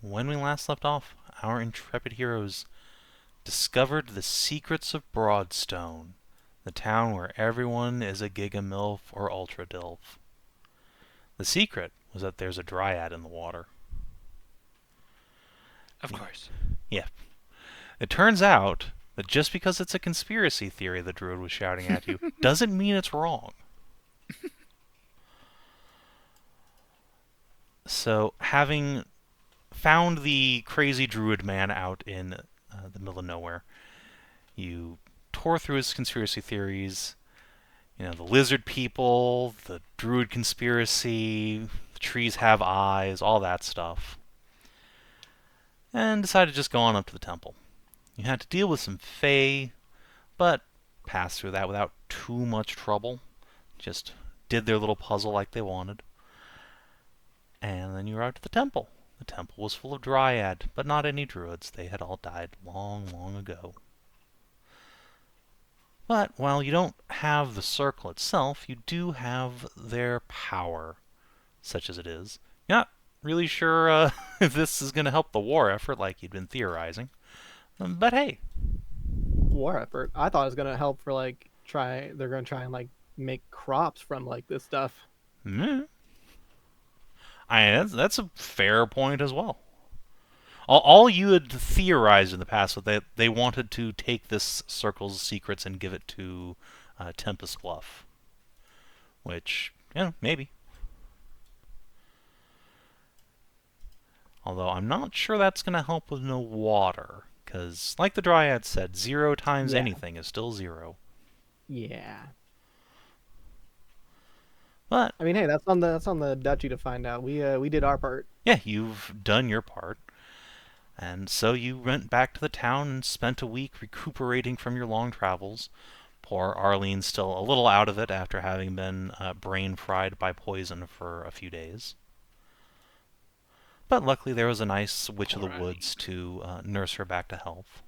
when we last left off, our intrepid heroes discovered the secrets of Broadstone, the town where everyone is a gigamilf or ultradilf. The secret was that there's a dryad in the water. Of course. Yeah. It turns out that just because it's a conspiracy theory the druid was shouting at you doesn't mean it's wrong. So, having found the crazy druid man out in the middle of nowhere, you tore through his conspiracy theories. You know, the lizard people, the druid conspiracy, the trees have eyes, all that stuff. And decided to just go on up to the temple. You had to deal with some fae, but passed through that without too much trouble. Just did their little puzzle like they wanted. And then you arrived at the temple. The temple was full of dryad, but not any druids. They had all died long, long ago. But while you don't have the circle itself, you do have their power, such as it is. You're not really sure if this is going to help the war effort like you'd been theorizing. But hey. War effort? I thought it was going to help for, like, they're going to try and, like, make crops from, like, this stuff. That's a fair point as well. All you had theorized in the past was that they wanted to take this circle's secrets and give it to Tempest Bluff. Which, maybe. Although I'm not sure that's going to help with no water. Because, like the Dryad said, 0 times anything is still 0. Yeah. But I mean, hey, that's on the duchy to find out. We did our part. Yeah, you've done your part. And so you went back to the town and spent a week recuperating from your long travels. Poor Arlene's still a little out of it after having been brain fried by poison for a few days. But luckily there was a nice witch of the woods to nurse her back to health.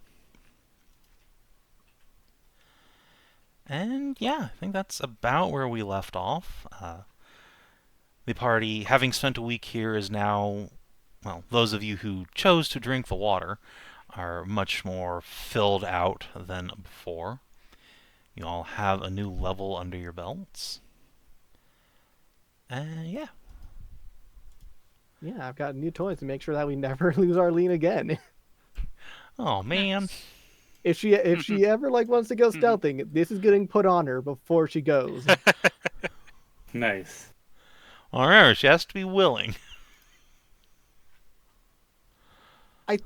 And yeah, I think that's about where we left off. The party, having spent a week here, is now, well, those of you who chose to drink the water are much more filled out than before. You all have a new level under your belts. Yeah. Yeah, I've got new toys to make sure that we never lose Arlene again. Oh man. Nice. If she ever like wants to go stealthing, this is getting put on her before she goes. Nice. All right, she has to be willing. I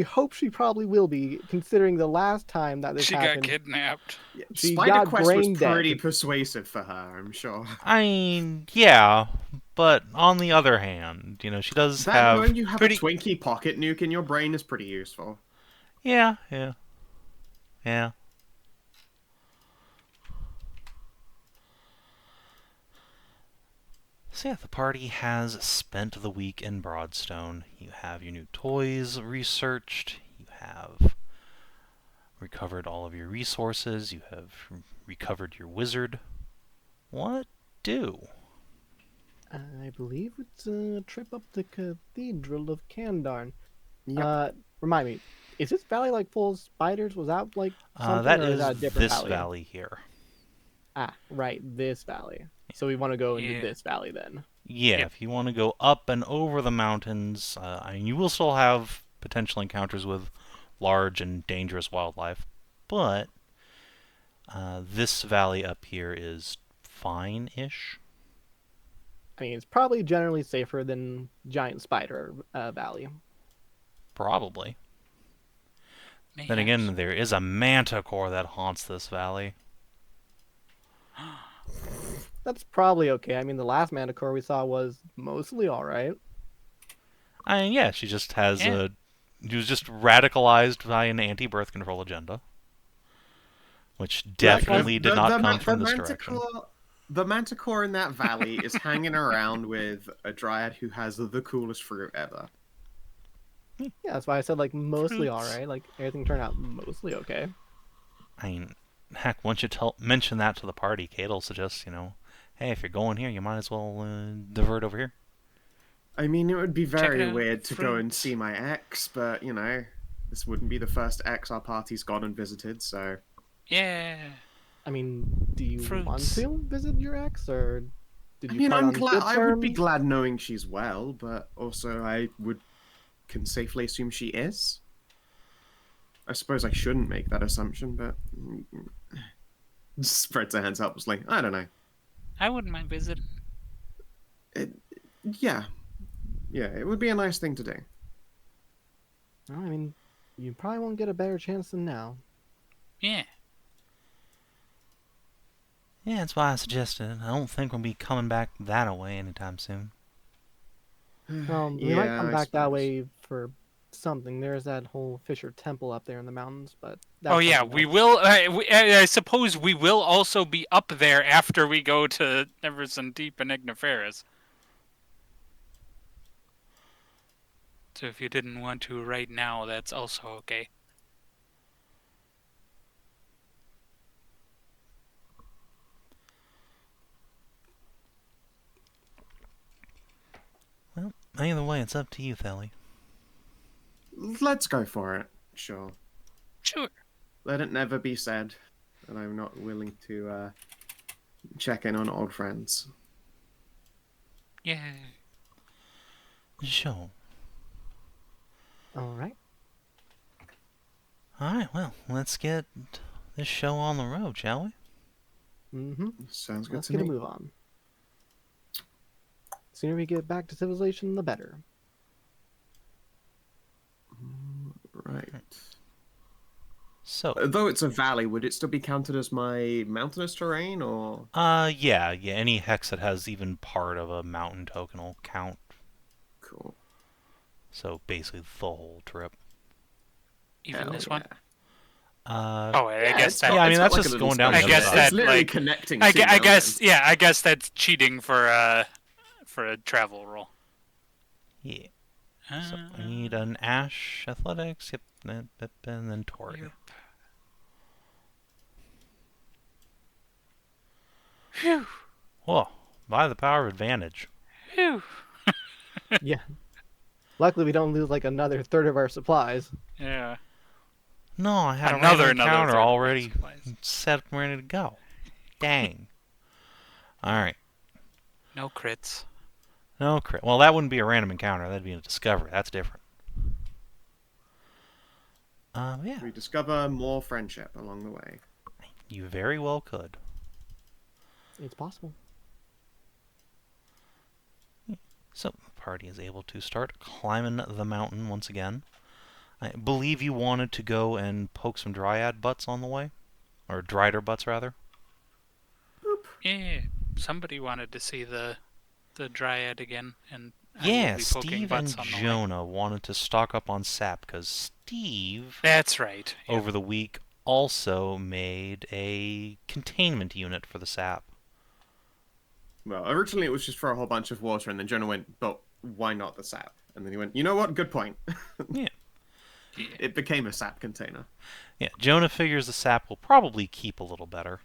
hope she probably will be, considering the last time that this happened. She got kidnapped. She Spider got Quest was brain pretty dead. persuasive for her, I'm sure. I mean, yeah, but on the other hand, she does That have when you have pretty... a Twinkie pocket nuke in your brain is pretty useful. Yeah. So yeah, the party has spent the week in Broadstone. You have your new toys researched. You have recovered all of your resources. You have recovered your wizard. What do? I believe it's a trip up the Cathedral of Kandarn. Yep. Remind me, is this valley like full of spiders? Was that like something, that or is that a different this valley here. Ah, right, this valley. So we want to go into this valley then. Yeah, Yep. if you want to go up and over the mountains, you will still have potential encounters with large and dangerous wildlife, but this valley up here is fine-ish. I mean, it's probably generally safer than Giant Spider Valley. Probably. Mayhaps. Then again, there is a manticore that haunts this valley. That's probably okay. I mean, the last Manticore we saw was mostly alright. I mean, yeah, she just has Yeah. She was just radicalized by an anti-birth control agenda, which definitely did not come from this direction. The Manticore in that valley is hanging around with a Dryad who has the coolest fruit ever. Yeah, that's why I said, like, mostly Fruits. alright. Like, everything turned out mostly okay. I mean, heck, once you mention that to the party, Kate will suggest, hey, if you're going here, you might as well divert over here. I mean, it would be it very out, weird to go and fruits. see my ex, but, you know, this wouldn't be the first ex our party's gone and visited, so... Yeah. I mean, do you want Fruits. to visit your ex, or did I you mean, part I'm on glad. good I would be terms? glad knowing she's well, but also can safely assume she is. I suppose I shouldn't make that assumption, but spreads her hands helplessly. I don't know. I wouldn't mind visiting. It, yeah, it would be a nice thing to do. Well, I mean, you probably won't get a better chance than now. Yeah. Yeah, that's why I suggested it. I don't think we'll be coming back that away anytime soon. We might Yeah, come I back that suppose. way for something. There's that whole Fisher Temple up there in the mountains, but Oh that's yeah, something we else. will. I suppose we will also be up there after we go to Neverson Deep and Igniferous. So if you didn't want to right now, that's also okay. Well, either way, it's up to you, Theli. Let's go for it. Sure. Sure. Let it never be said that I'm not willing to check in on old friends. Yeah. Sure. All right. Alright, well, let's get this show on the road, shall we? Mm-hmm. Sounds good Let's to get a me. move on. The sooner we get back to civilization, the better. Right. So, Though it's a valley, would it still be counted as my mountainous terrain, or...? yeah, any hex that has even part of a mountain token will count. Cool. So, basically, the whole trip. Even Hell this yeah. one. Oh, I Yeah, guess it's that. got- yeah, I mean, it's got that's like a just little going down space. the I guess other that, side. It's literally like- connecting I, two I guess. mountains. Yeah. I guess that's cheating for a travel roll. Yeah. So, I need an Ashe Athletics, yep, and then Tori. Yep. Phew. Whoa, by the power of advantage. Phew. Yeah. Luckily, we don't lose like another third of our supplies. Yeah. No, I had Another a random encounter third of our already supplies. set and ready to go. Dang. Alright. No crits. No crit. Well, that wouldn't be a random encounter. That'd be a discovery. That's different. Yeah. We discover more friendship along the way. You very well could. It's possible. So, the party is able to start climbing the mountain once again. I believe you wanted to go and poke some dryad butts on the way? Or drider butts, rather? Yeah. Somebody wanted to see the dryad again, and I Yeah, will be poking Steve butts and on the way. Jonah wanted to stock up on sap, because Steve, That's right. Yeah. over the week, also made a containment unit for the sap. Well, originally it was just for a whole bunch of water, and then Jonah went, but why not the sap? And then he went, you know what? Good point. Yeah. Yeah. It became a sap container. Yeah, Jonah figures the sap will probably keep a little better.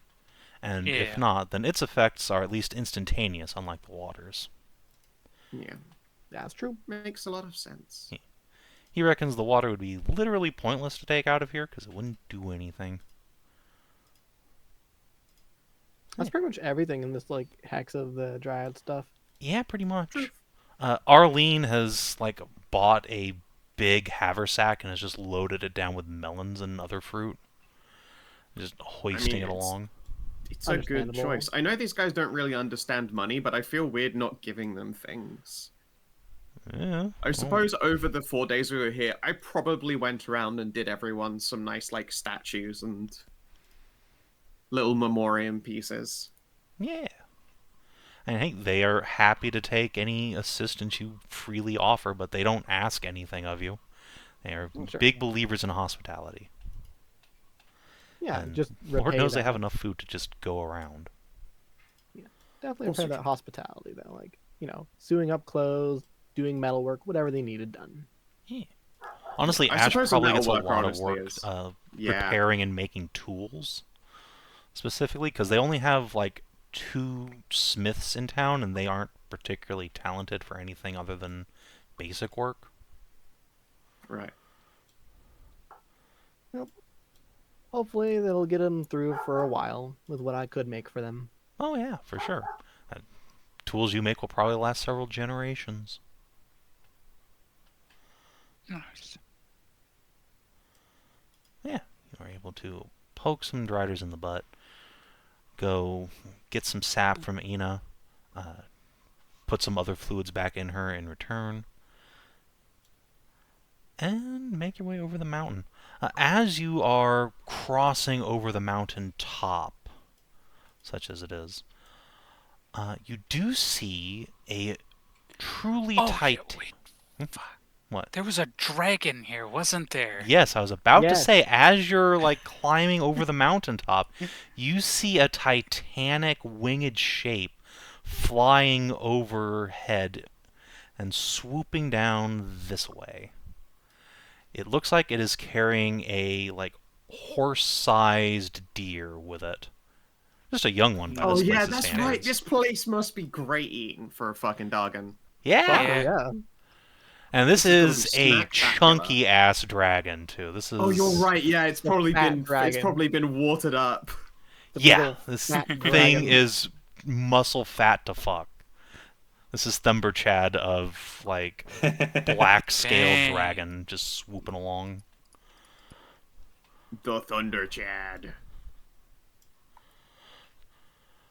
And Yeah. if not, then its effects are at least instantaneous, unlike the water's. Yeah, That's true. makes a lot of sense. He reckons the water would be literally pointless to take out of here, because it wouldn't do anything. That's pretty much everything in this like hex of the dryad stuff. Yeah, pretty much. Arlene has, like, bought a big haversack and has just loaded it down with melons and other fruit. Just hoisting it it's- along. It's a good Understandable. choice. I know these guys don't really understand money, but I feel weird not giving them things. Yeah. I suppose over the 4 days we were here, I probably went around and did everyone some nice, like, statues and little memoriam pieces. Yeah. I think they are happy to take any assistance you freely offer, but they don't ask anything of you. They are Sure. big believers in hospitality. Yeah, And just Lord repay knows they that. have enough food to just go around. Definitely Also repay that true. hospitality though, like sewing up clothes, doing metalwork, whatever they needed done. Yeah. Honestly, I Ashe suppose the probably gets a metalwork, lot of honestly, work is- Yeah. preparing and making tools, specifically, because they only have, like, 2 smiths in town, and they aren't particularly talented for anything other than basic work. Right. Hopefully that'll get them through for a while with what I could make for them. Oh yeah, for sure. Tools you make will probably last several generations. Nice. Yeah, you are able to poke some Driders in the butt, go get some sap from Ina, put some other fluids back in her in return, and make your way over the mountain. As you are crossing over the mountain top, such as it is, you do see a truly tight... Wait. Fuck. What? There was a dragon here, wasn't there? Yes, I was about to Yes. say, as you're like climbing over the mountaintop, you see a titanic winged shape flying overhead and swooping down this way. It looks like it is carrying a like horse-sized deer with it. Just a young one. By Oh this yeah, place's that's standards. right. This place must be great eating for a fucking Dargon. Yeah. Yeah. Yeah. And this This is is gonna a be snack-tacular. chunky ass dragon too. This is. Oh, you're right. Yeah, it's probably fat been dragon. watered up. The big Yeah, ol' this fat thing dragon. is muscle fat to fuck. This is Thumberchad of like black scaled Dang. dragon just swooping along. The Thunder Chad.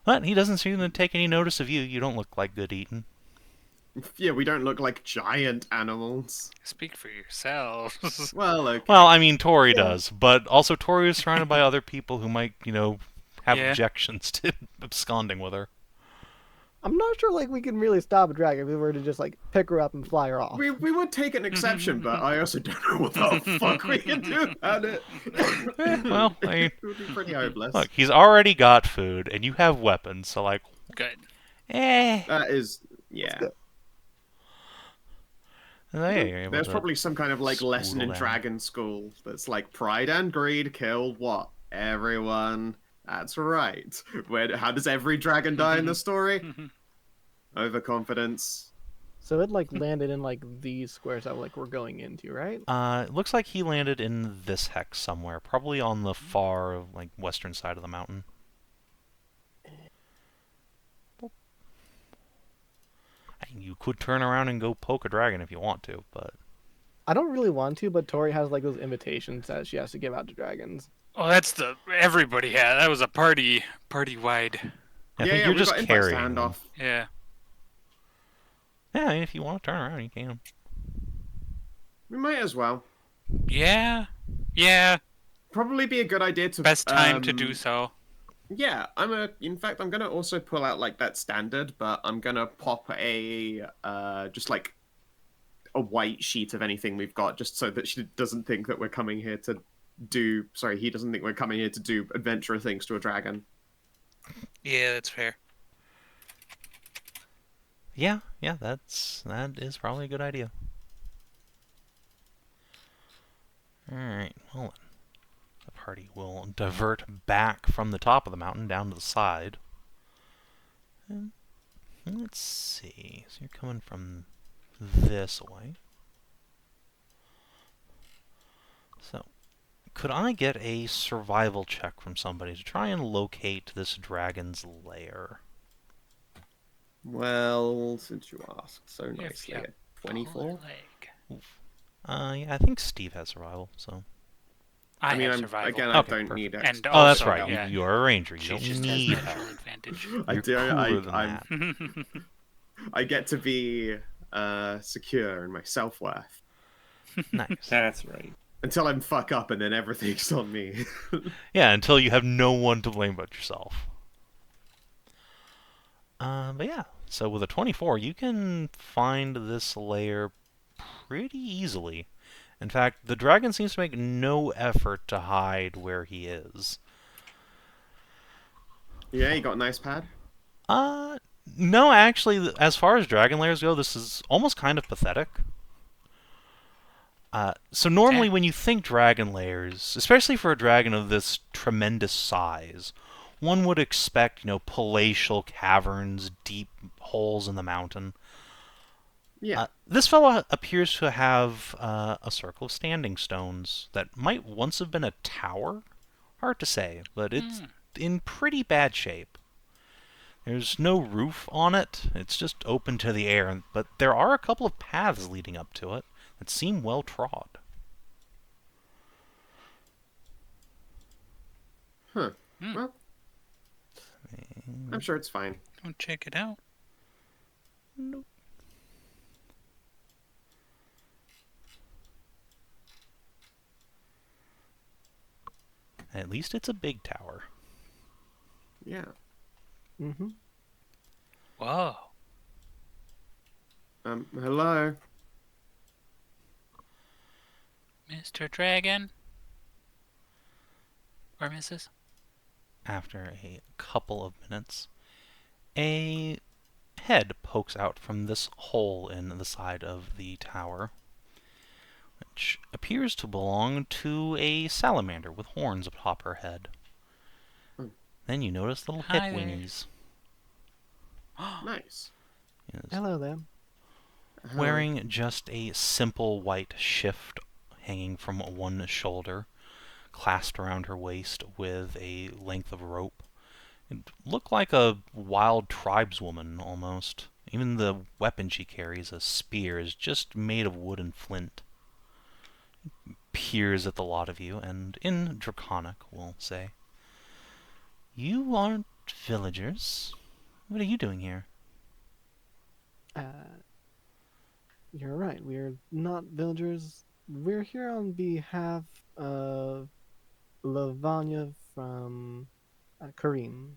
But he doesn't seem to take any notice of you. You don't look like good eating. Yeah, we don't look like giant animals. Speak for yourselves. Well, okay. Well, I mean, Tori does, but also Tori is surrounded by other people who might, have Yeah. objections to absconding with her. I'm not sure like we can really stop a dragon if we were to just like pick her up and fly her off. We would take an exception, but I also don't know what the fuck we can do about it. Well, I mean, it would be pretty hopeless. look, he's already got food, and you have weapons, so like, Good. That is, yeah. good. yeah, you're able There's to- probably some kind of like lesson in down. Dragon School that's like pride and greed kill what? Everyone. That's right. How does every dragon die in the story? Overconfidence. So it like landed in like these squares that like we're going into, right? It looks like he landed in this hex somewhere, probably on the far, like, western side of the mountain. And you could turn around and go poke a dragon if you want to, but I don't really want to, but Tori has like those invitations that she has to give out to dragons. Oh, that's the everybody had. That was a party wide. I think you're we just got invites to carrying hand them. off. Yeah. Yeah, I mean, if you want to turn around, you can. We might as well. Yeah. Yeah. Probably be a good idea to Best time to do so. Yeah, in fact I'm gonna also pull out like that standard, but I'm gonna pop a just like a white sheet of anything we've got, just so that she doesn't think that we're coming here to he doesn't think we're coming here to do adventurous things to a dragon. Yeah, that's fair. Yeah, that is probably a good idea. Alright, well, the party will divert back from the top of the mountain down to the side. And let's see, so you're coming from this way. So, could I get a survival check from somebody to try and locate this dragon's lair? Well, since you asked so If nicely, you at 24. Yeah, I think Steve has survival, so... I mean, have survival. again, Okay, I don't perfect. need it. And Oh, that's also, right. yeah. You're a ranger. You She don't just need has help. natural advantage. I You're do. cooler than I'm, that. I get to be secure in my self-worth Nice. That's right. until I'm fuck up, and then everything's on me. Yeah, until you have no one to blame but yourself. But yeah, so with a 24, you can find this lair pretty easily. In fact, the dragon seems to make no effort to hide where he is. Yeah, you got a nice pad. No, actually, as far as dragon lairs go, this is almost kind of pathetic. So normally when you think dragon lairs, especially for a dragon of this tremendous size, one would expect, palatial caverns, deep holes in the mountain. Yeah. This fellow appears to have a circle of standing stones that might once have been a tower. Hard to say, but it's in pretty bad shape. There's no roof on it. It's just open to the air, but there are a couple of paths leading up to it that seem well trod. Huh. Well, I'm sure it's fine. Go check it out. Nope. At least it's a big tower. Yeah. Mm-hmm. Whoa. Hello? Mr. Dragon? Or Mrs.? After a couple of minutes, a head pokes out from this hole in the side of the tower, which appears to belong to a salamander with horns atop her head. Then you notice little hip Hi there. wingies. Nice. Yes. Hello there. Wearing just a simple white shift hanging from one shoulder, clasped around her waist with a length of rope. It looked like a wild tribeswoman, almost. Even the weapon she carries, a spear, is just made of wood and flint. Peers at the lot of you, and in Draconic will say, "You aren't villagers. What are you doing here?" You're right. We're not villagers. We're here on behalf of Lavanya from Kareem.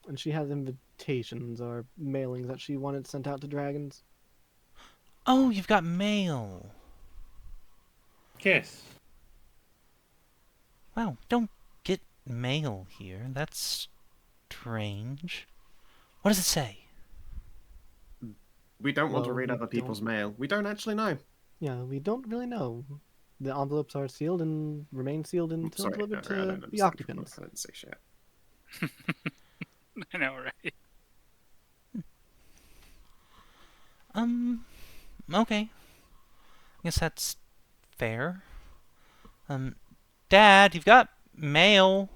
And she has invitations or mailings that she wanted sent out to dragons. Oh, you've got mail. Yes. Wow, don't get mail here. That's strange. What does it say? We don't want to Well, read we other people's don't- mail. We don't actually know. Yeah, we don't really know. The envelopes are sealed and remain sealed until Sorry, delivered I to don't the understand. occupants. I didn't say shit. I know, right? Okay. Guess that's fair. Dad, you've got mail.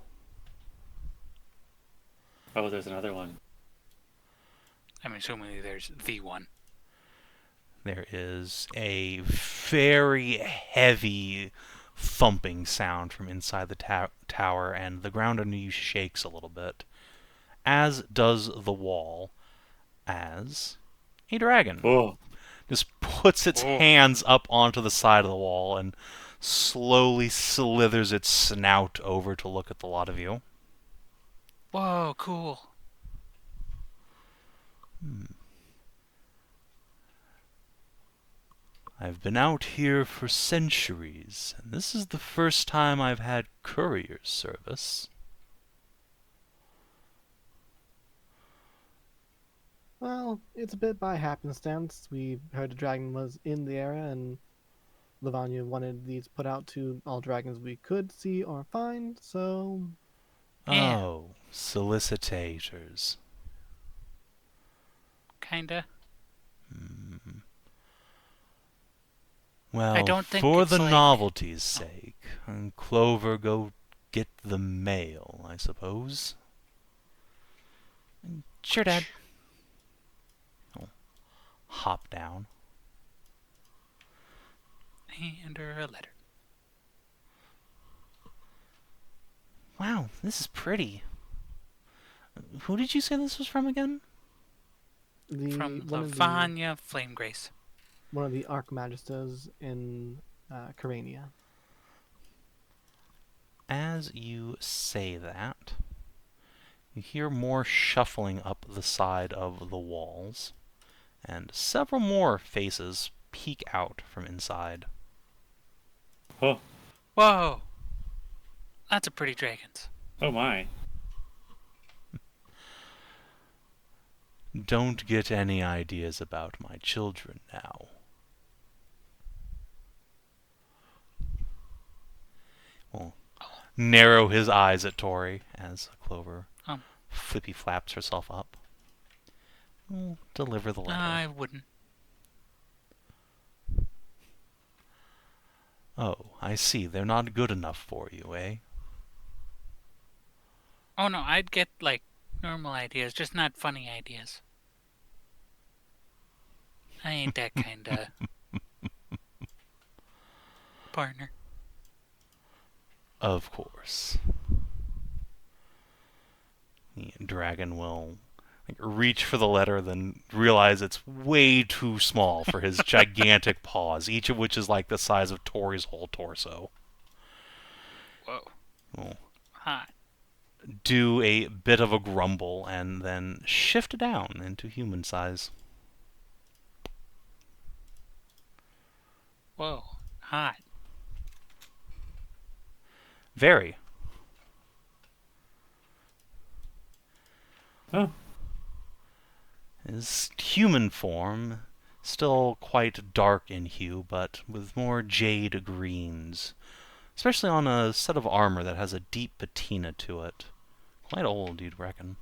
Oh, there's another one. I'm assuming there's the one. There is a very heavy thumping sound from inside the tower, and the ground under you shakes a little bit, as does the wall, as a dragon Oh, just puts its Oh. hands up onto the side of the wall and slowly slithers its snout over to look at the lot of you. Whoa, cool. I've been out here for centuries, and this is the first time I've had courier service. Well, it's a bit by happenstance. We heard a dragon was in the area, and Lavanya wanted these put out to all dragons we could see or find, so Yeah. Oh, solicitators. Kinda. Well, don't think for it's the like- novelty's sake, Clover, go get the mail, I suppose. Sure, Dad. I'll hop down. Hand her a letter. Wow, this is pretty. Who did you say this was from again? From one of the Lavanya Flamegrace. one of the Archmagistas in Karania. As you say that, you hear more shuffling up the side of the walls, and several more faces peek out from inside. oh, Whoa! Lots of pretty dragons. oh my. Don't get any ideas about my children now. Well, narrow his eyes at Tori as Clover flippy flaps herself up. We'll deliver the letter. I wouldn't. Oh, I see. They're not good enough for you, eh? Oh no, I'd get like normal ideas, just not funny ideas. I ain't that kind of partner. Of course. The dragon will reach for the letter, then realize it's way too small for his gigantic paws, each of which is like the size of Tori's whole torso. Whoa. Will Hot. do a bit of a grumble and then shift down into human size. Whoa. Hot. Very. Oh, His human form, still quite dark in hue, but with more jade greens, especially on a set of armor that has a deep patina to it. Quite old, you'd reckon.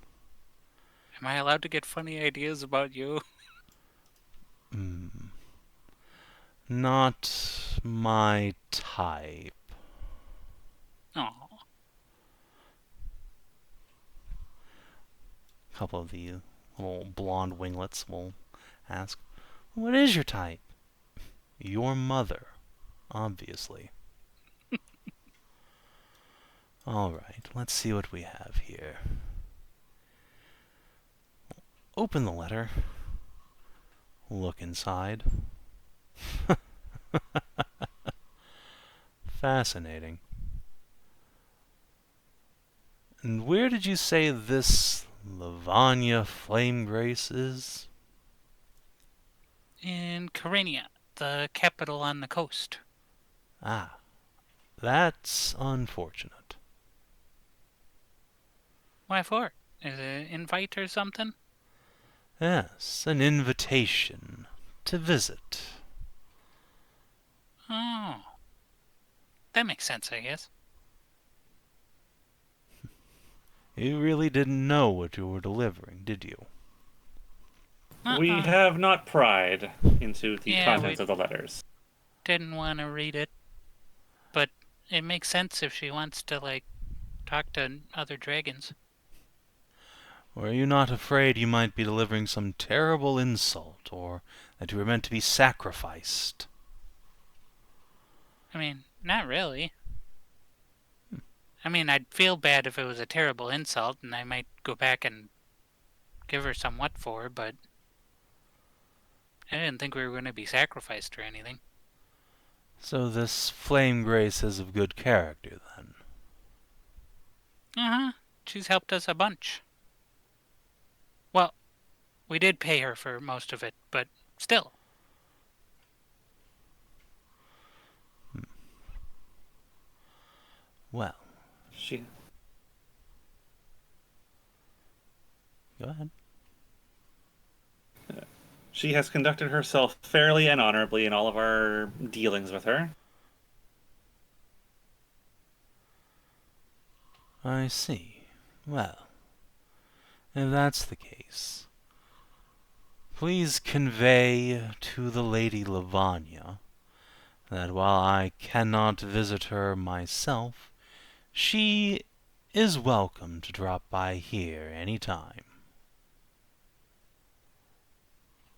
Am I allowed to get funny ideas about you? Not my type. Oh. A couple of the little blonde winglets will ask, "What is your type?" "Your mother, obviously." Alright, let's see what we have here. Open the letter. Look inside. Fascinating. And where did you say this Lavanya Flamegrace is? In Karenia, the capital on the coast. Ah, that's unfortunate. Why for? Is it an invite or something? Yes, an invitation to visit. Oh. That makes sense, I guess. You really didn't know what you were delivering, did you? we Uh-uh. have not pried into the Yeah, contents we- of the letters. Didn't want to read it. But it makes sense if she wants to, like, talk to other dragons. Were you not afraid you might be delivering some terrible insult, or that you were meant to be sacrificed? I mean, not really. I mean, I'd feel bad if it was a terrible insult, and I might go back and give her some what for, but I didn't think we were going to be sacrificed or anything. So this Flame Grace is of good character, then? Uh-huh. She's helped us a bunch. Well, we did pay her for most of it, but still. Well, She go ahead. she has conducted herself fairly and honorably in all of our dealings with her. I see. Well, if that's the case, please convey to the Lady Lavanya that while I cannot visit her myself, she is welcome to drop by here any time.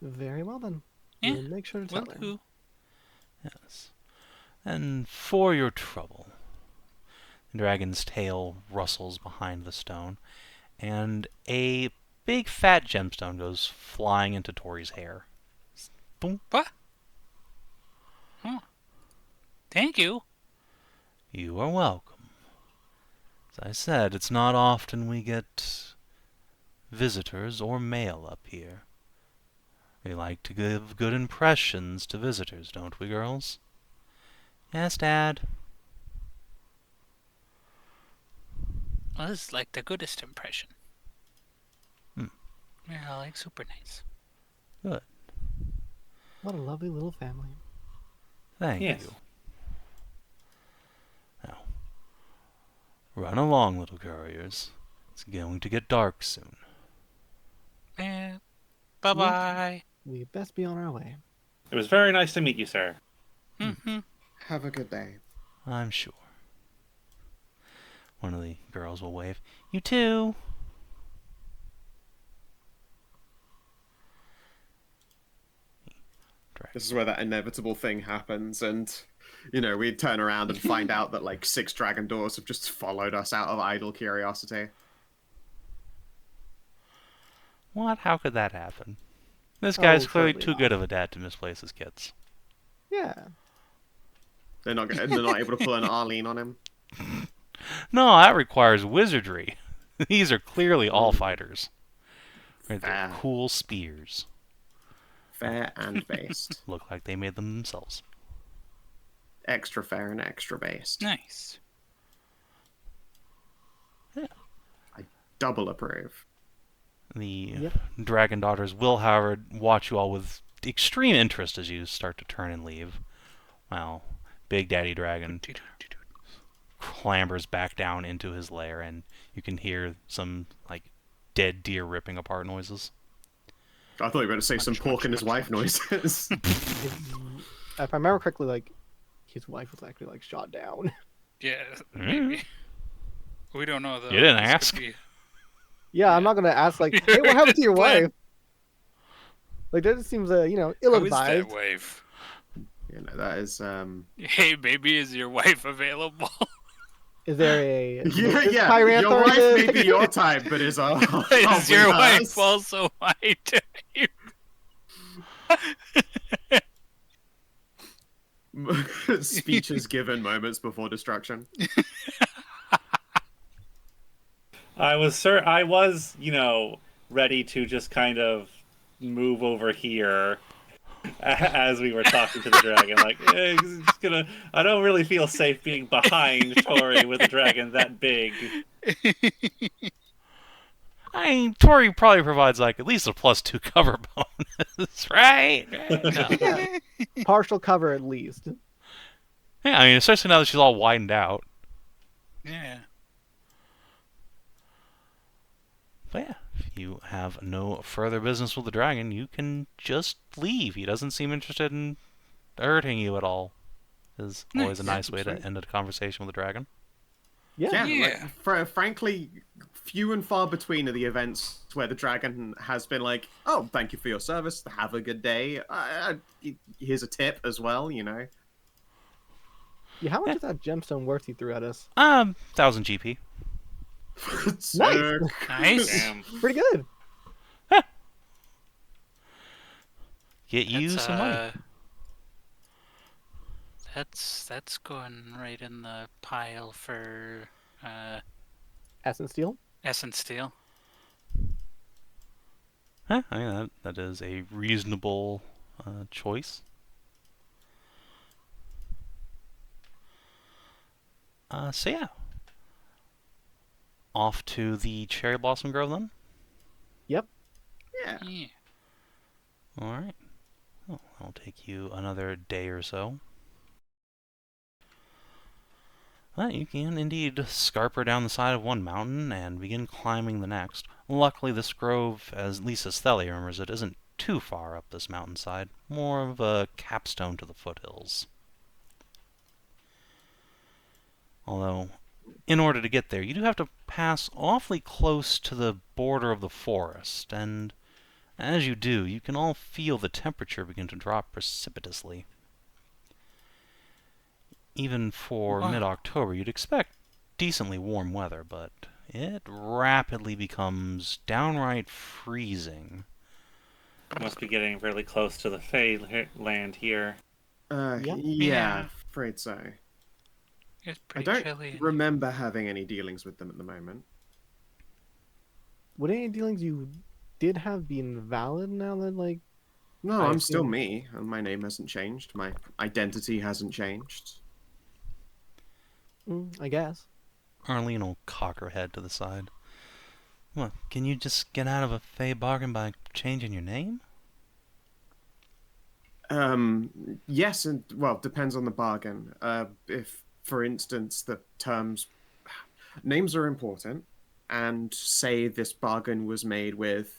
Very well then. Yeah, We'll make sure to Will tell her. do. Yes. And for your trouble, the dragon's tail rustles behind the stone, and a big fat gemstone goes flying into Tori's hair. Boom. What? Oh. Thank you. You are welcome. As I said, it's not often we get visitors or mail up here. We like to give good impressions to visitors, don't we, girls? Yes, Dad? Well, this is like the goodest impression. Hmm. We're all like super nice. Good. What a lovely little family. Thank Yes. you. Now, run along, little couriers. It's going to get dark soon. Eh, bye-bye. We best be on our way. It was very nice to meet you, sir. Mm-hmm. Have a good day. I'm sure. One of the girls will wave. You too. This is where that inevitable thing happens, and we turn around and find out that like 6 dragon doors have just followed us out of idle curiosity. What? How could that happen? This guy's clearly surely too not. good of a dad to misplace his kids. Yeah. They're not able to pull an Arlene on him. No, that requires wizardry. These are clearly all fighters. Right, they're Fair. cool spears. Fair and based. Look like they made them themselves. Extra fair and extra based. Nice. I double approve. The dragon daughters will, however, watch you all with extreme interest as you start to turn and leave. While Big Daddy Dragon clambers back down into his lair, and you can hear some like dead deer ripping apart noises. I thought you were going to say some pork and his wife noises. If I remember correctly, like his wife was actually like shot down. Yeah, maybe. We don't know though. You didn't This could ask. be- Yeah, I'm not gonna ask like, hey, what happened to your But- wife? Like that just seems ill How is that advised. wife? That is Hey, baby, is your wife available? Is there a yeah. this Your Tyranther wife is- may be your type, but is Is your wife also my type? Speeches given moments before destruction. I was, ready to just kind of move over here as we were talking to the dragon. Like, I don't really feel safe being behind Tori with a dragon that big. I mean, Tori probably provides like at least a +2 cover bonus, right? Yeah. Partial cover at least. Yeah, I mean, especially now that she's all widened out. Yeah. But yeah, if you have no further business with the dragon, you can just leave. He doesn't seem interested in hurting you at all. Is always a nice way to end a conversation with a dragon. Yeah. Yeah. Like, frankly, few and far between are the events where the dragon has been like, "Oh, thank you for your service. Have a good day. Here's a tip as well." Yeah, how much is that gemstone worth he threw at us? 1,000 GP. Sick. Nice. Damn. Pretty good. Get you That's, some money. That's going right in the pile for Essence steel. Essence Steel. I mean, that is a reasonable choice. So yeah. Off to the Cherry Blossom Grove then? Yep. Yeah. Yeah. Alright. Well, that'll take you another day or so. But you can indeed scarper down the side of one mountain and begin climbing the next. Luckily, this grove, at least as Thelia remembers it, isn't too far up this mountainside. More of a capstone to the foothills. Although, in order to get there, you do have to pass awfully close to the border of the forest, and as you do, you can all feel the temperature begin to drop precipitously. Even for Wow. mid-October, you'd expect decently warm weather, but it rapidly becomes downright freezing. Must be getting really close to the Fey land here. Yeah. Yeah, afraid so. It's I pretty don't chilly. remember having any dealings with them at the moment. Would any dealings you did have be invalid now that like No, I I'm still assume- me, and my name hasn't changed. My identity hasn't changed. I guess. Arlene will cock her head to the side. What, can you just get out of a Fey bargain by changing your name? Yes, and well, depends on the bargain. If, for instance, the terms names are important, and say this bargain was made with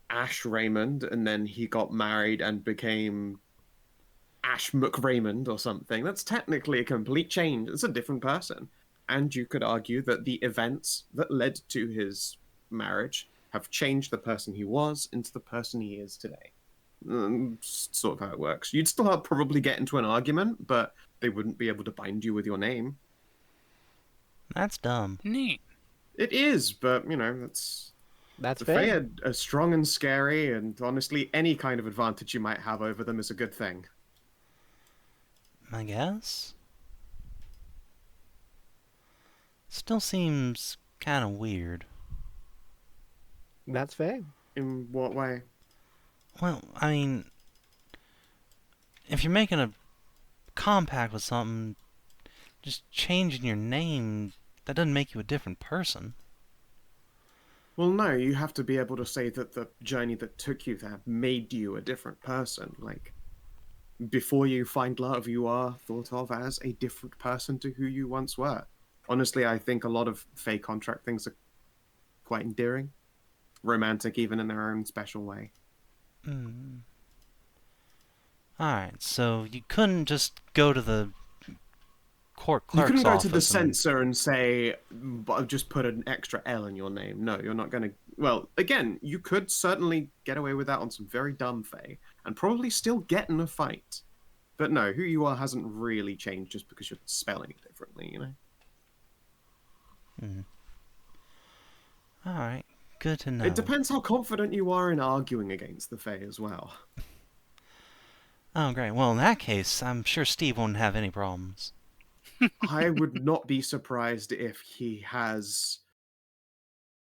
Ashe Raymond, and then he got married and became Ashe McRaymond or something, that's technically a complete change. It's a different person. And you could argue that the events that led to his marriage have changed the person he was into the person he is today. Sort of how it works. You'd still probably get into an argument, but they wouldn't be able to bind you with your name. That's dumb. Neat. It is, but, that's That's the fair. Fae are strong and scary, and honestly, any kind of advantage you might have over them is a good thing. I guess. Still seems kind of weird. That's fair. In what way? Well, I mean, if you're making a compact with something, just changing your name, that doesn't make you a different person. Well, no, you have to be able to say that the journey that took you there made you a different person. Like, before you find love, you are thought of as a different person to who you once were. Honestly, I think a lot of Fae contract things are quite endearing, romantic even in their own special way. Alright, so you couldn't just go to the court You clerk's couldn't go to the office and... censor and say, just put an extra L in your name. No, you're not going to... Well, again, you could certainly get away with that on some very dumb Fae, and probably still get in a fight. But no, who you are hasn't really changed just because you're spelling it differently, Alright, good to know. It depends how confident you are in arguing against the Fae as well. Oh, great. Well, in that case, I'm sure Steve won't have any problems. I would not be surprised if he has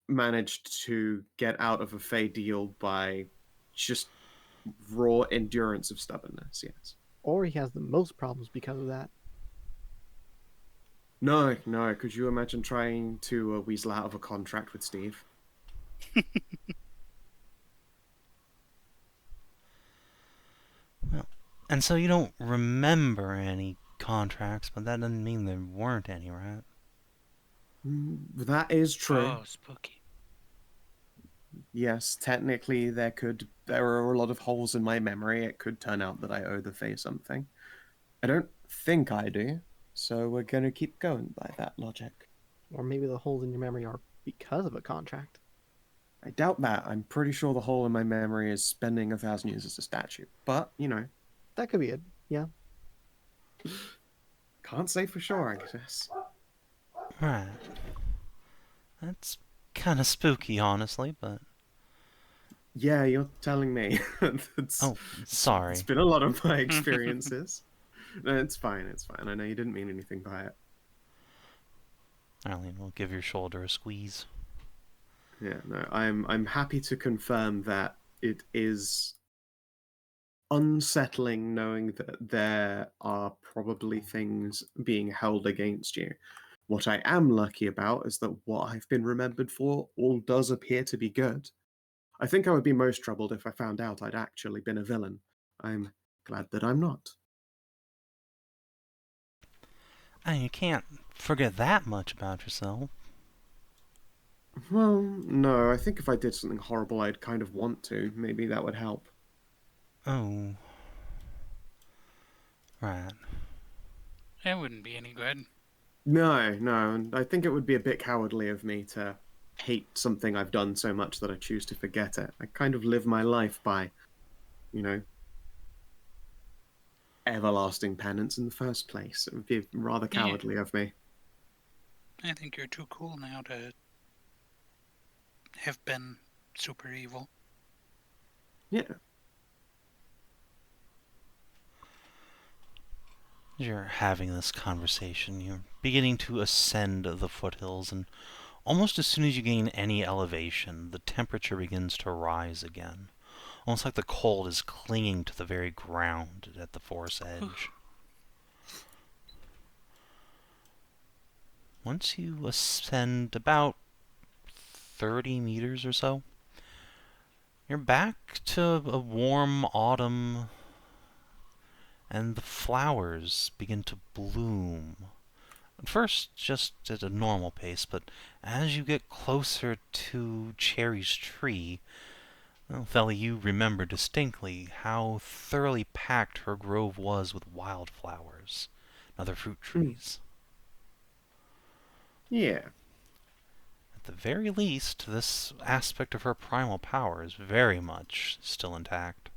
managed to get out of a Fae deal by just raw endurance of stubbornness, yes. Or he has the most problems because of that. No, could you imagine trying to weasel out of a contract with Steve? Well, and so you don't remember any contracts, but that doesn't mean there weren't any, right? That is true. Oh, spooky. Yes, technically there are a lot of holes in my memory. It could turn out that I owe the Fae something. I don't think I do, so we're gonna keep going by that logic. Or maybe the holes in your memory are because of a contract. I doubt that. I'm pretty sure the hole in my memory is spending 1,000 years as a statue. But, That could be it. Yeah. can't say for sure, I guess. Right. That's kind of spooky, honestly, but... Yeah, you're telling me. Oh, sorry. It's been a lot of my experiences. No, it's fine. I know you didn't mean anything by it. Arlene will give your shoulder a squeeze. Yeah, no, I'm happy to confirm that it is unsettling knowing that there are probably things being held against you. What I am lucky about is that what I've been remembered for all does appear to be good. I think I would be most troubled if I found out I'd actually been a villain. I'm glad that I'm not. And you can't forget that much about yourself. Well, no, I think if I did something horrible, I'd kind of want to. Maybe that would help. Oh. Right. That wouldn't be any good. No, and I think it would be a bit cowardly of me to hate something I've done so much that I choose to forget it. I kind of live my life by, everlasting penance in the first place. It would be rather cowardly of me. I think you're too cool now to have been super evil. Yeah. You're having this conversation. You're beginning to ascend the foothills, and almost as soon as you gain any elevation, the temperature begins to rise again. Almost like the cold is clinging to the very ground at the forest edge. Once you ascend about 30 meters or so, you're back to a warm autumn, and the flowers begin to bloom At first, just at a normal pace, but as you get closer to Cherry's tree, well, Theli, you remember distinctly how thoroughly packed her grove was with wildflowers and other fruit trees. Yeah. At the very least, this aspect of her primal power is very much still intact.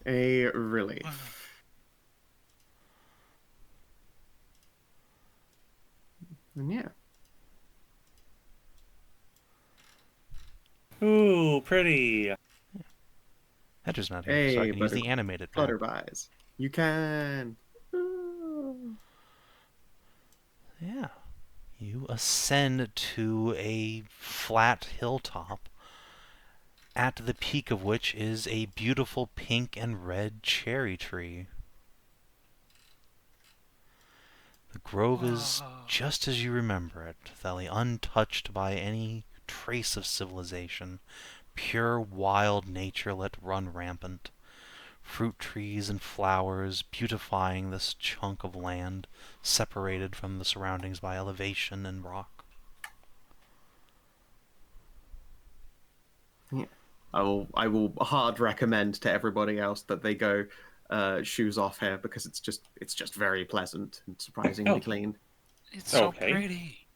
A relief. And yeah. Ooh, pretty. Hedrah's not here, so I Hey, can use the animated map. Flutterby's. You can. Yeah. You ascend to a flat hilltop, at the peak of which is a beautiful pink and red cherry tree. The grove is just as you remember it, Theli, untouched by any trace of civilization. Pure wild nature let run rampant. Fruit trees and flowers beautifying this chunk of land, separated from the surroundings by elevation and rock. Yeah. I will hard recommend to everybody else that they go shoes off here because it's just very pleasant and surprisingly clean. It's so Okay. pretty.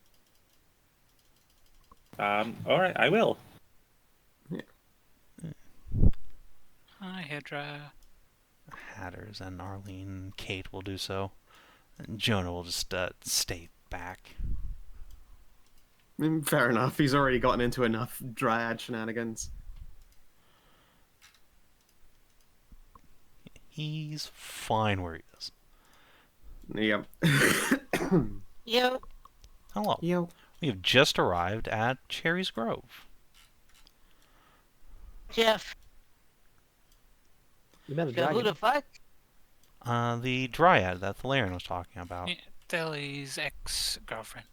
All right, I will. Hi, Hedrah. Hatters and Arlene and Kate will do so. And Jonah will just stay back. Fair enough. He's already gotten into enough dryad shenanigans. He's fine where he is. Yep. Yo, Hello. Yo. We have just arrived at Cherry's Grove. Jeff. You met a Who dragon. the fuck? The dryad that Thelerien was talking about. Yeah, Theli's ex-girlfriend.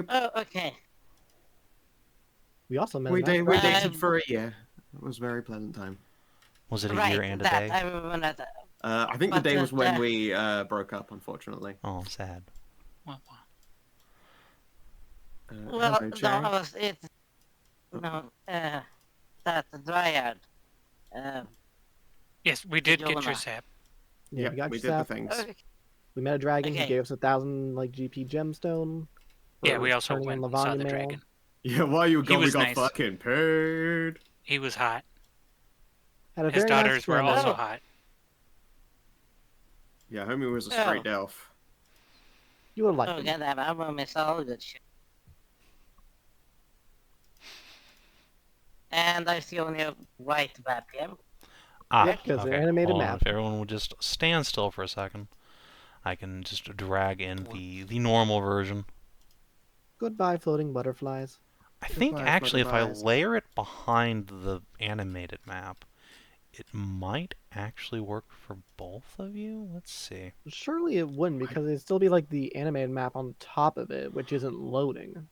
Oh, okay. We also met We a nice dragon. dated for a year. It was a very pleasant time. Was it a Right, year and a that, day? I remember that. I think the But, day was when uh, we broke up, unfortunately. Oh, sad. Well, Well, hello, Cherry. no, it's no, that's a dryad. yes, we did get your Jonah. sap. Yeah, Yep, we got we your did the sap. things. Okay. We met a dragon. He Okay. gave us 1,000 GP gemstone. Yeah, for we also turning in went and saw Lavanya the mail. dragon. Yeah, while you were He gone, we was got nice. fucking paid. He was hot. Had a His very nice daughters were ceremony. also Oh. hot. Yeah, homie was a straight elf. You would like Oh, him. goddamn, I will miss all good shit. And I see only a white webcam. Ah, Yeah, 'cause the okay. animated Hold on. map. If everyone would just stand still for a second, I can just drag in the normal version. Goodbye, floating butterflies. I think Goodbye, actually if I flutterby's. layer it behind the animated map, it might actually work for both of you. Let's see. Surely it wouldn't, because it'd still be like the animated map on top of it, which isn't loading.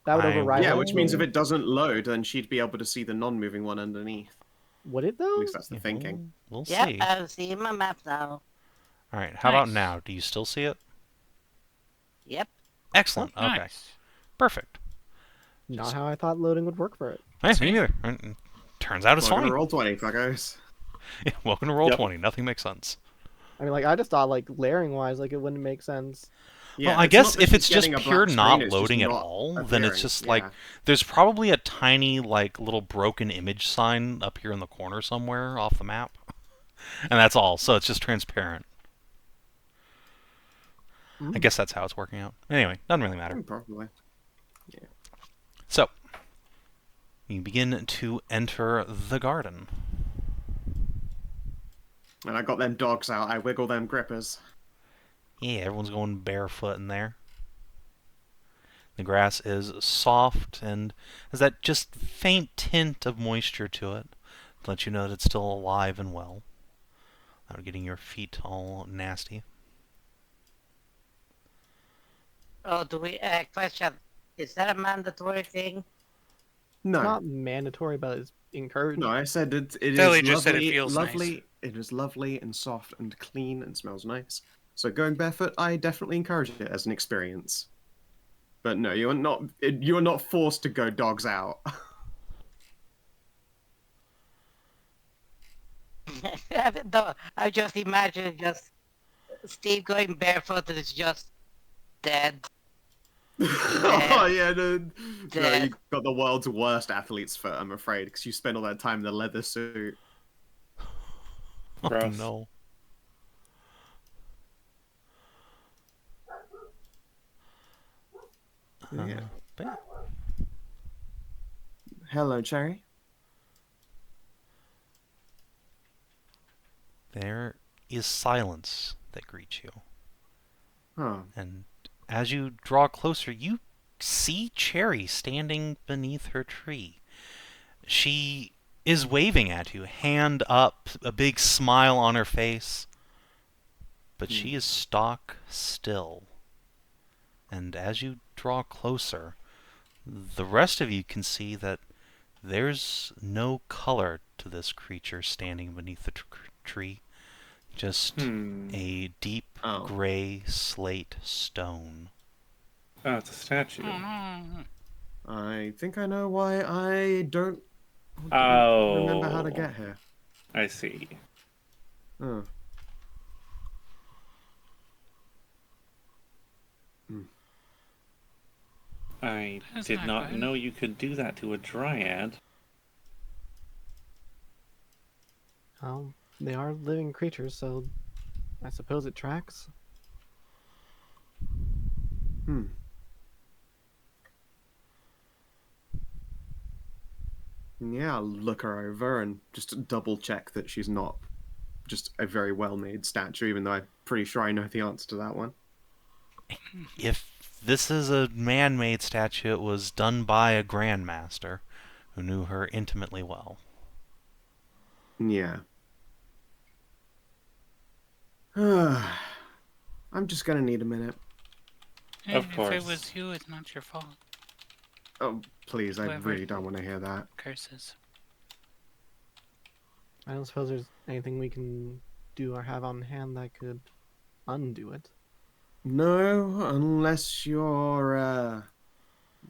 That would I override. Yeah, will- which means if it doesn't load, then she'd be able to see the non-moving one underneath. Would it At though? least that's the Yeah, thinking. We'll Yep, see. I see my map now. All right. How about Nice. now? Do you still see it? Yep. Excellent. Okay. Nice. Perfect. Not how I thought loading would work for it. Hey, See? me neither. Turns out it's Welcome to fine. Roll20, fuckers. Yeah, welcome to Roll Yep. 20. Nothing makes sense. I mean, like I just thought, like layering wise, like it wouldn't make sense. Yeah, well, I it's guess not that if she's it's just getting a pure black not screen, it's just loading at not all, then it's appearing. just Yeah. like there's probably a tiny like little broken image sign up here in the corner somewhere off the map, and that's all. So it's just transparent. I guess that's how it's working out. Anyway, doesn't really matter. Probably. So you begin to enter the garden. And I got them dogs out. I wiggle them grippers. Yeah, everyone's going barefoot in there. The grass is soft and has that just faint tint of moisture to it to let you know that it's still alive and well, without getting your feet all nasty. Oh, do we, question, is that a mandatory thing? No. Not mandatory, but it's encouraged. No, I said it is Telly lovely, just said it feels lovely. nice. It is lovely and soft and clean and smells nice. So going barefoot, I definitely encourage it as an experience. But no, you're not forced to go dogs out. No, I just imagine just Steve going barefoot is just dead. Oh yeah, no, Dead. you got the world's worst athlete's foot, I'm afraid, because you spend all that time in the leather suit. Oh Gross. no. Yeah. But yeah. Hello, Cherry. There is silence that greets you. Oh, And as you draw closer, you see Cherry standing beneath her tree. She is waving at you, hand up, a big smile on her face. But she is stock still. And as you draw closer, the rest of you can see that there's no color to this creature standing beneath the tree. Just a deep Oh. gray slate stone. Oh, it's a statue. I think I know why I don't Oh. remember how to get here. I see. Oh. I That's did not not good. know you could do that to a dryad. Well, they are living creatures, so I suppose it tracks. Hmm. Yeah, I'll look her over and just double check that she's not just a very well made statue, even though I'm pretty sure I know the answer to that one. If this is a man-made statue, it was done by a grandmaster who knew her intimately well. Yeah. I'm just gonna need a minute. Of If it course. was you, it's not your fault. Oh, please, I Whoever- really don't want to hear that. Curses. I don't suppose there's anything we can do or have on hand that could undo it. No, unless you're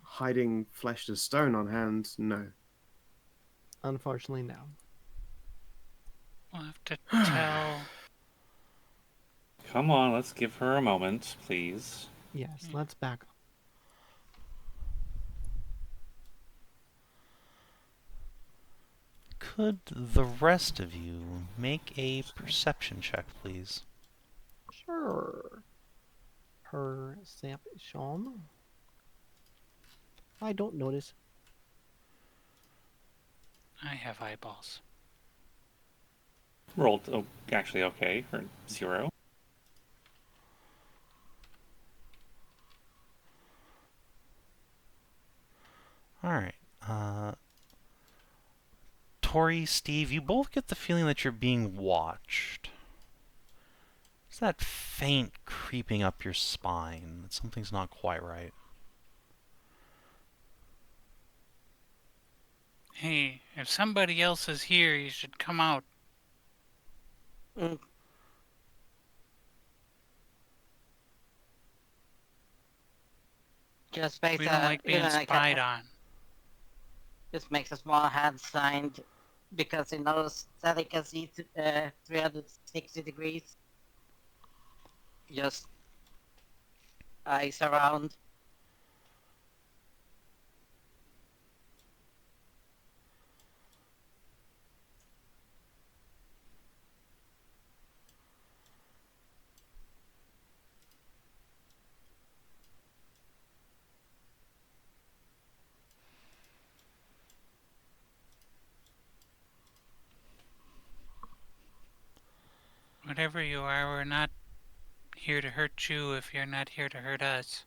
hiding flesh to stone on hand, no. Unfortunately, no. We'll have to tell. Come on, let's give her a moment, please. Yes, let's back up. Could the rest of you make a perception check, please? Sure. Perception. I don't notice. I have eyeballs. Rolled, oh, actually okay, for 0. Alright. Tori, Steve, you both get the feeling that you're being watched. It's that faint creeping up your spine that something's not quite right. Hey, if somebody else is here, you should come out. Mm. Just makes We don't like being spied on. Just makes a small hand sign because he knows that he can see 360 degrees. Just eyes around. Whatever you are, we're not here to hurt you if you're not here to hurt us.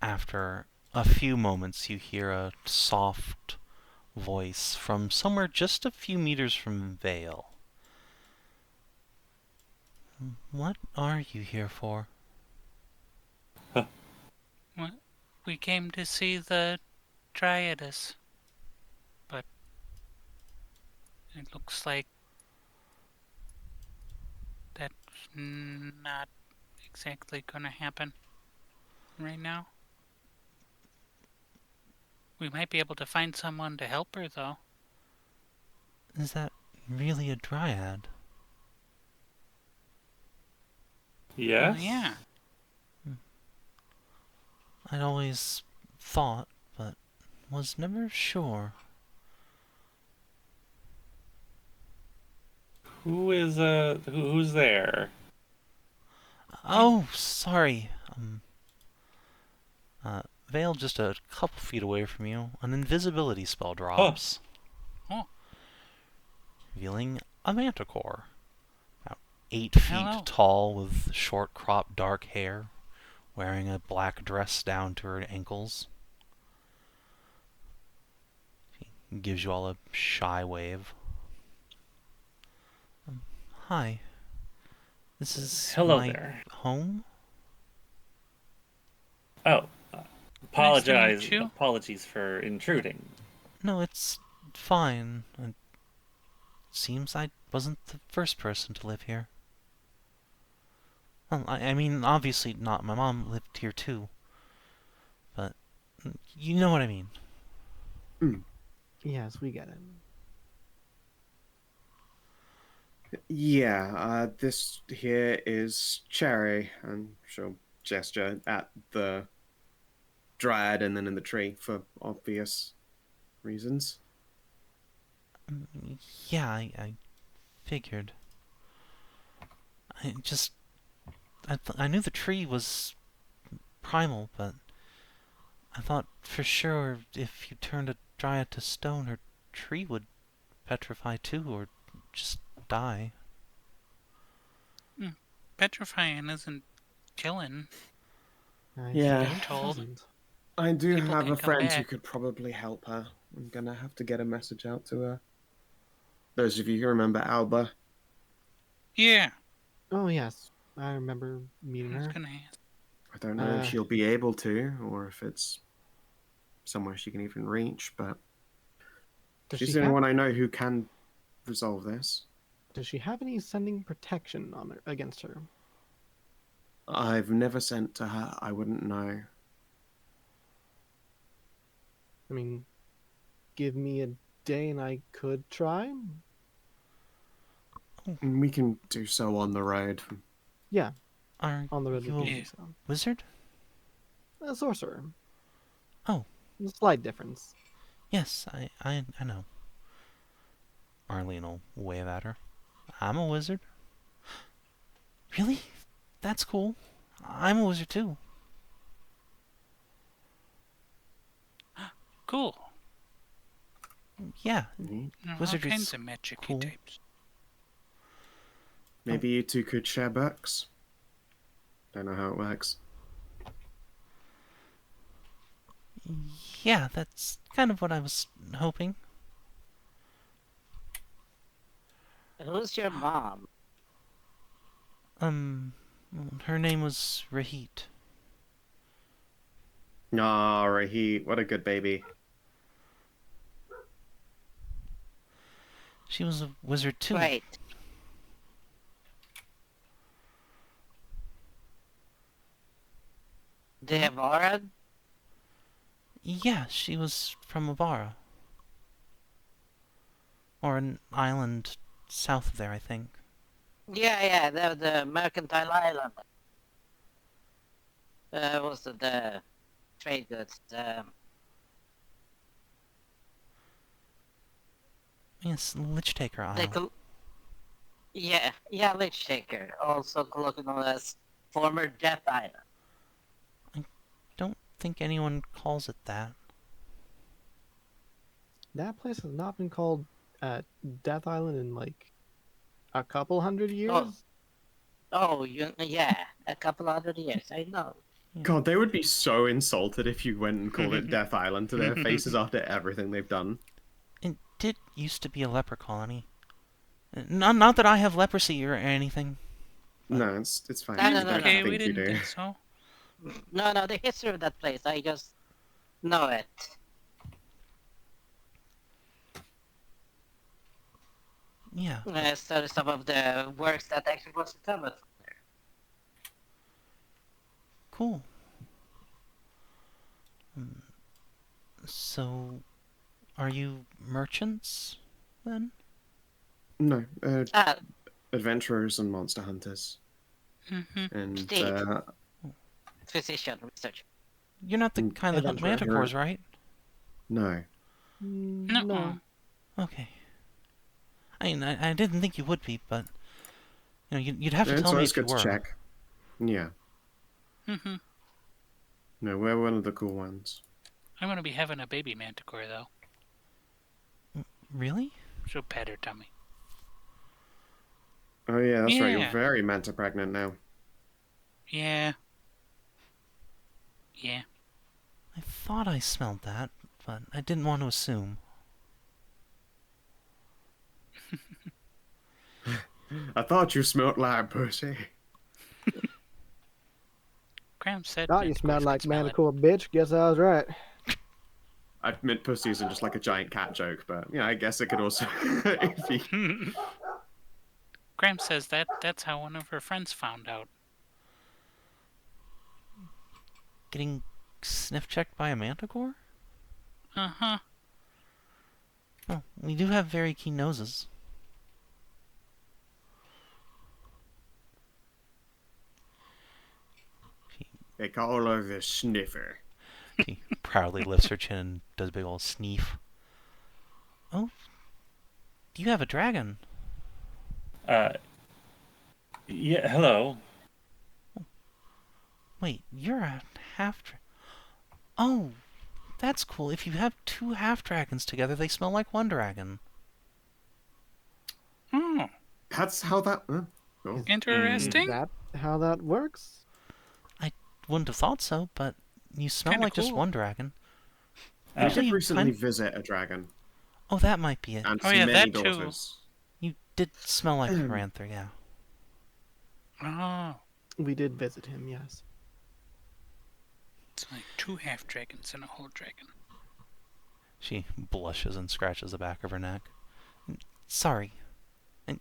After a few moments, you hear a soft voice from somewhere just a few meters from Vale. What are you here for? What? We came to see the Dryadus. But it looks like that's not exactly gonna happen right now. We might be able to find someone to help her, though. Is that really a dryad? Yes? Well, yeah. I'd always thought, but was never sure. Who's there? Oh, sorry. Vale just a couple feet away from you. An invisibility spell drops. Oh. Revealing a manticore. About 8 feet Hello. tall with short cropped dark hair. Wearing a black dress down to her ankles. She gives you all a shy wave. Hi. This is Hello my there. home? Oh, Nice to meet you. apologies for intruding. No, it's fine. It seems I wasn't the first person to live here. Well, I mean, obviously not. My mom lived here too. But you know what I mean. Yes, we get it. Yeah, this here is Cherry, and she'll gesture at the dryad and then in the tree for obvious reasons. Yeah, I figured. I just... I knew the tree was primal, but I thought for sure if you turned a dryad to stone, her tree would petrify too, or just die. Petrifying isn't killing. I Yeah. suppose it Told. doesn't. I do People have can a come friend who back. could probably help her. I'm gonna have to get a message out to her. Those of you who remember Alba. Yeah. Oh yes, I remember meeting I was her. gonna ask. I don't know if Uh, she'll be able to, or if it's somewhere she can even reach, but Does she's she the only have one I know who can resolve this. Does she have any sending protection on her against her? I've never sent to her. I wouldn't know. I mean, give me a day and I could try. We can do so on the road. Yeah, Are on the road we you can a do so. wizard? A sorcerer. Oh. A slight difference. Yes, I know. Arlene will wave at her. I'm a wizard. Really? That's cool. I'm a wizard too. Cool. Yeah. Neat. All Wizardry's kinds of magic cool. types. Maybe you two could share books. Don't know how it works. Yeah, that's kind of what I was hoping. Who's your mom? Her name was Rahit. Ah, Rahit, what a good baby. She was a wizard too. Great. Do you have aura? Yeah, she was from Avara. Or an island south of there, I think. Yeah, the Mercantile Island. Was the trade goods? Yes, Lich Taker They Isle. col- yeah, Lich Taker, also colloquial as former Death Island. Don't think anyone calls it that. That place has not been called Death Island in like a couple hundred years. Yeah, a couple hundred years, I know. God, they would be so insulted if you went and called it Death Island to their faces after everything they've done. It did used to be a leper colony. Not that I have leprosy or anything, No, it's fine. No, You no, don't no, no. Okay, think we you didn't do. think so. No, no, the history of that place, I just know it. Yeah. Study some of the works that actually was recovered from there. Cool. Hmm. So, are you merchants then? No, Ah, adventurers and monster hunters. Mm-hmm. And Indeed. Physician, research. You're not the kind that hunt adventurer. manticores, right? no. No. Okay. I mean, I didn't think you would be, but you'd have to It's tell me always if you good to were. check. Yeah. Mm-hmm. No, we're one of the cool ones. I'm gonna be having a baby manticore though. Really? She'll pat her tummy. Oh yeah, that's right. You're Yeah. very manta pregnant now. Yeah. Yeah. I thought I smelled that, but I didn't want to assume. I thought you smelt like pussy. Graham said. Thought you manticores smelled could like smell it. Manicore, bitch. Guess I was right. I meant pussy isn't just like a giant cat joke, but yeah, I guess it could also. If you... Graham says that's how one of her friends found out. Getting sniff checked by a manticore? Uh-huh. Well, we do have very keen noses. They call her the sniffer. She proudly lifts her chin and does a big old sneef. Oh, you have a dragon. Yeah, hello. Wait, you're a Oh, that's cool. If you have two half-dragons together, they smell like one dragon. Oh, That's how that. Oh. interesting. Is that how that works? Wouldn't have thought so, but you smell Kinda like just cool. one dragon. I Actually, did you recently kind- visit a dragon Oh, that might be it. and Oh, see yeah, many that too. daughters. You did smell like a panther, yeah. Oh, We did visit him, yes. it's like two half dragons and a whole dragon. She blushes and scratches the back of her neck. Sorry.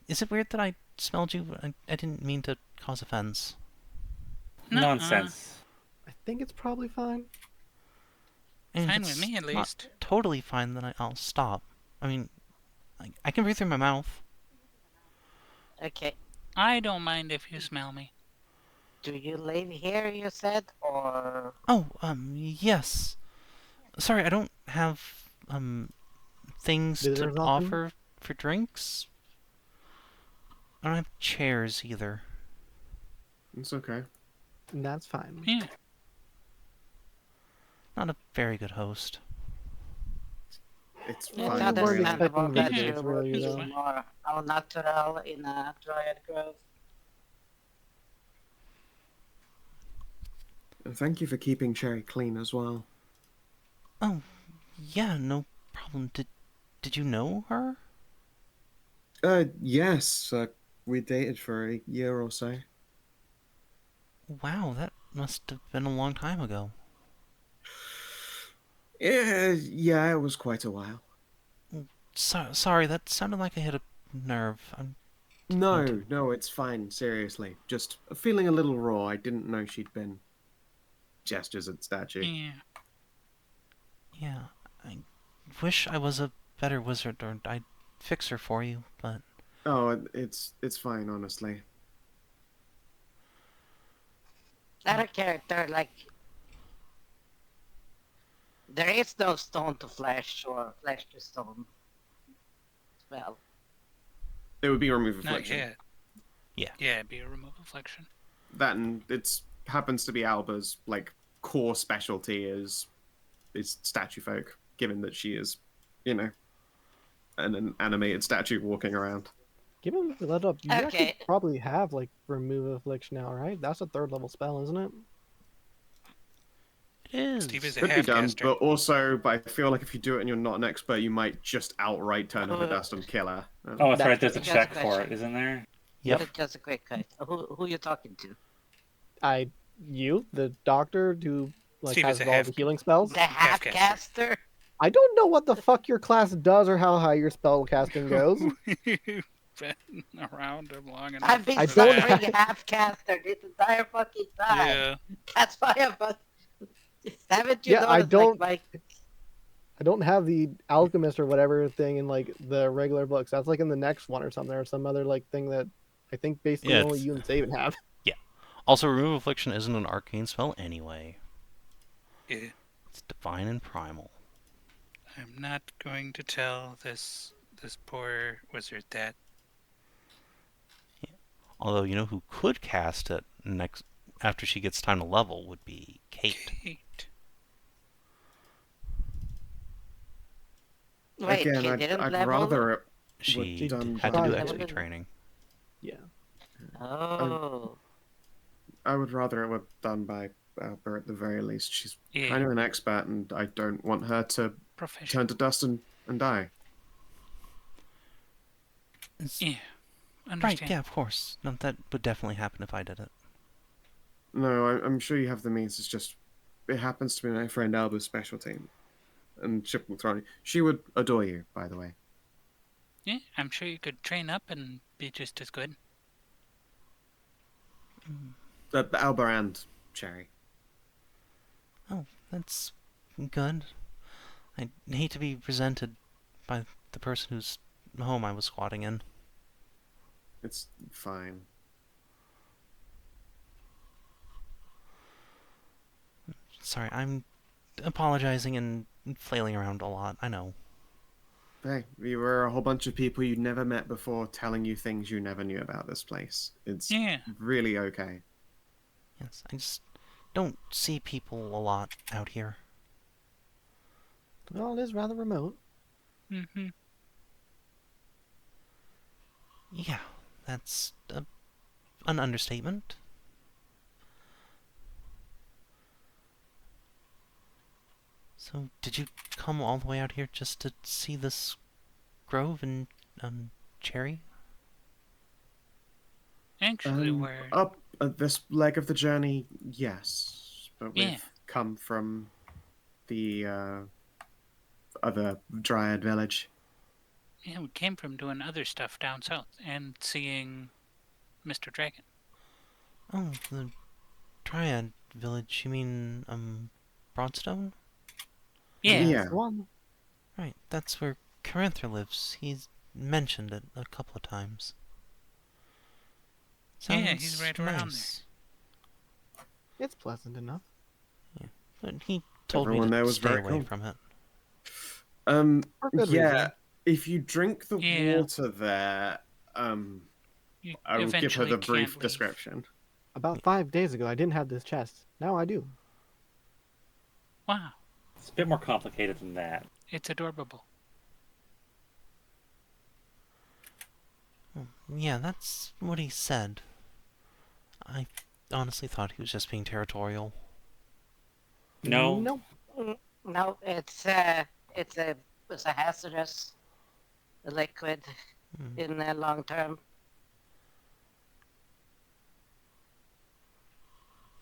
Is it weird that I smelled you? I didn't mean to cause offense. Nuh-uh. Nonsense. I think it's probably fine. And if Fine it's with me, at not least. totally fine, then I'll stop. I mean, I can breathe through my mouth. Okay. I don't mind if you smell me. Do you live here, you said? Or... Oh, yes. Sorry, I don't have, things to Visitors often? offer for drinks. I don't have chairs either. It's okay. That's fine. Yeah. Not a very good host. It's It's Well, fine. you not weren't really. understandable expecting that visitors, you were would you, be though? more au natural in a Dryad Grove. And thank you for keeping Cherry clean as well. Oh, yeah, no problem. Did you know her? Yes. We dated for a year or so. Wow, that must have been a long time ago. Yeah, it was quite a while. Sorry, that sounded like I hit a nerve. No, it's fine. Seriously, just feeling a little raw. I didn't know she'd been. Gestures at statue. Yeah. Yeah, I wish I was a better wizard, or I'd fix her for you, but... Oh, it's fine, honestly. Not a character, like... There is no stone to flesh or flesh to stone. Well, It would be remove Not affliction. yet. Yeah. Yeah, it'd be a remove affliction. That and it's happens to be Alba's like core specialty is statue folk, given that she is, an animated statue walking around. Given the let up, you actually Okay. probably have like remove affliction now, right? That's a 3rd level spell, isn't it? It is. Steve is a Could be done, half-caster. but I feel like if you do it and you're not an expert, you might just outright turn her to dust and kill her. Oh, that's right. There's a Just a check for question. it, isn't there? Yep. Just a quick question. Who you talking to? You, the doctor who Steve has is a all the healing spells. The half-caster? I don't know what the fuck your class does or how high your spell casting goes. You've been around him long enough. I've been I for don't that. suffering half-caster this entire fucking time. Yeah. That's why I'm haven't you Yeah, I noticed, don't- like, I don't have the alchemist or whatever thing in like the regular books. That's like in the next one or something, or some other like thing that I think basically Yeah, only it's- you and Savin have. Also, Remove Affliction isn't an arcane spell anyway. Yeah. It's divine and primal. I'm not going to tell this poor wizard that. Although, you know who could cast it next after she gets time to level would be Kate. Kate. wait, Again, she I'd, didn't I'd level? rather it She done had to do by- XP training. Yeah. Oh. I would rather it were done by Albert at the very least. She's Yeah. kind of an expert, and I don't want her to Professional. turn to dust and die. Yeah. Right, Understand. yeah, of course. No, that would definitely happen if I did it. No, I'm sure you have the means. It's just it happens to be my friend Alba's specialty, and she will throw you. She would adore you, by the way. Yeah, I'm sure you could train up and be just as good. Alba and Cherry. Oh, that's good. I hate to be presented by the person whose home I was squatting in. It's fine. Sorry, I'm apologizing and flailing around a lot, I know. Hey, we were a whole bunch of people you'd never met before telling you things you never knew about this place. It's Yeah. really okay. Yes, I just don't see people a lot out here. Well, it is rather remote. Mm-hmm. Yeah, that's an understatement. So, did you come all the way out here just to see this grove and cherry? Actually, we're Up this leg of the journey, yes, but we've Yeah. come from the other Dryad village. yeah, we came from doing other stuff down south and seeing Mr. Dragon. Oh, the Triad village, you mean, Broadstone? Yeah. Yeah. That's the one. Right, that's where Caranther lives. He's mentioned it a couple of times. Yeah, he's right around there. nice. It's pleasant enough. But he told Everyone me there to was stay very away cool. from it. For good Yeah. reason. If you drink the Yeah. water there, You I will give her eventually the can't brief leave. description. About 5 days ago, I didn't have this chest. Now I do. Wow, It's a bit more complicated than that. it's adorable. Yeah, that's what he said. I honestly thought he was just being territorial. No. No. No, it's a hazardous liquid Hmm. in the long term.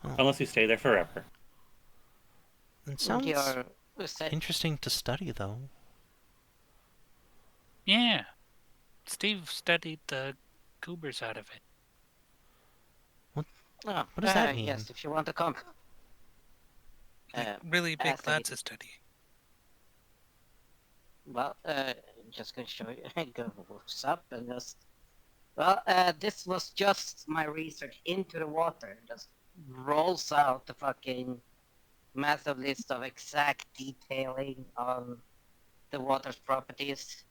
Unless you stay there forever. It sounds You're interesting to study, though. Yeah. Steve studied the goobers out of it. Oh, What does that mean? Yes, if you want to come. Like really big acid. lots of studying. Well, just gonna show you. Goes up and just. Well, this was just my research into the water. Just rolls out the fucking massive list of exact detailing on the water's properties.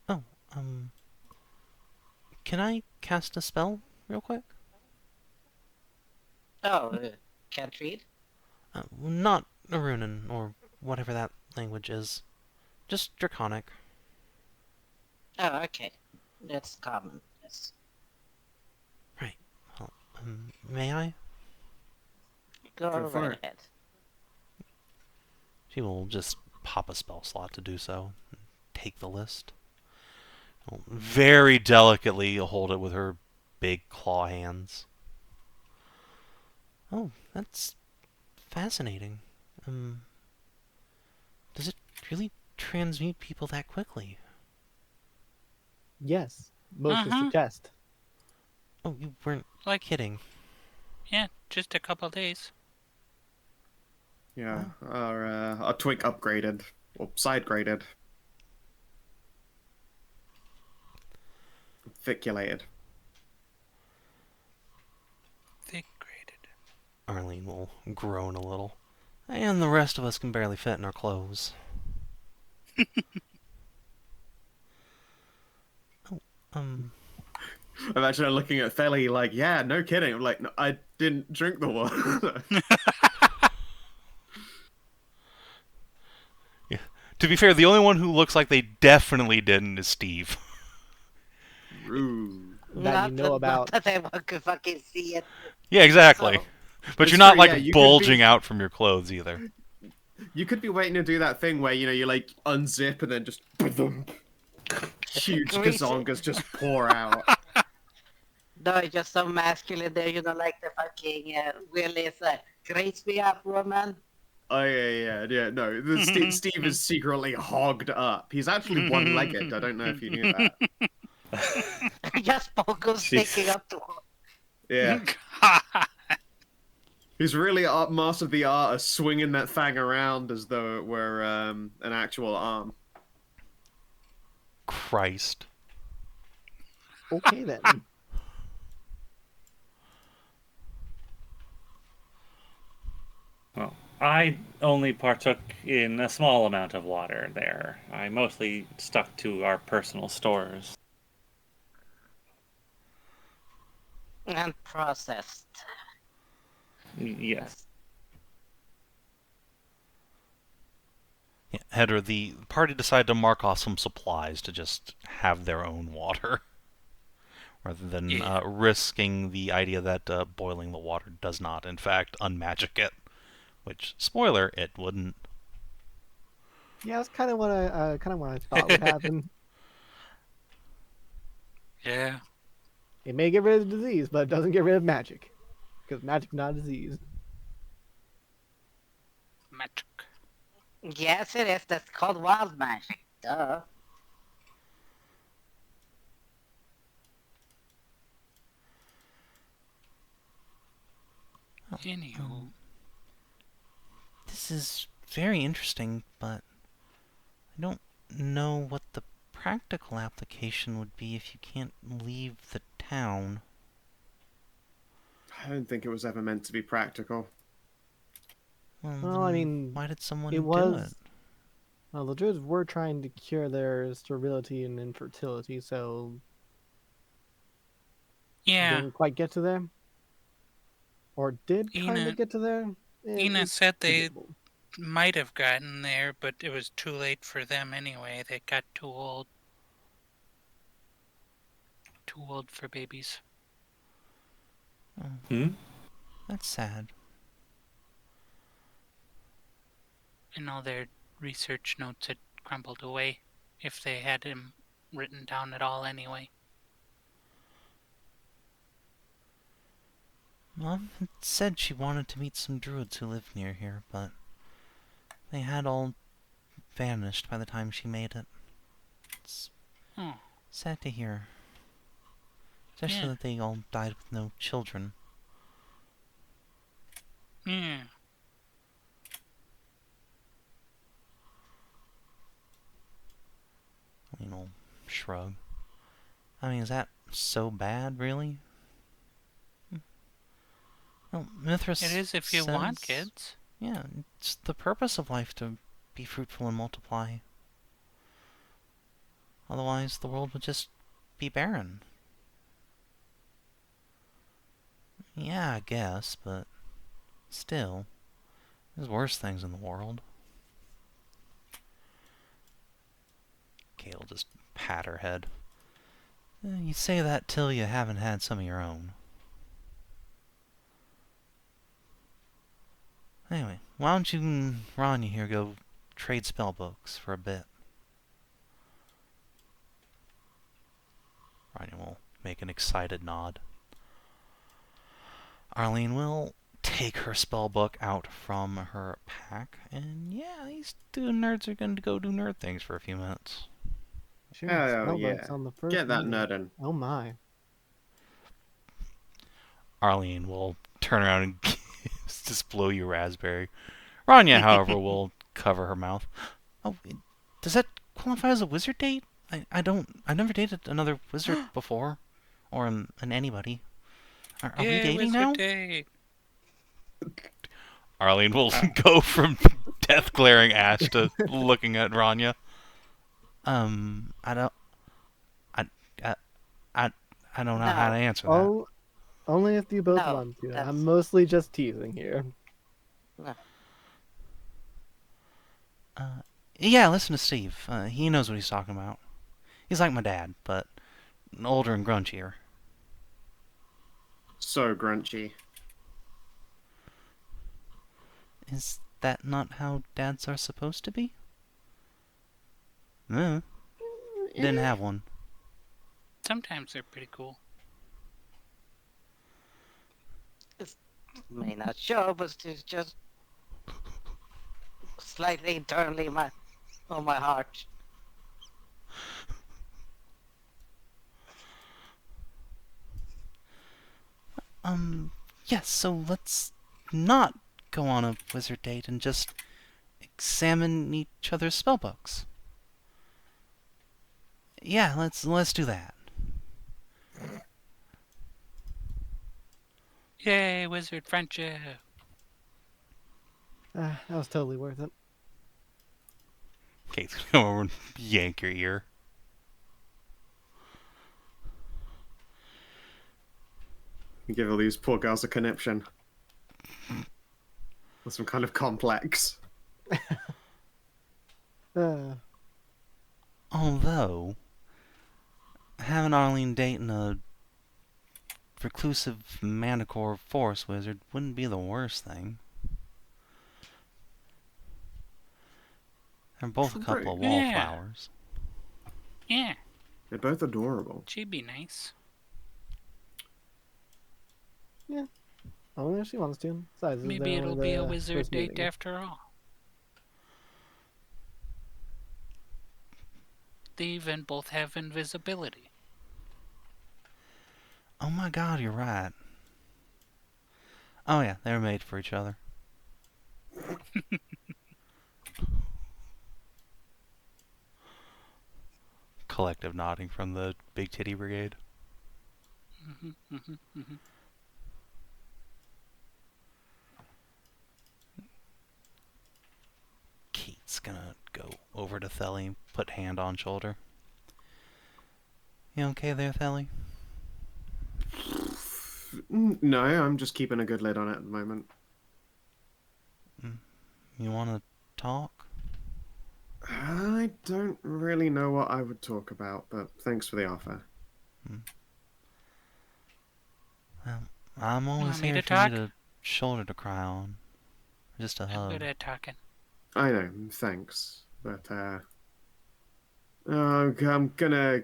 Oh, can I cast a spell real quick? Oh, can't read? Not Arunan, or whatever that language is. Just Draconic. Oh, okay. That's common. Yes. Right. Well, may I? Go Go for right it. ahead. She will just pop a spell slot to do so. And take the list. Very delicately, you'll hold it with her big claw hands. Oh, that's fascinating. Does it really transmute people that quickly? Yes, mostly Uh-huh. suggest. Oh, you weren't Like, kidding. yeah, just a couple days. Yeah, our twig upgraded or side graded, ficulated. Thick graded. Arlene will groan a little. And the rest of us can barely fit in our clothes. Oh, Imagine her looking at Theli like, yeah, no kidding. I'm like, no, I didn't drink the water. yeah. To be fair, the only one who looks like they definitely didn't is Steve. Rude. That you know about. Not that I could fucking see it. Yeah, exactly. So, But It's you're not true, like yeah, you could bulging be- out from your clothes either. You could be waiting to do that thing where, you like unzip and then just huge Grease it. gazongas just pour out. no, it's just so masculine there, like the fucking Willis. Grace me up, woman. Oh yeah. No, Steve is secretly hogged up. He's actually one-legged. I don't know if you knew that. just Pogo sticking up to Yeah, he's really master of the art of swinging that thing around as though it were an actual arm. Christ. Okay then. Well, I only partook in a small amount of water there. I mostly stuck to our personal stores. and processed. Yes. Yeah, Hedrah, the party decided to mark off some supplies to just have their own water. Rather than Yeah. risking the idea that boiling the water does not, in fact, unmagic it. Which, spoiler, it wouldn't. Yeah, that's kind of what I thought would happen. Yeah. It may get rid of disease, but it doesn't get rid of magic, because magic's not a disease. Magic. Yes, it is. That's called wild magic. Duh. Anywho. This is very interesting, but I don't know what the practical application would be if you can't leave the town. I don't think it was ever meant to be practical. Well, I then mean, why did someone it do was. it? Well, the druids were trying to cure their sterility and infertility, so Yeah. didn't quite get to there. Or did kind Ina- of get to there. Ina It's said they debatable. might have gotten there, but it was too late for them anyway. They got too old. Too old for babies. Hmm? That's sad. And all their research notes had crumbled away, if they had him written down at all anyway. Mom had said she wanted to meet some druids who lived near here, but they had all vanished by the time she made it. It's Oh, sad to hear. Especially Yeah. that they all died with no children. yeah. Shrug. I mean, is that so bad, really? Well, Mithras It is if you want says- kids. Yeah, it's the purpose of life to be fruitful and multiply. Otherwise, the world would just be barren. Yeah, I guess, but still, there's worse things in the world. Kate will just pat her head. You say that till you haven't had some of your own. Anyway, why don't you and Ranya here go trade spell books for a bit? Rania will make an excited nod. Arlene will take her spell book out from her pack, and yeah, these two nerds are going to go do nerd things for a few minutes. Sure, Oh yeah. spellbooks on the first Get that meeting. nerd in. Oh my. Arlene will turn around and just blow you raspberry. Rania, however, will cover her mouth. Oh, does that qualify as a wizard date? I've never dated another wizard before, or an anybody. Are we Yeah, dating wizard now? day. Arlene will go from death glaring Ashe to looking at Rania. I don't, I, I, I don't know how to No. answer that. Oh, only if you both No, want to. that's I'm mostly just teasing here. no. Yeah, listen to Steve. He knows what he's talking about. He's like my dad, but older and grunchier. So grunchy. Is that not how dads are supposed to be? No, didn't have one. Sometimes they're pretty cool. May not show, but it's just slightly internally on my heart. Yes, so let's not go on a wizard date and just examine each other's spellbooks. Yeah, let's do that. Yay, wizard friendship. That was totally worth it. Kate's gonna come over and yank your ear. You give all these poor girls a conniption. Or some kind of complex. Although, having Arlene dating a reclusive manicore forest wizard wouldn't be the worst thing. They're both a couple of Yeah. wallflowers. Yeah, They're both adorable. she'd be nice. Only if she wants to. Besides, Maybe they're it'll only be a the wizard first date meeting. after all. They even both have invisibility. Oh my god, you're right. Oh yeah, they were made for each other. Collective nodding from the Big Titty Brigade. Kate's gonna go over to Thelly, put hand on shoulder. You okay there, Thelly? No, I'm just keeping a good lid on it at the moment. You wanna talk? I don't really know what I would talk about, but thanks for the offer. Well, I'm always Want me here to if you talk? need a shoulder to cry on. Just a I'm hug. good at talking. I know, thanks. But, I'm gonna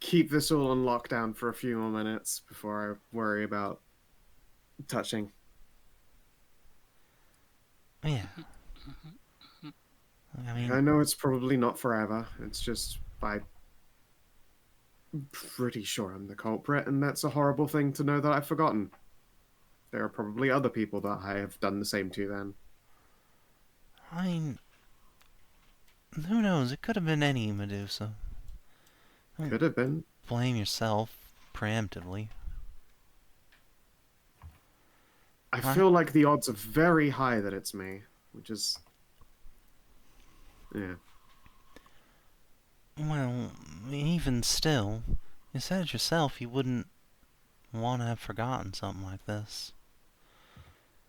keep this all on lockdown for a few more minutes before I worry about touching. Yeah. I mean, I know it's probably not forever. It's just I'm pretty sure I'm the culprit, and that's a horrible thing to know that I've forgotten. There are probably other people that I have done the same to then. I mean, who knows? It could have been any Medusa. Could have been. Blame yourself preemptively. I Huh? feel like the odds are very high that it's me, which is... Yeah. Well, even still, you said it yourself you wouldn't want to have forgotten something like this.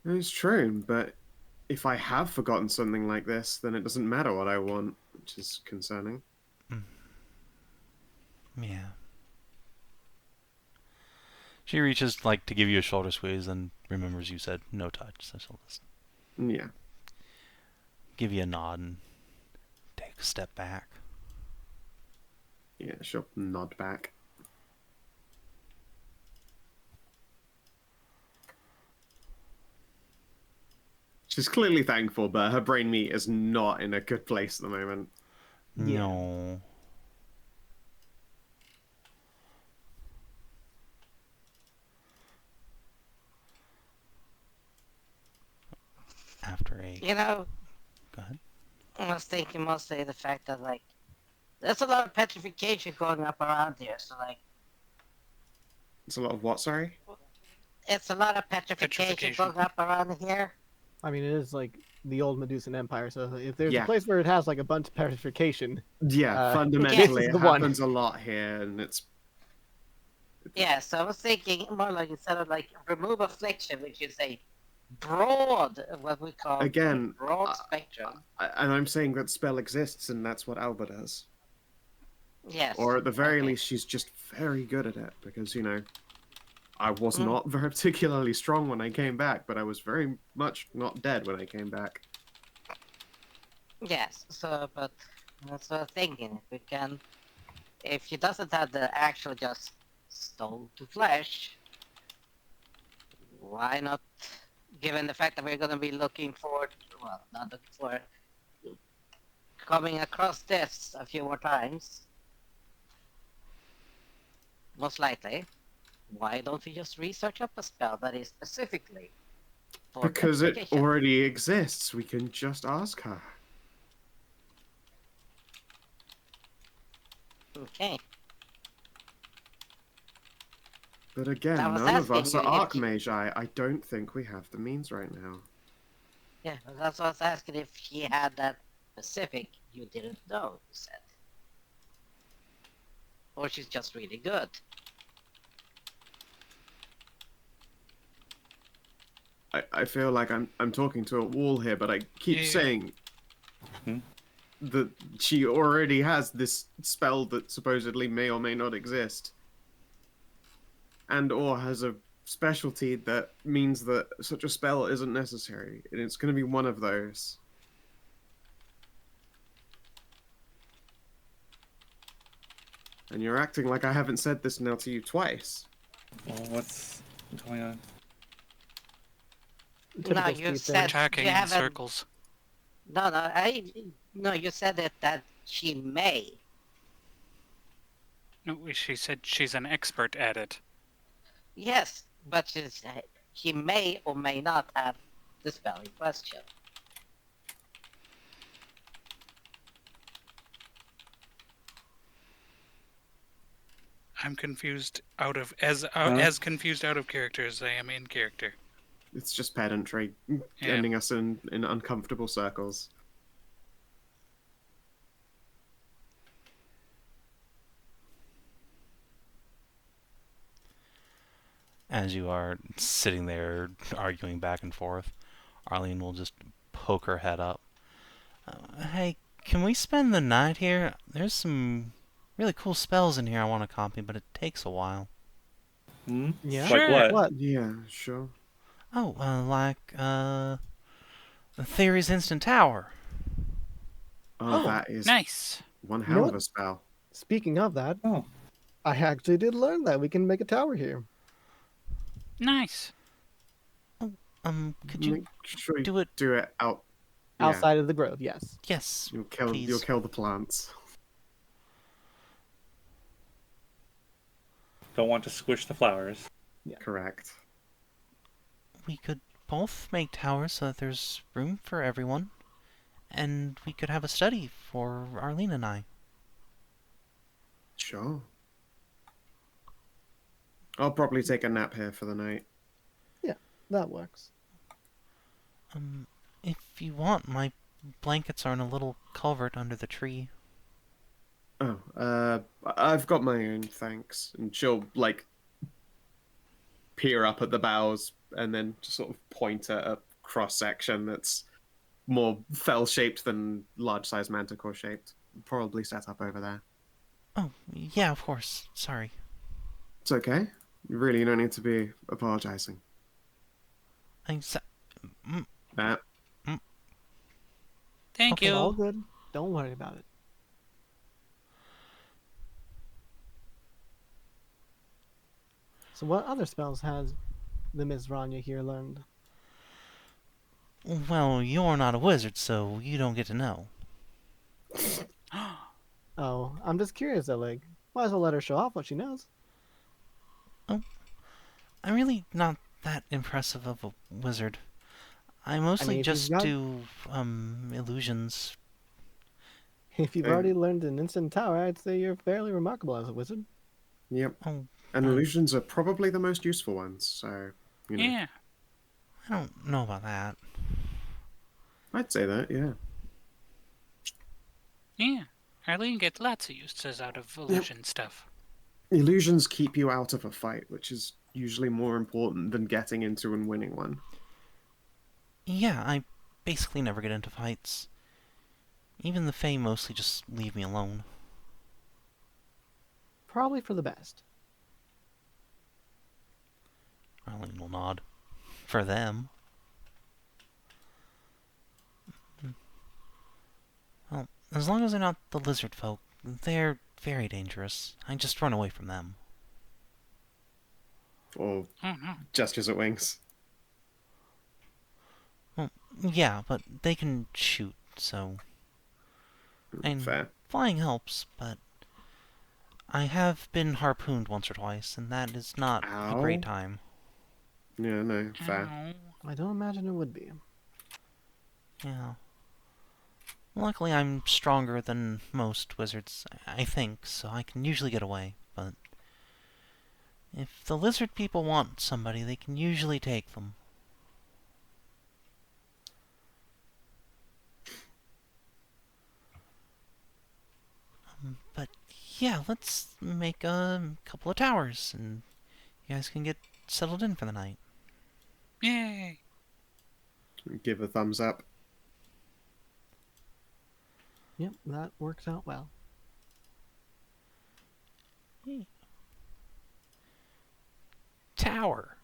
It's true, but if I have forgotten something like this, then it doesn't matter what I want, which is concerning. Yeah. She reaches, like, to give you a shoulder squeeze and remembers you said no touch, so she'll just Yeah. give you a nod and take a step back. Yeah, she'll nod back. She's clearly thankful, but her brain meat is not in a good place at the moment. Yeah. No. After a... You know, Go ahead. I was thinking mostly the fact that, like, there's a lot of petrification going up around here, so, like, It's a lot of what, sorry? it's a lot of petrification Petrification. going up around here. I mean, it is like the old Medusan Empire, so if there's Yeah. a place where it has like a bunch of petrification, Yeah, this fundamentally, is it the one. happens a lot here, and it's Yeah, so I was thinking more like instead of like remove affliction, which is a broad, what we call Again, broad spectrum. and I'm saying that spell exists, and that's what Alba does. Yes. Or at the very okay. least, she's just very good at it, because, you know, I was Mm. not very particularly strong when I came back, but I was very much not dead when I came back. Yes. So, but that's what I'm thinking. If we can, if she doesn't have the actual just stone to flesh, why not? Given the fact that we're going to be looking for, well, not looking for, coming across this a few more times, most likely. Why don't we just research up a spell that is specifically for Because it petrification? already exists, we can just ask her. Okay. But again, I was none of us asking are you if you- Archmagi. I don't think we have the means right now. Yeah, well, that's what I was asking if she had that specific you didn't know, you said. Or she's just really good. I feel like I'm talking to a wall here, but I keep Yeah. saying Hmm? that she already has this spell that supposedly may or may not exist, and or has a specialty that means that such a spell isn't necessary, and it's going to be one of those. And you're acting like I haven't said this now to you twice. Well, what's going on? Typical you Steve said- thing. Talking you in haven't- circles. No, you said that she may. No, she said she's an expert at it. Yes, but she may or may not have the spell in question. I'm confused out of as confused out of character as I am in character. It's just pedantry, Yeah. ending us in uncomfortable circles. As you are sitting there arguing back and forth, Arlene will just poke her head up. Hey, can we spend the night here? There's some really cool spells in here I want to copy, but it takes a while. Hmm? Yeah. Like Sure. what? What? Yeah, sure. Oh, the Theory's Instant Tower. Oh, Oh, that is Nice. one You hell know of what? a spell. Speaking of that, Oh, I actually did learn that we can make a tower here. Nice. Could you Make sure you do it? do it out. Yeah, Outside of the grove, yes. Yes, you'll please. kill the plants. don't want to squish the flowers. Correct. We could both make towers so that there's room for everyone, and we could have a study for Arlene and I. Sure. I'll probably take a nap here for the night. That works. If you want, my blankets are in a little culvert under the tree. Oh, I've got my own, thanks. And she'll, like, peer up at the boughs and then just sort of point at a cross-section that's more fell-shaped than large-sized manticore-shaped. Probably set up over there. Oh, yeah, of course. Sorry. It's okay. You don't need to be apologizing. That Thank Okay, all you. good. Don't worry about it. So what other spells has the Miss Rania here learned? Well, you're not a wizard, so you don't get to know. Oh, I'm just curious though. Like, might as well let her show off what she knows. I'm really not that impressive of a wizard. I I mostly mean, if you've just got, do, illusions. if you've Oh. already learned an instant tower, I'd say you're fairly remarkable as a wizard. Yep. Oh, And illusions are probably the most useful ones, so, you know. Yeah. I don't know about that. I'd say that, yeah. Yeah. Arlene gets lots of uses out of illusion stuff. Illusions keep you out of a fight, which is usually more important than getting into and winning one. Yeah, I basically never get into fights. Even the Fae mostly just leave me alone. Probably for the best. Arlene will nod. For them. Well, as long as they're not the lizard folk, they're very dangerous. I just run away from them. Or Oh no. gestures at wings. Well, yeah, but they can shoot, so... And Fair. flying helps, but... I have been harpooned once or twice, and that is not a Ow. great time. Yeah, no, fair. Ow. I don't imagine it would be. Yeah. Luckily, I'm stronger than most wizards, I think, so I can usually get away, but... If the lizard people want somebody, they can usually take them. But yeah, let's make a couple of towers, and you guys can get settled in for the night. Yay. Give a thumbs up. Yep, that works out well. Tower.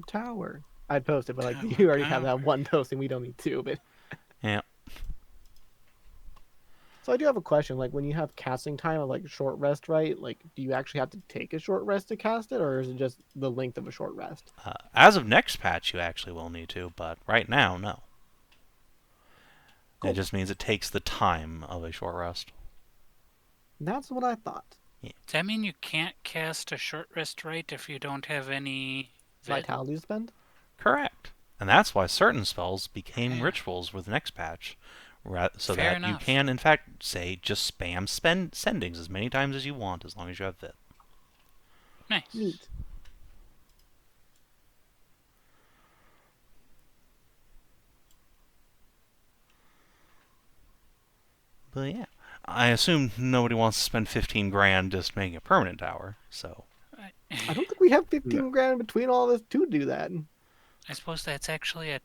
Tower. I'd post it, but like Tower, you already have tower. that one posting. We don't need two. But Yeah. so I do have a question. Like when you have casting time of like short rest, right? Like, do you actually have to take a short rest to cast it, or is it just the length of a short rest? As of next patch, you actually will need to, but right now, no. Cool. It just means it takes the time of a short rest. That's what I thought. Does that mean you can't cast a short rest right if you don't have any Vitality to spend. Correct. And that's why certain spells became Yeah. rituals with the next patch. So Fair that you enough. can, in fact, say, just spam sendings as many times as you want, as long as you have Vit. Nice. Neat. But yeah, I assume nobody wants to spend 15 grand just making a permanent tower, so... I don't think we have 15 grand between all this to do that. I suppose that's actually a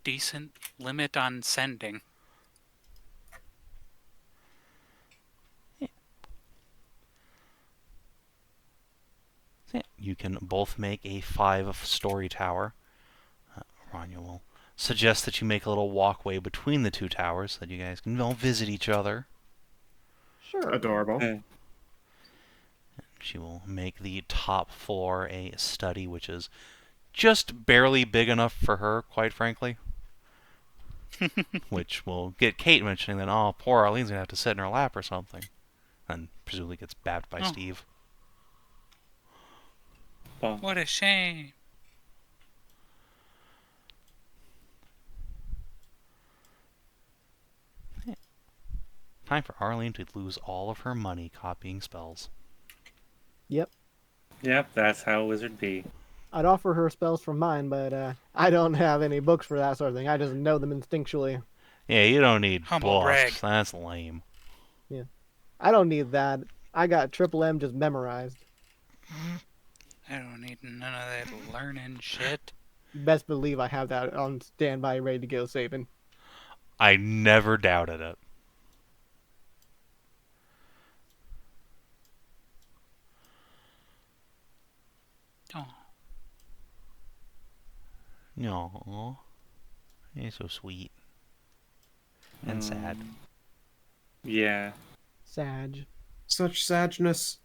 decent limit on sending. Yeah, you can both make a 5-story tower. Ranya will suggest that you make a little walkway between the two towers so that you guys can all visit each other. Sure. Adorable. Yeah. She will make the top floor a study, which is just barely big enough for her, quite frankly. Which will get Kate mentioning that, oh, poor Arlene's going to have to sit in her lap or something. And presumably gets babbed by Oh. Steve. Well, What a shame. Time for Arlene to lose all of her money copying spells. Yep. yep, that's how Wizard be. I'd offer her spells from mine, but I don't have any books for that sort of thing. I just know them instinctually. Yeah, you don't need Humble books. brag. That's lame. I don't need that. I got Triple M just memorized. I don't need none of that learning shit. Best believe I have that on standby, ready to go, Savin. I never doubted it. Oh, No, you're so sweet and sad. Yeah. Sag. Such sadness.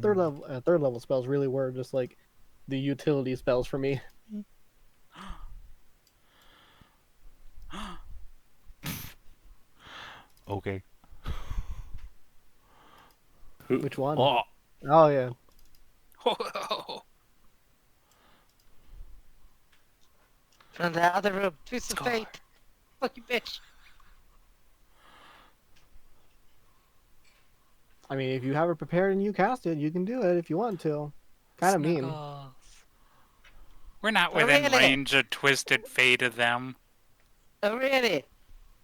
Third level spells really were just like the utility spells for me. Okay. Which one? Oh, Oh yeah. Whoa. From the other room. Twist of Score. fate. Fuck you, bitch. I mean, if you have it prepared and you cast it, you can do it if you want to. Kind of mean. Snuggles. We're not Oh, within really? range of Twisted Fate of them. Oh, really?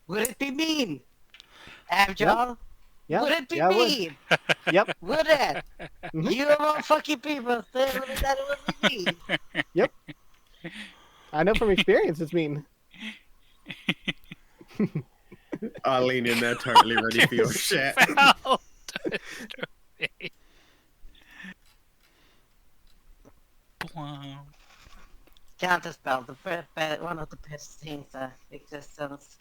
Would it be mean? Amxal? Yeah. Would it be Yeah, it would. mean? Yep. Would it? Mhm. You of all fucking people say that it would be mean. Yep. I know from experience it's mean. I'll lean in there, totally ready for your shit. Spell Twisted Fate. Wow. Counterspell, one of the best things that existence.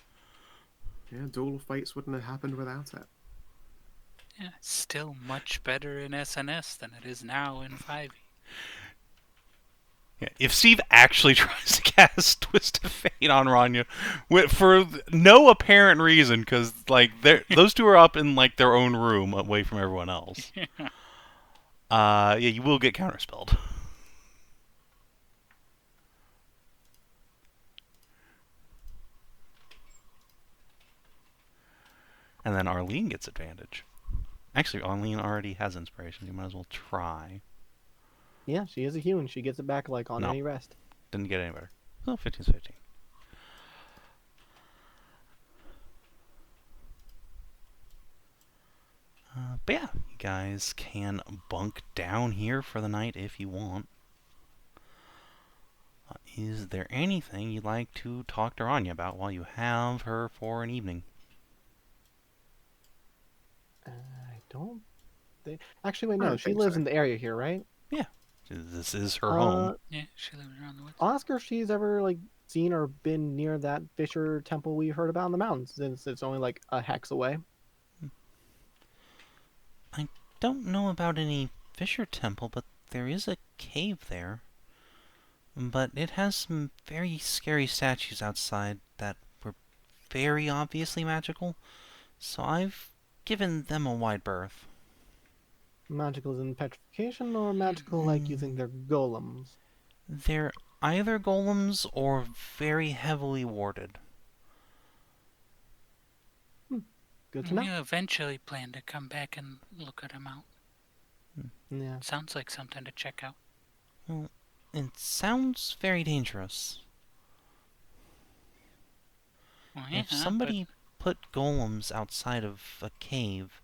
Yeah, Duel of Fates wouldn't have happened without it. Yeah, still much better in SNS than it is now in 5e. yeah. If Steve actually tries to cast Twist of Fate on Ranya, for no apparent reason, because like those two are up in like their own room, away from everyone else. Yeah, you will get counterspelled. And then Arlene gets advantage. Actually, Arlene already has inspiration. You might as well try. Yeah, she is a human. She gets it back like on No. any rest. Didn't get any better. Oh, 15's 15. But yeah, you guys can bunk down here for the night if you want. Is there anything you'd like to talk to Ranya about while you have her for an evening? I don't think... Actually, wait, I no. don't She think lives so. in the area here, right? This is her home. Yeah, she lives around the woods. I'll ask her if she's ever like seen or been near that Fisher temple we heard about in the mountains, since it's only like a hex away. I don't know about any Fisher Temple, but there is a cave there. But it has some very scary statues outside that were very obviously magical, so I've given them a wide berth. Magical as in petrification, or magical like you think they're golems? They're either golems or very heavily warded. Good to know. We eventually plan to come back and look at them out. Yeah. Sounds like something to check out. Well, it sounds very dangerous. Well, yeah, If somebody put golems outside of a cave,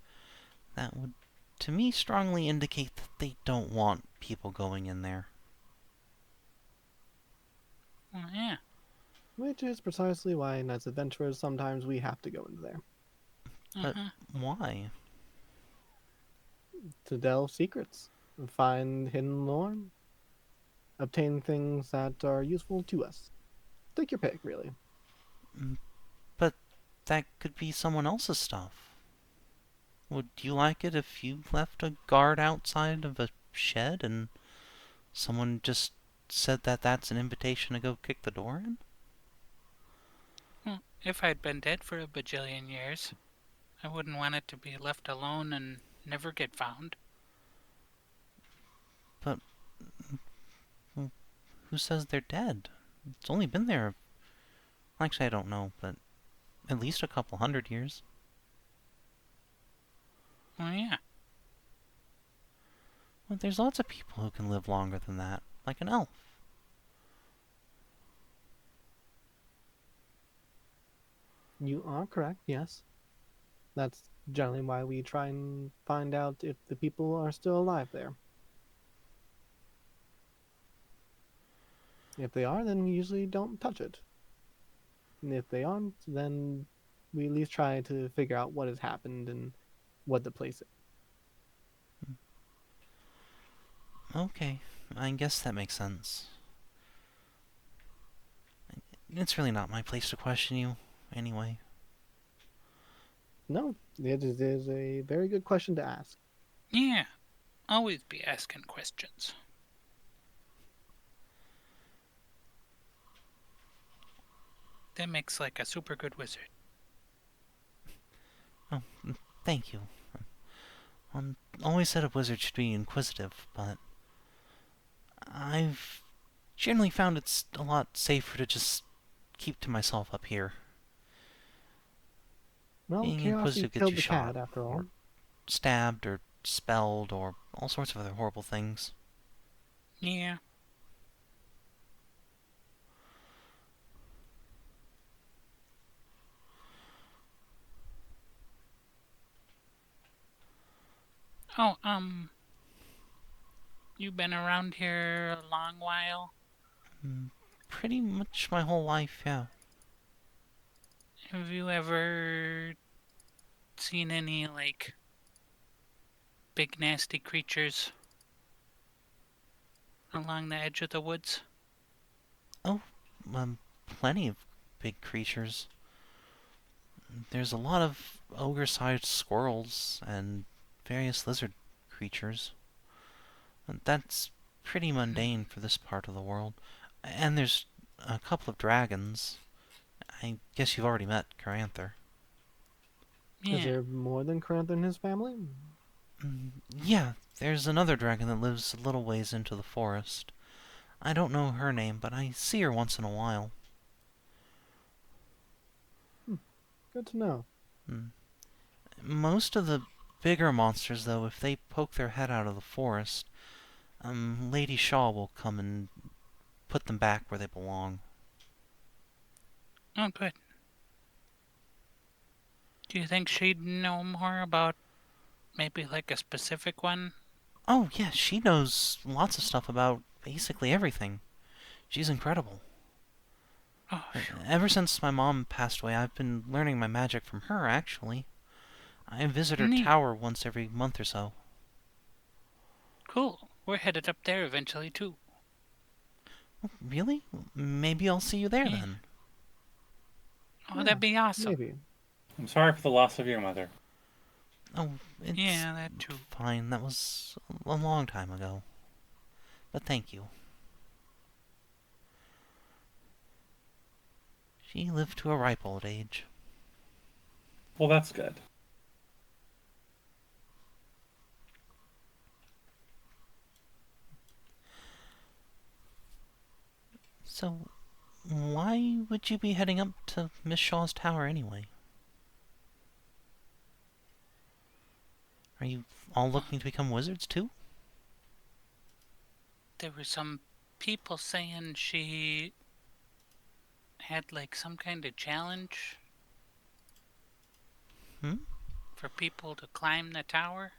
that would, to me, strongly indicate that they don't want people going in there. Well, yeah. Which is precisely why, as adventurers, sometimes we have to go into there But why? to delve secrets, find hidden lore, obtain things that are useful to us. Take your pick, really. But that could be someone else's stuff. Would you like it if you left a guard outside of a shed and someone just said that that's an invitation to go kick the door in? Well, if I'd been dead for a bajillion years, I wouldn't want it to be left alone and never get found. But who says they're dead? It's only been there... Actually, I don't know, but at least a couple 100 years. Well, yeah. Well, there's lots of people who can live longer than that, like an elf. You are correct, yes. That's generally why we try and find out if the people are still alive there. If they are, then we usually don't touch it. And if they aren't, then we at least try to figure out what has happened and what the place is. Okay, I guess that makes sense. It's really not my place to question you, anyway. No, it is a very good question to ask. Yeah, always be asking questions. That makes like a super good wizard. Oh, thank you. Always said a wizard should be inquisitive, but I've generally found it's a lot safer to just keep to myself up here. Well, Being curiosity inquisitive gets killed you the shot, cat, after all. or stabbed, or spelled, or all sorts of other horrible things. Yeah. Oh, you been around here a long while? Pretty much my whole life, yeah. Have you ever seen any, like, big nasty creatures along the edge of the woods? Oh, plenty of big creatures. There's a lot of ogre-sized squirrels and various lizard creatures. That's pretty mundane for this part of the world. And there's a couple of dragons. I guess you've already met Caranther. Is Yeah. there more than Kranther and his family? Yeah, there's another dragon that lives a little ways into the forest. I don't know her name, but I see her once in a while. Good to know. Most of the bigger monsters, though, if they poke their head out of the forest, Lady Shaw will come and put them back where they belong. Oh, good. Do you think she'd know more about maybe like a specific one? Oh, yeah, she knows lots of stuff about basically everything. She's incredible. Oh, phew. Ever since my mom passed away, I've been learning my magic from her, actually. I visit her Neat. tower once every month or so. Cool. We're headed up there eventually, too. Really? Maybe I'll see you there Yeah. then. Oh, Yeah, that'd be awesome. Maybe. I'm sorry for the loss of your mother. Oh, it's Yeah, that too. fine. That was a long time ago. But thank you. She lived to a ripe old age. Well, that's good. So, why would you be heading up to Miss Shaw's tower anyway? Are you all looking to become wizards too? There were some people saying she had like some kind of challenge Hmm? for people to climb the tower.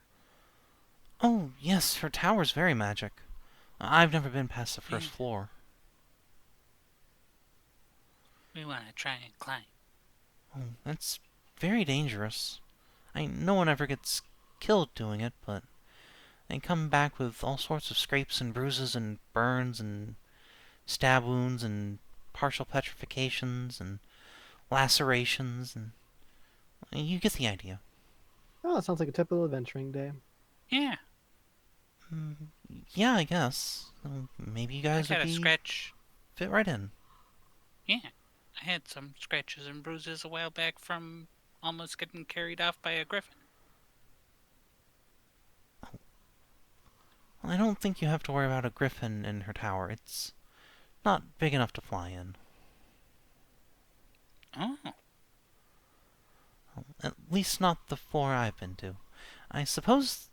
Oh, yes, her tower's very magic. I've never been past the first Yeah. floor. We want to try and climb. Oh, that's very dangerous. No one ever gets killed doing it, but they come back with all sorts of scrapes and bruises and burns and stab wounds and partial petrifications and lacerations, and you get the idea. Oh, that sounds like a typical adventuring day. Yeah, Yeah, I guess. Maybe you I guys would got a be scratch. fit right in. Yeah, I had some scratches and bruises a while back from almost getting carried off by a griffin. I don't think you have to worry about a griffin in her tower. It's not big enough to fly in. Oh, At least not the floor I've been to. I suppose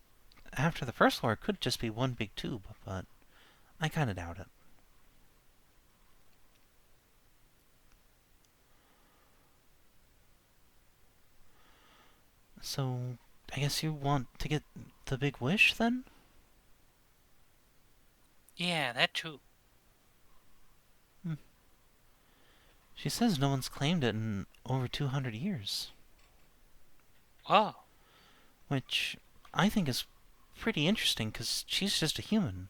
after the first floor it could just be one big tube, but I kinda doubt it. So, I guess you want to get the big wish, then? yeah, that too. She says no one's claimed it in over 200 years. Whoa. Which I think is pretty interesting, because she's just a human.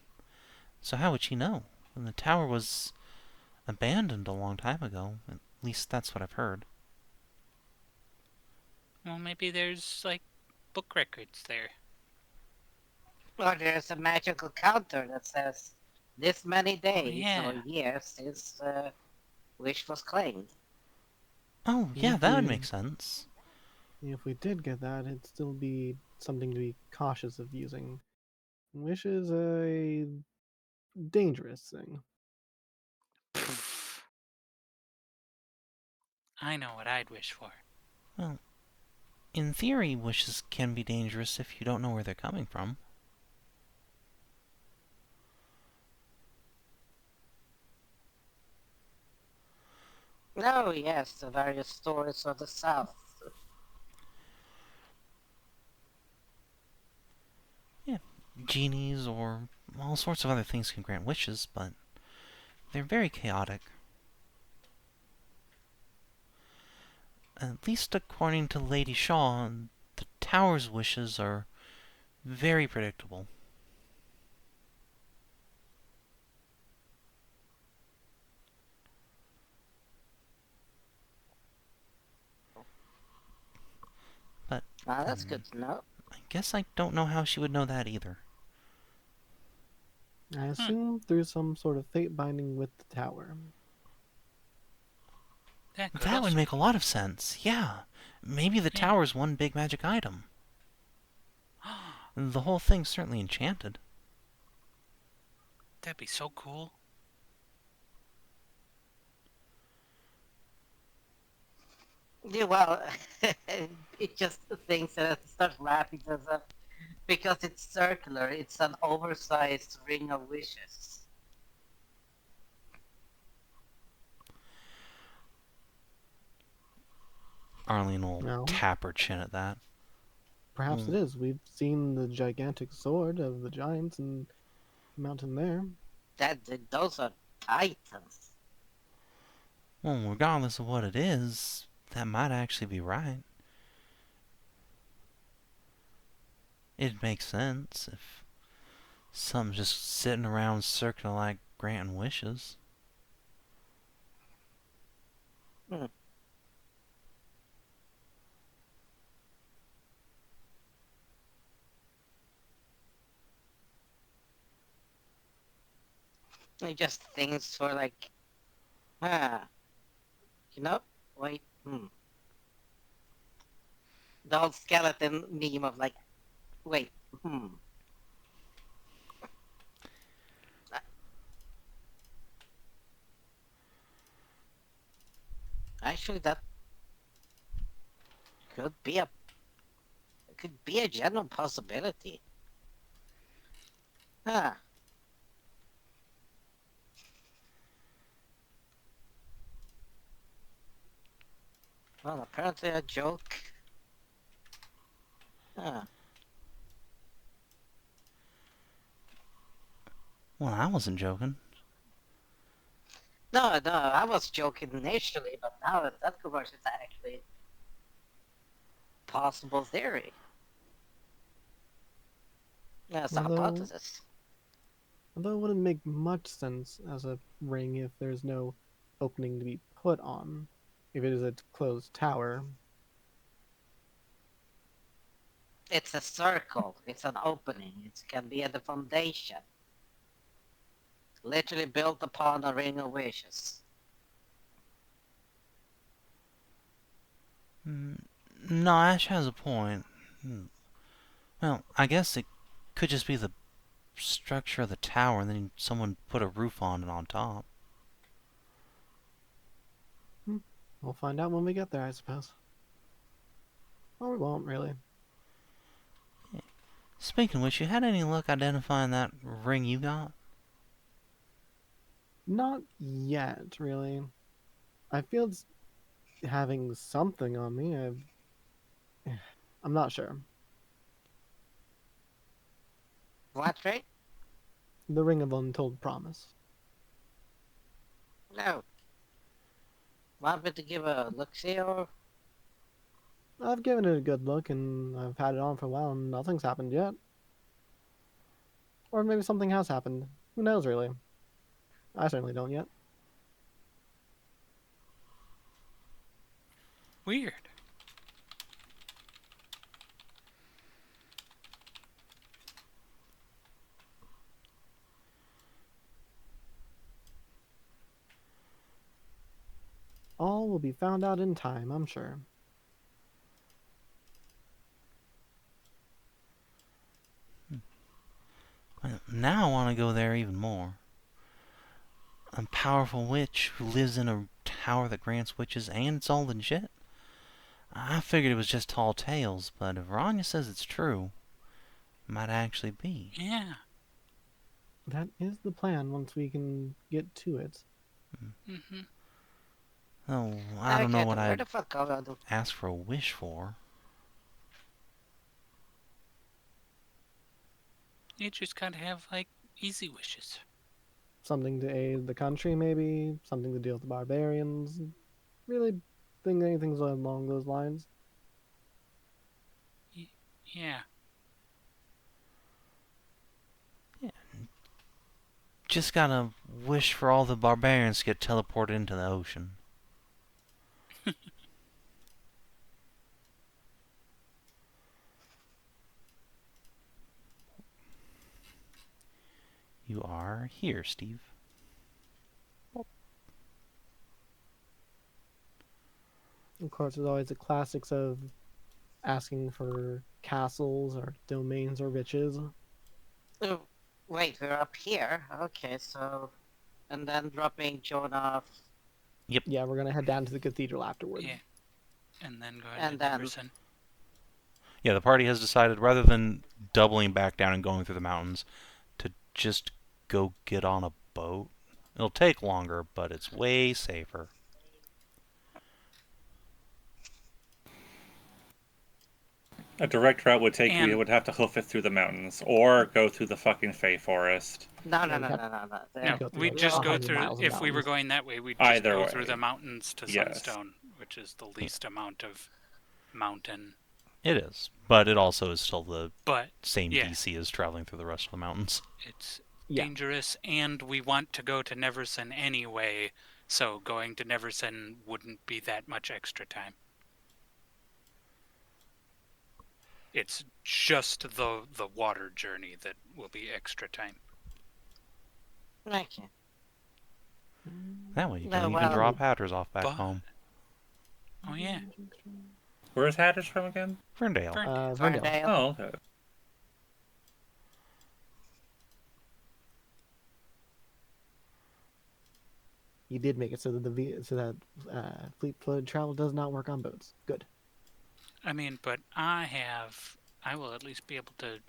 So how would she know? And the tower was abandoned a long time ago. At least that's what I've heard. Well, maybe there's like book records there. Or there's a magical counter that says this many days or yeah. years since wish was claimed. Oh, yeah, If that would we make sense. if we did get that, it'd still be something to be cautious of using. Wish is a dangerous thing. Pff. I know what I'd wish for. Well, in theory, wishes can be dangerous if you don't know where they're coming from. Oh yes, the various stories of the south. Yeah, genies or all sorts of other things can grant wishes, but they're very chaotic. At least according to Lady Shaw, the tower's wishes are very predictable. But Ah, that's good to know. I guess I don't know how she would know that either. I assume through some sort of fate binding with the tower. That could That would also make a be. lot of sense, yeah. Maybe the Yeah. tower's one big magic item. The whole thing's certainly enchanted. That'd be so cool. Yeah, well, it just thinks that it starts laughing to itself because it's circular. It's an oversized ring of wishes. Arlene will No, tap her chin at that. perhaps it Mm, is. We've seen the gigantic sword of the giants and the mountain there. Those are titans. well, regardless of what it is, that might actually be right. It makes sense if something's just sitting around circling like granting wishes. Hmm. It just thinks for like, ah, you know, wait, the whole skeleton meme of like, wait, Uh, Actually, that could be a general possibility. Ah, well, apparently a joke. Ah. Well, I wasn't joking. No, I was joking initially, but now that conversion is actually possible theory. That's a Although, hypothesis. although it wouldn't make much sense as a ring if there's no opening to be put on. If it is a closed tower, It's a circle. It's an opening. It can be at the foundation. Literally built upon a ring of wishes. No, Ash has a point. Well, I guess it could just be the structure of the tower and then someone put a roof on it on top. we'll find out when we get there, I suppose. Or we won't, really. Speaking of which, you had any luck identifying that ring you got? Not yet, really. I feel it's having something on me. I'm not sure. What, right? The Ring of Untold Promise. No. Want me to give a look-see or? I've given it a good look and I've had it on for a while and nothing's happened yet. Or maybe something has happened. Who knows, really? I certainly don't yet. Weird. will be found out in time, I'm sure. Now I want to go there even more. A powerful witch who lives in a tower that grants witches, and it's all legit. I figured it was just tall tales, but if Rania says it's true, it might actually be. Yeah. That is the plan once we can get to it. Mm-hmm. Oh, I don't know what where I'd the fuck are you? ask for a wish for. You just gotta have, like, easy wishes. Something to aid the country, maybe. Something to deal with the barbarians. Really think anything along those lines. Yeah. Just gotta wish for all the barbarians to get teleported into the ocean. You are here, Steve. Of course, there's always the classics of asking for castles or domains or riches. Oh, wait, we're up here. Okay, so... And then dropping Joan off. Yeah, we're gonna head down to the cathedral afterward. Yeah. And then go And into then- Neverson. Yeah, the party has decided, rather than doubling back down and going through the mountains, to just go get on a boat. It'll take longer, but it's way safer. A direct route would take And- we would have to hoof it through the mountains or go through the fucking Fey Forest. No. Yeah, There. No, go through, we'd like, just go 100 through, miles of if we were mountains. going that way, we'd just Either go way. through the mountains to Yes. Sunstone, which is the least amount of mountain. It is, but it also is still the But same Yeah. DC as traveling through the rest of the mountains. it's Yeah. dangerous, and we want to go to Neverson anyway, so going to Neverson wouldn't be that much extra time. It's just the water journey that will be extra time. Okay. That way you No, can even well- drop hatters off back But- home. Oh yeah, Where's Hatters from again? Ferndale. Ferndale. Ferndale. Ferndale. Oh, okay. You did make it so that fleet flood travel does not work on boats. Good. I mean, but I will at least be able to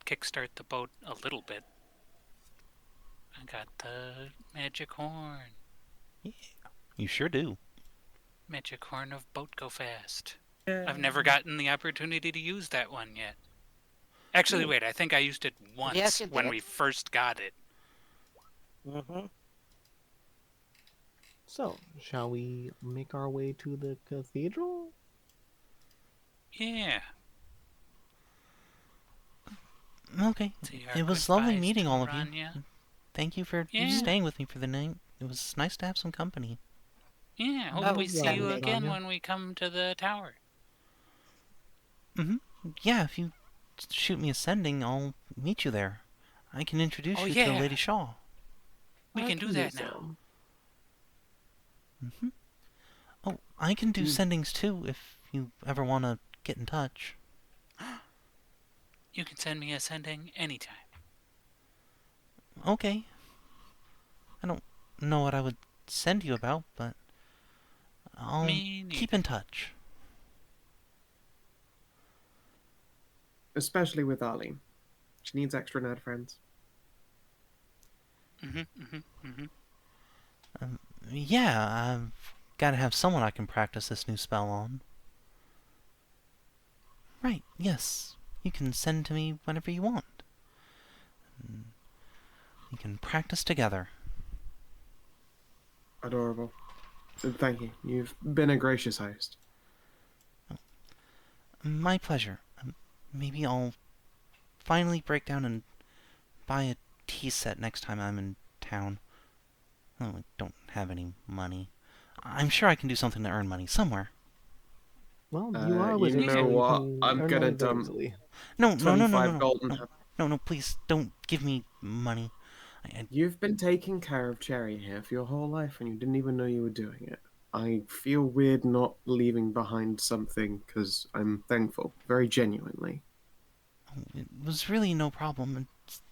kickstart the boat a little bit. I got the magic horn. You sure do. Magic horn of boat go fast. I've never gotten the opportunity to use that one yet. Actually, wait, I think I used it once Yes, you when did. we first got it. Mm-hmm. So, shall we make our way to the cathedral? Yeah. Okay. Say It our was lovely goodbyes meeting to all of you. Rania. Thank you for Yeah. staying with me for the night. It was nice to have some company. Yeah, hope Oh, we see you yeah, again Rania. when we come to the tower. Yeah, if you shoot me a sending, I'll meet you there. I can introduce Oh, you yeah. to Lady Shaw. We I can do do that so. now. Oh, I can do sendings too if you ever want to get in touch. You can send me a sending anytime. Okay. I don't know what I would send you about, but I'll Me keep in touch. Especially with Arlene. She needs extra nerd friends. Yeah, I've got to have someone I can practice this new spell on. Right, yes. You can send to me whenever you want. We can practice together. Adorable. Thank you. You've been a gracious host. My pleasure. Maybe I'll finally break down and buy a tea set next time I'm in town. Oh, I don't have any money. I'm sure I can do something to earn money somewhere. Well, you are a You wizard, know so what? you can I'm earn gonna money very dump easily. No, 25 gold and have... No, please don't give me money. You've been taking care of Cherry here for your whole life, and you didn't even know you were doing it. I feel weird not leaving behind something, because I'm thankful, very genuinely. It was really no problem. It's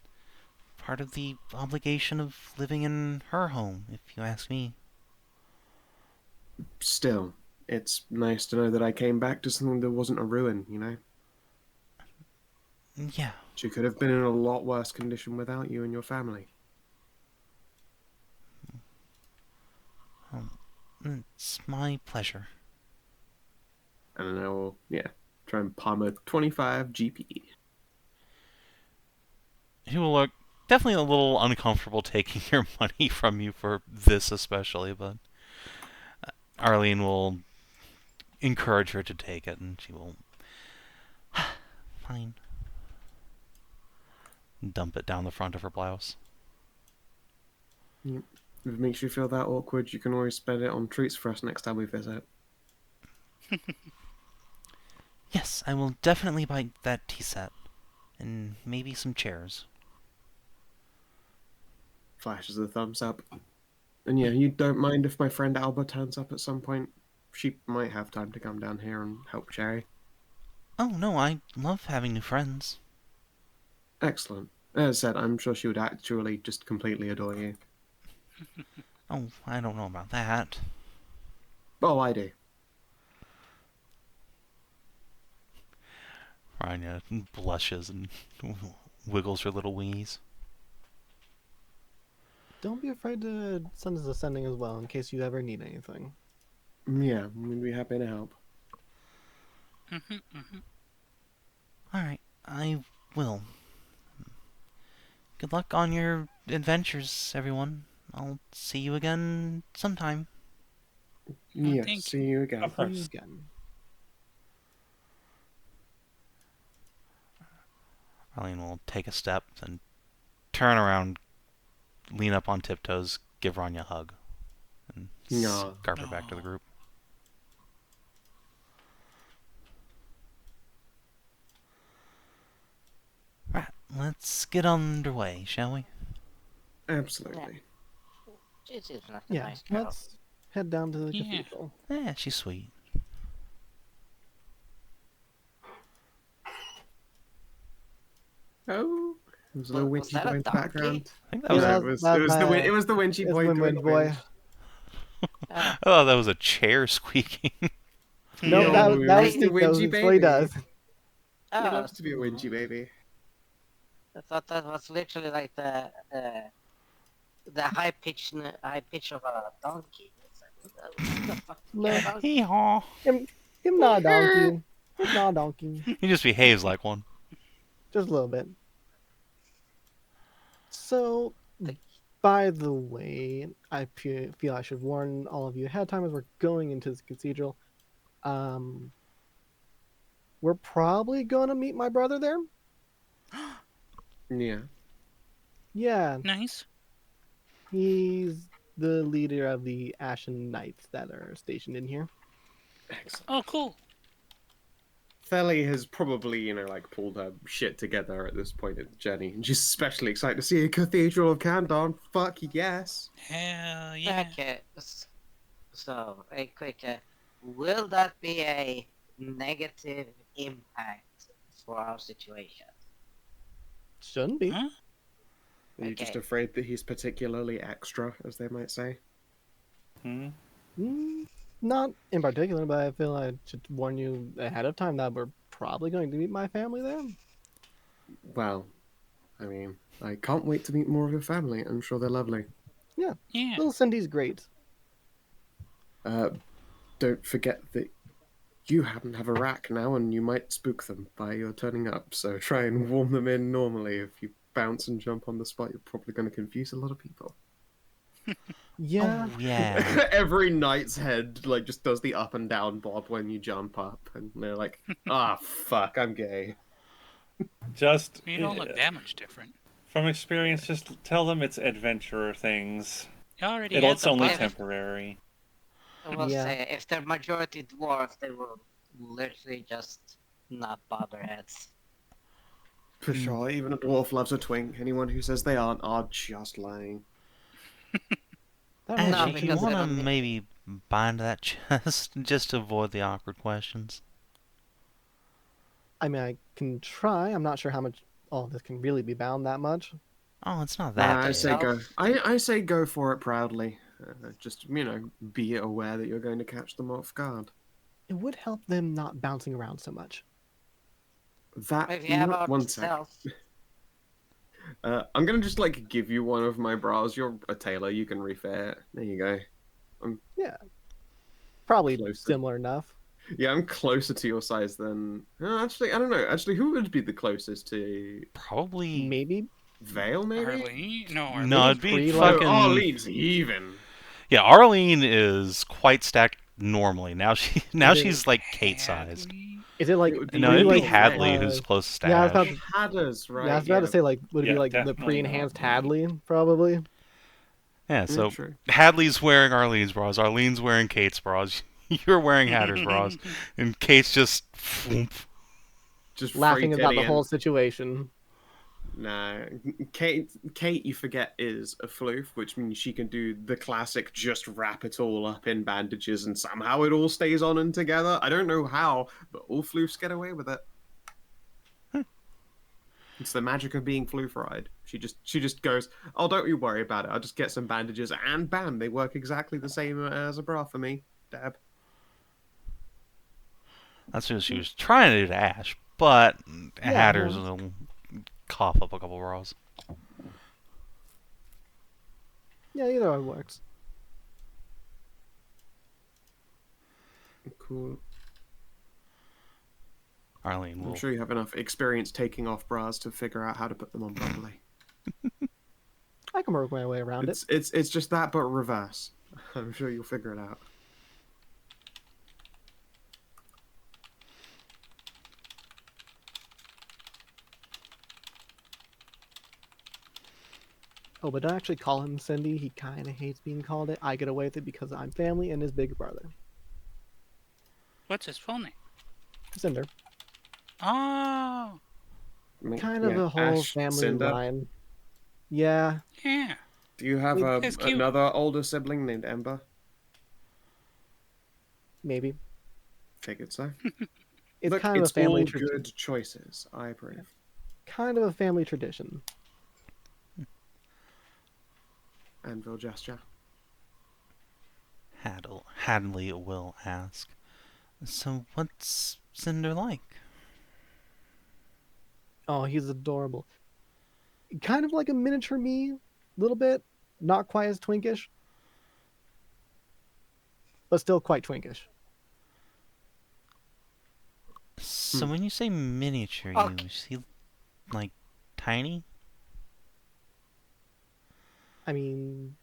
part of the obligation of living in her home, if you ask me. Still, it's nice to know that I came back to something that wasn't a ruin, you know? Yeah. She could have been in a lot worse condition without you and your family. It's my pleasure. And I will, try and palm a 25 GP. He will look definitely a little uncomfortable taking your money from you for this especially, but Arlene will encourage her to take it, and she will fine. Dump it down the front of her blouse. If it makes you feel that awkward, you can always spend it on treats for us next time we visit. Yes, I will definitely buy that tea set. And maybe some chairs. Flashes a thumbs up. And yeah, you don't mind if my friend Alba turns up at some point? She might have time to come down here and help Cherry. Oh, no, I love having new friends. Excellent. As I said, I'm sure she would actually just completely adore you. Oh, I don't know about that. Oh, I do. Rania blushes and wiggles her little wingies. Don't be afraid to send us a sending as well in case you ever need anything. Yeah, we'd be happy to help. Alright, I will. Good luck on your adventures, everyone. I'll see you again sometime. Yeah, thank see you again. Of See you course. again. Arlene will take a step and turn around, lean up on tiptoes, give Rania a hug, and Aw. scarf her back to the group. Right, let's get underway, shall we? Absolutely. She seems like a Yeah, nice girl. let's head down to the Yeah. cathedral. Yeah, she's sweet. Oh, there's a little Was witchy that a boy in the donkey? background. I think that Oh, was. no, Yeah, it was that it was was the my- it was the winchy it's boy Win doing Win the boy. winch. Ah, I thought that was a chair squeaking. No, Yo, that it was was the Nico. winchy That's what he baby. does. He oh, loves to be a winchy baby. I thought that was literally like the high pitch of a donkey. It's like, what the fuck? No. Yeah, donkey. Hee haw. Him not a donkey. He's not a donkey. He just behaves like one. Just a little bit. So, by the way, I feel I should warn all of you ahead of time as we're going into this cathedral. We're probably going to meet my brother there. Yeah. Yeah, Nice. he's the leader of the Ashen Knights that are stationed in here. Excellent. Oh, cool. Theli has probably, pulled her shit together at this point in the journey, and she's especially excited to see a Cathedral of Kandon. Fuck yes. Hell yeah. Okay, so a quick, will that be a negative impact for our situation? Shouldn't be. Huh? Are you just Okay. afraid that he's particularly extra, as they might say? Hmm? Not in particular, but I feel I should warn you ahead of time that we're probably going to meet my family there. Well, I mean, I can't wait to meet more of your family. I'm sure they're lovely. Yeah. Little Cindy's great. Don't forget that you happen to have a rack now, and you might spook them by your turning up, so try and warm them in normally. If you bounce and jump on the spot, you're probably going to confuse a lot of people. Yeah. Oh, yeah. Every knight's head just does the up and down bob when you jump up, and they're like, "Ah, fuck, I'm gay." Just You don't look that much different. from experience, just tell them it's adventurer things. You already It's had the only pilot. temporary. I will Yeah. say, if they're majority dwarf, they will literally just not bother heads. For sure, even a dwarf loves a twink. Anyone who says they aren't are just lying. That Ashe, might No, be do you because true. I want to don't need. maybe bind that chest just to avoid the awkward questions? I mean, I can try. I'm not sure how much all of this can really be bound that much. Oh, it's not that Nah, I big. say go. Self. I say go for it proudly. Just be aware that you're going to catch them off guard. It would help them not bouncing around so much. That If you have our one sec. stealth, I'm gonna just like give you one of my bras. You're a tailor. You can refit it. There you go. Yeah, probably Closer. similar enough. Yeah, I'm closer to your size than. Actually, I don't know. Actually, who would be the closest to Probably. Maybe Vale? Maybe. Arlene? No, Arlene. No, it'd be Pretty Oh, like- fucking. Arlene's even. Yeah, Arlene is quite stacked normally. Now Is it she's like Kate sized. Hadley? is it like It would be No, pretty it'd be like, Hadley who's closest to yeah, I was about Ashe. to, Hatters, right? yeah, I was about to say like would it Yeah, be like the definitely pre-enhanced not. Hadley probably? Yeah, so true. Hadley's wearing Arlene's bras, Arlene's wearing Kate's bras, you're wearing Hatter's bras, and Kate's just. Just Laughing free about the titty whole and- situation. Nah, Kate, you forget, is a floof, which means she can do the classic just wrap it all up in bandages and somehow it all stays on and together. I don't know how, but all floofs get away with it. It's the magic of being floof-ried. She just goes, oh, don't you worry about it. I'll just get some bandages and bam, they work exactly the same as a bra for me. Dab. That's what she was trying to do to Ashe, but Yeah, Hatter's well- will cough up a couple bras. Yeah, either one works. Cool. Arlene I'm will. sure you have enough experience taking off bras to figure out how to put them on properly. I can work my way around it. It's just that, but reverse. I'm sure you'll figure it out. Oh, but don't actually call him Cindy. He kind of hates being called it. I get away with it because I'm family and his big brother, What's his full name? Cinder. Oh, Kind of a whole Ashe, family Cinder. line. Yeah, yeah. Do you have That's cute. another older sibling named Ember? maybe. Figured so. It's Look, kind of it's a family all tradition. good choices. I approve. Kind of a family tradition. Anvil gesture. Hadley will ask. So, what's Cinder like? Oh, he's adorable. Kind of like a miniature me, a little bit. Not quite as twinkish, but still quite twinkish. So, when you say miniature, you Okay. is he like tiny? I mean,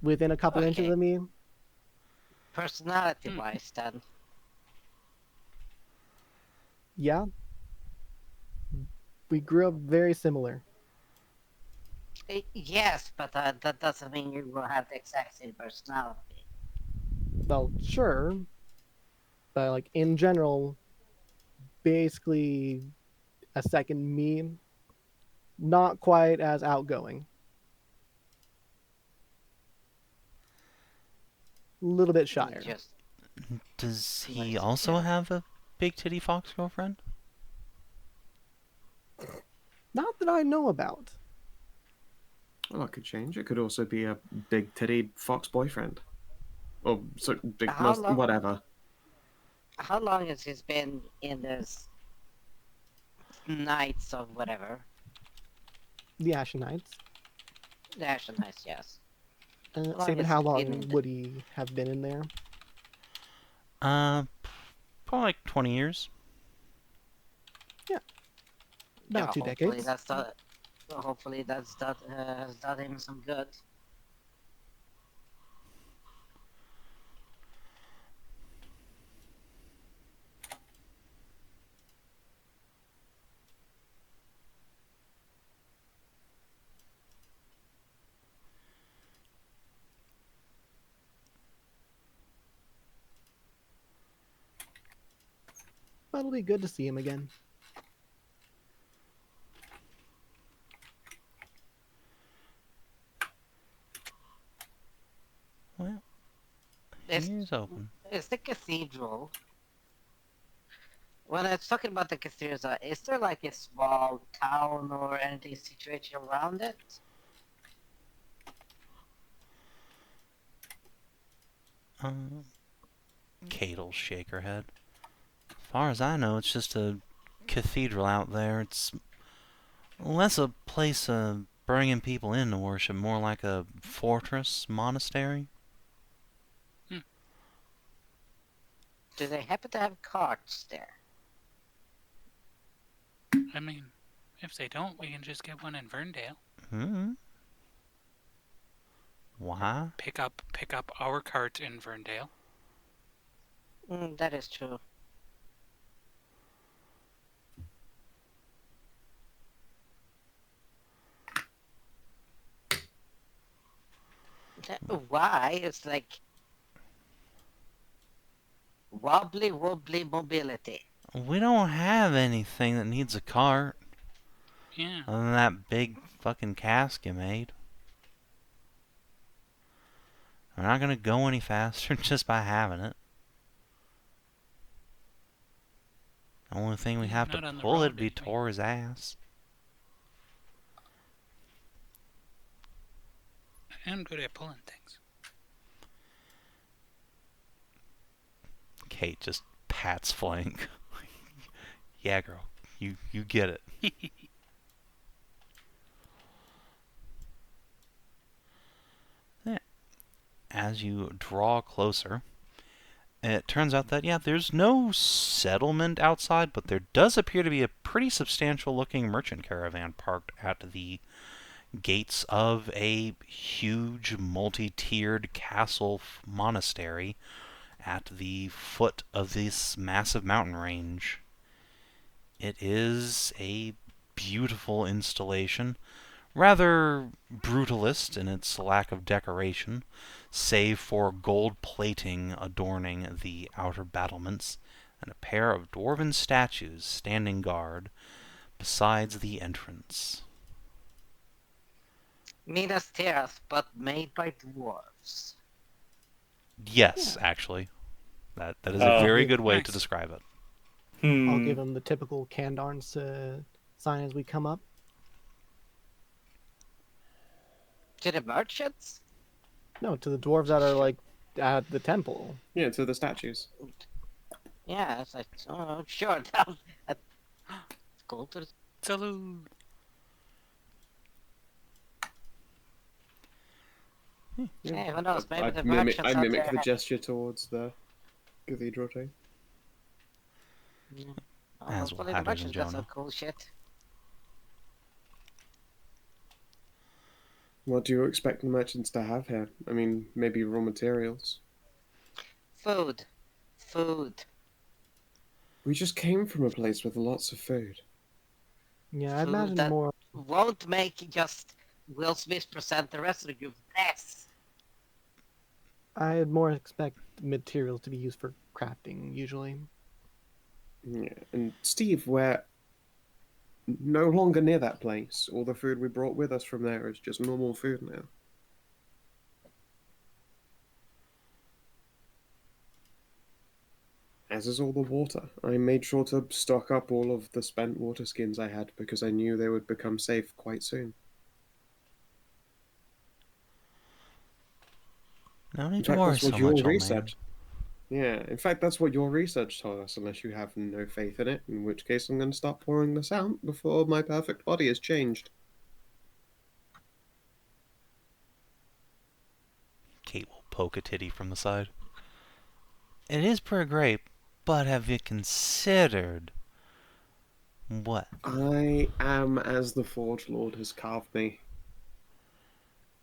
within a couple inches Okay. of me. personality-wise, then. Yeah. We grew up very similar. Yes, but that doesn't mean you will have the exact same personality. Well, sure. But like in general, basically a second me, not quite as outgoing. A little bit shyer. Just Does he Nice, also yeah. have a big titty fox girlfriend? Not that I know about. Well, that could change. It could also be a big titty fox boyfriend. Or so big How long- whatever. how long has he been in this Knights of whatever? The Ashe Knights. The Ashe Knights, yes. long Sabin, has how he long been in would he have been in there? Probably like 20 years. About 2 hopefully decades. Hopefully that's has done him some good. But it'll be good to see him again. Is, Ears open. is the cathedral... When I was talking about the cathedral, is there like a small town or anything situated around it? Kate will shake her head. As far as I know, it's just a cathedral out there. It's less a place bringing people in to worship, more like a fortress, monastery. Do they happen to have carts there? I mean, if they don't, we can just get one in Verndale. Why? Pick up our cart in Verndale. That is true. Why? It's like wobbly mobility. We don't have anything that needs a cart Yeah. other than that big fucking cask you made. We're not gonna go any faster just by having it. The only thing we have Not to on the pull road, it'd be anyway. Tor's ass. I'm good at pulling things. Kate just pats flank. Yeah, girl, you get it. Yeah. As you draw closer, it turns out that, yeah, there's no settlement outside, but there does appear to be a pretty substantial looking merchant caravan parked at the gates of a huge multi-tiered castle monastery at the foot of this massive mountain range. It is a beautiful installation, rather brutalist in its lack of decoration, save for gold plating adorning the outer battlements and a pair of dwarven statues standing guard besides the entrance. Minas Tirith, but made by dwarves. Yes, actually. That is a Oh. very good way to Nice. describe it. I'll give him the typical Kandarn's sign as we come up. To the merchants? No, to the dwarves that are like at the temple. Yeah, to the statues. Yeah, it's like, oh, sure. That's cool to the... Salute. Hey, who knows? Maybe the I merchants out mimic there the have... gesture towards the cathedral too. Yeah. Oh, As will hopefully the Hatters and merchants got some Jonah. cool shit. What do you expect the merchants to have here? I mean, maybe raw materials. Food. Food. We just came from a place with lots of food. Yeah, I Food imagine that more. won't make just Will Smith present the rest of the group less. I'd more expect materials to be used for crafting usually. Yeah, and Steve, we're no longer near that place. All the food we brought with us from there is just normal food now. As is all the water. I made sure to stock up all of the spent water skins I had because I knew they would become safe quite soon. No In need to fact, worry that's what so your much, old man. research. Yeah, in fact, that's what your research told us, unless you have no faith in it, in which case I'm going to start pouring this out before my perfect body is changed. Kate will poke a titty from the side. It is pretty great, but have you considered what? I am as the Forge Lord has carved me.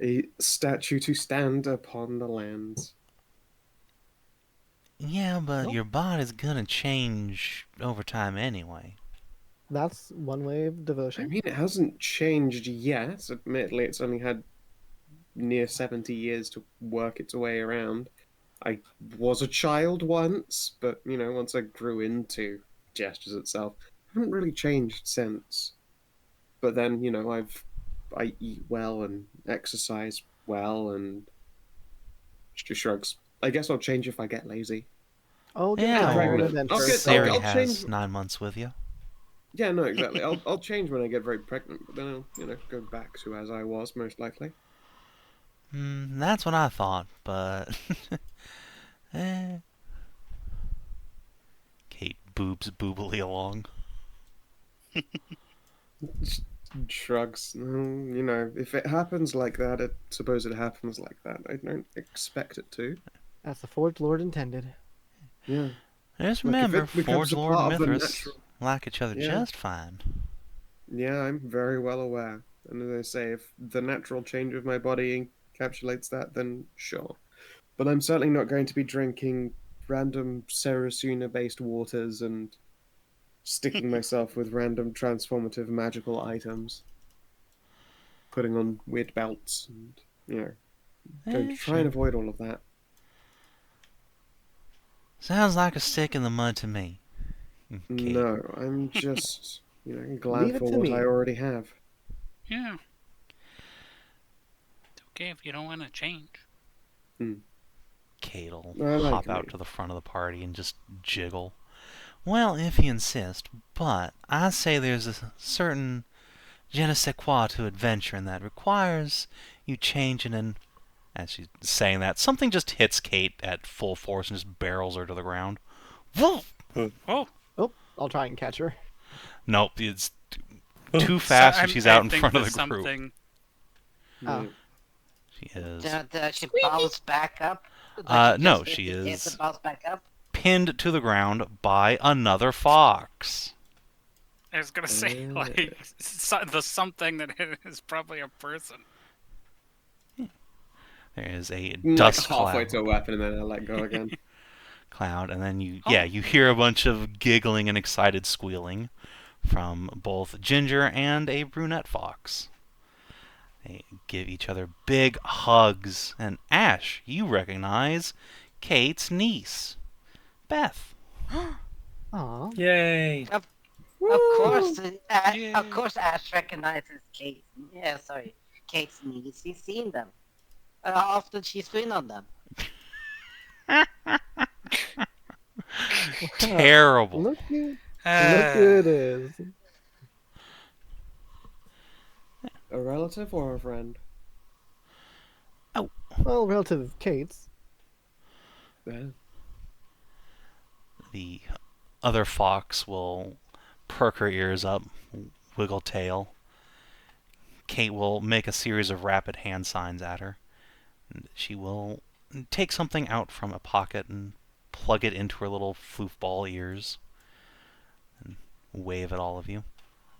A statue to stand upon the lands. Yeah, but Well- your body's gonna change over time anyway. That's one way of I devotion. mean, it hasn't changed yet. Admittedly, it's only had near 70 years to work its way around. I was a child once, but, once I grew into gestures itself, I haven't really changed since. But then, I eat well and exercise well and she shrugs. I guess I'll change if I get lazy. Oh, give Yeah, it a well, adventure. Sari I'll has change. 9 months with you. Yeah, no, exactly. I'll change when I get very pregnant, but then I'll go back to as I was most likely. That's what I thought, but eh. Kate boobs boobily along. Shrugs. If it happens like that, suppose it happens like that. I don't expect it to. As the Forge Lord intended. Yeah. Just Like, if remember, it becomes Forge a Lord and part of the Mithras natural. like each other Yeah. just fine. Yeah, I'm very well aware. And as I say, if the natural change of my body encapsulates that, then sure. But I'm certainly not going to be drinking random Sarasuna-based waters and sticking myself with random transformative magical items. Putting on weird belts and, going to try and Sure. avoid all of that. Sounds like a stick in the mud to me. Kate. No, I'm just, glad Leave it for to what me. I already have. Yeah. It's okay if you don't want to change. Kate will I like hop out me. to the front of the party and just jiggle. Well, if you insist, but I say there's a certain je ne sais quoi to adventuring that requires you changing and as she's saying that, something just hits Kate at full force and just barrels her to the ground. Woof! Oh, Oh, I'll try and catch her. Nope, it's too fast and she's out in front of the group. Something. Oh. She is Does she bounce back up? no, she Hit is and bounce back up? pinned to the ground by another fox. I was gonna say like the something that is probably a person. There is a Like dust halfway cloud. to a weapon and then I let go again. Cloud, and then you Oh. you hear a bunch of giggling and excited squealing from both Ginger and a brunette fox. They give each other big hugs, and Ashe, you recognize Kate's niece, Beth. Aw. Yay! Of course, Yay. of course, Ash recognizes Kate. Yeah, sorry, Kate's niece. He's seen them. How often she's been on them. Terrible. Look who it is. A relative or a friend? Well, relative of Kate's. Yeah. The other fox will perk her ears up, wiggle tail. Kate will make a series of rapid hand signs at her. And she will take something out from a pocket and plug it into her little foofball ears and wave at all of you.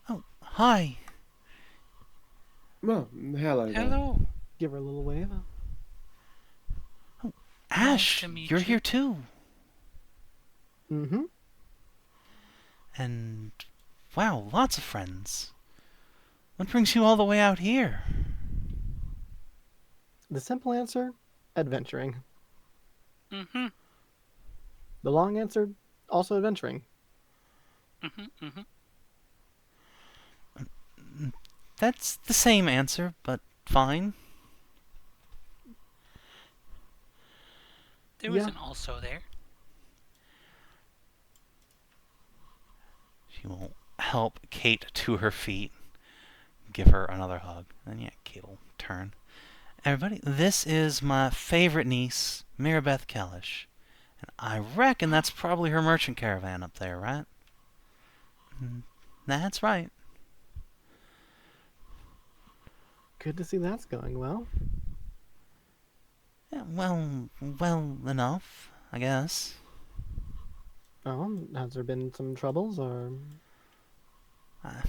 Oh, hi. Well, hello. then. Hello. Give her a little wave. Ashe, to meet you're you. here too. Mm-hmm. And wow, lots of friends. What brings you all the way out here? The simple answer, adventuring. Mm-hmm. The long answer, also adventuring. Mm-hmm. Mm-hmm. That's the same answer, but fine. There was Yeah. an also there. She will help Kate to her feet, give her another hug, and yeah, Kate will turn. Everybody, this is my favorite niece, Mirabeth Kellish. And I reckon that's probably her merchant caravan up there, right? That's right. Good to see that's going well. Yeah, well enough, I guess. Oh, has there been some troubles or? I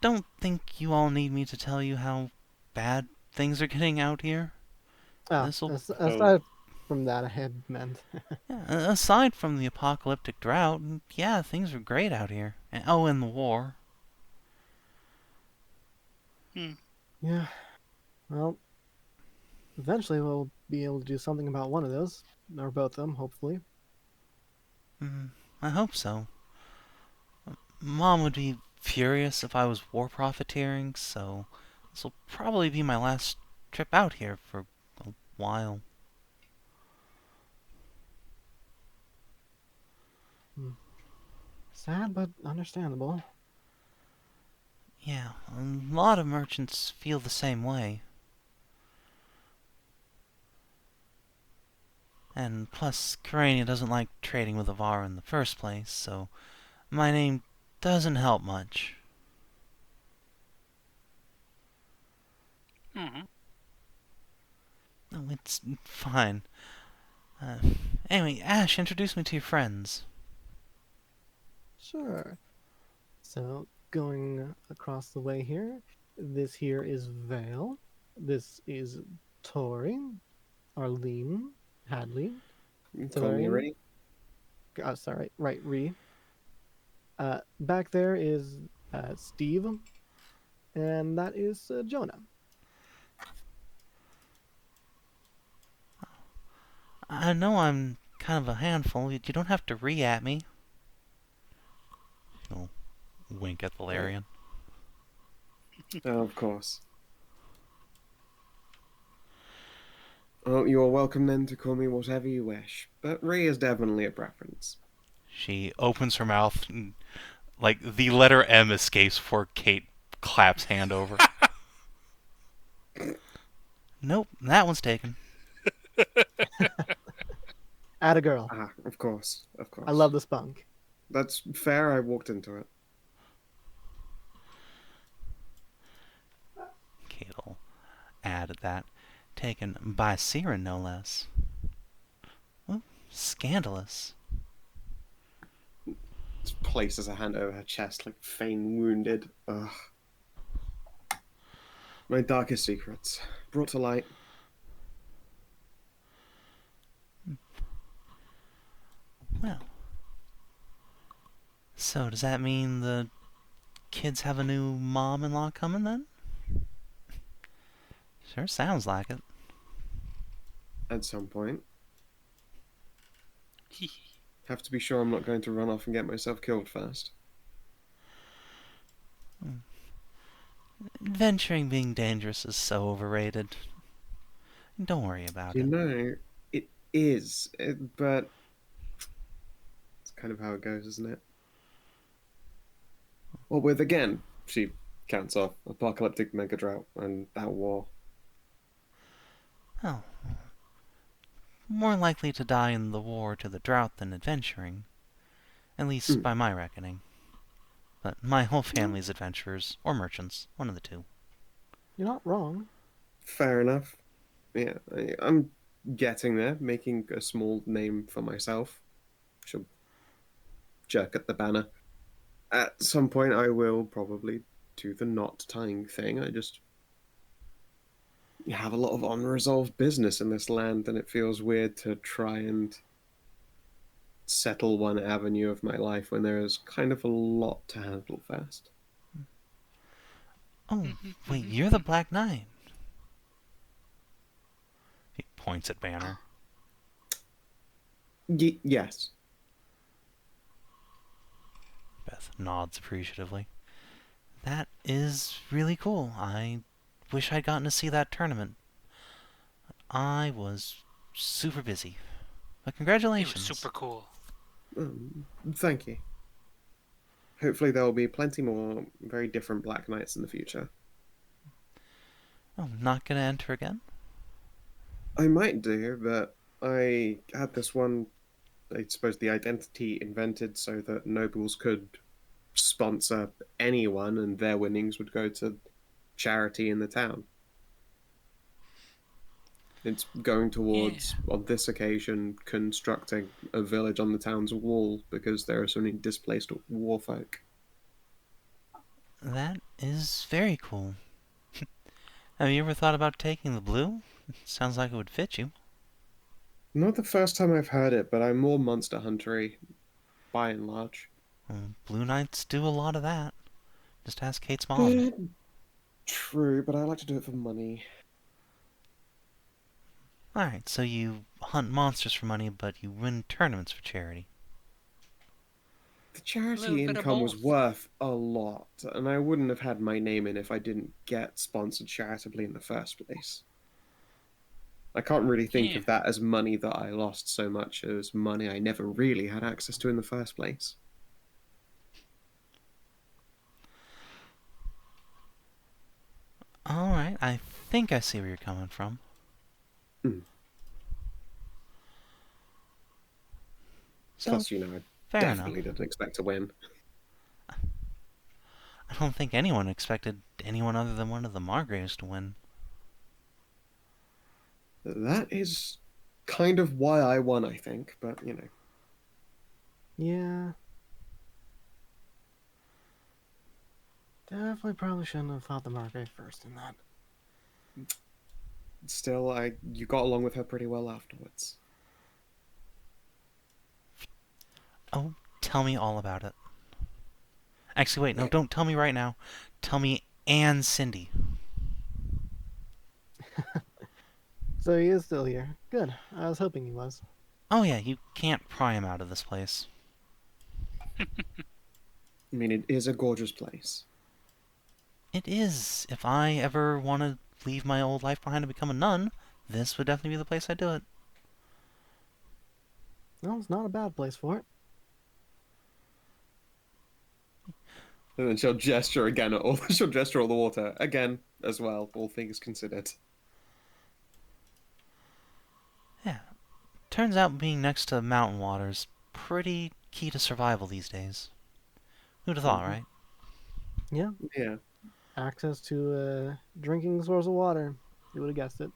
don't think you all need me to tell you how bad things are getting out here. Oh, This'll- aside from that, I had meant. Yeah, aside from the apocalyptic drought, yeah, things are great out here. And the war. Yeah. Well, eventually we'll be able to do something about one of those, or both of them, hopefully. I hope so. Mom would be furious if I was war profiteering, so this will probably be my last trip out here for a while. Sad, but understandable. Yeah, a lot of merchants feel the same way. And plus, Karania doesn't like trading with Avar in the first place, so my name doesn't help much. Mm-hmm. No, it's fine. Uh, anyway, Ashe, introduce me to your friends. Sure. So, going across the way here, this here is Vale. This is Tori, Arlene, Hadley, Call me Thelerien. Ray. Sorry, right, Ree. Back there is Steve, and that is Jonah. I know I'm kind of a handful. You don't have to re-at me. He'll wink at Thelerien. Oh, of course. Oh, you are welcome then to call me whatever you wish, but Ray is definitely a preference. She opens her mouth, and, like, the letter M escapes before Kate claps hand over. Nope, that one's taken. Atta girl. Ah, of course, of course. I love the spunk. That's fair, I walked into it. Kate'll add that. Taken by Siren, no less. Well, scandalous. Places a hand over her chest, like feign wounded. Ugh. My darkest secrets, brought to light. Well. So, does that mean the kids have a new mom-in-law coming then? Sure sounds like it. At some point. Have to be sure I'm not going to run off and get myself killed first. Adventuring being dangerous is so overrated. Don't worry about You it. know, it is, but it's kind of how it goes, isn't it? Well, with again, she counts off apocalyptic mega drought and that war. Oh. More likely to die in the war to the drought than adventuring. At least by my reckoning. But my whole family's adventurers, or merchants, one of the two. You're not wrong. Fair enough. Yeah, I'm getting there, making a small name for myself. She'll jerk at the banner. At some point, I will probably do the knot tying thing. I just have a lot of unresolved business in this land, and it feels weird to try and settle one avenue of my life when there is kind of a lot to handle first. Oh, wait, you're the Black Knight. He points at Banner. Yes. Beth nods appreciatively. That is really cool. I wish I'd gotten to see that tournament. I was super busy. But It congratulations. was super cool. Thank you. Hopefully there will be plenty more very different Black Knights in the future. Oh, not gonna enter again? I might do, but I had this one, I suppose, the identity invented so that nobles could sponsor anyone and their winnings would go to charity in the town. It's going towards, on this occasion, constructing a village on the town's wall because there are so many displaced warfolk. That is very cool. Have you ever thought about taking the blue? Sounds like it would fit you. Not the first time I've heard it, but I'm more Monster Huntery, by and large. Well, Blue Knights do a lot of that. Just ask Kate's mom. True, but I like to do it for money. Alright, so you hunt monsters for money, but you win tournaments for charity. The Little charity bit of income was both. worth a lot, and I wouldn't have had my name in if I didn't get sponsored charitably in the first place. I can't really think Yeah. of that as money that I lost so much as money I never really had access to in the first place. Alright, I think I see where you're coming from. Mm. So, Plus, I fair definitely enough. didn't expect to win. I don't think anyone expected anyone other than one of the Margraves to win. That is kind of why I won, I think, but Yeah. Definitely probably shouldn't have fought the Margrave first in that. still, you got along with her pretty well afterwards. Oh, tell me all about it. Actually, wait, no, don't tell me right now. Tell me and Cindy. So he is still here. Good. I was hoping he was. Oh yeah, you can't pry him out of this place. I mean, it is a gorgeous place. It is. If I ever want to leave my old life behind and become a nun, this would definitely be the place I'd do it. Well, it's not a bad place for it. And then she'll gesture again at all. She'll gesture all the water again as well. All things considered. Yeah. Turns out being next to mountain water's pretty key to survival these days. Who'd have thought, Mhm. right? Yeah. Yeah. Access to a drinking source of water. You would have guessed it.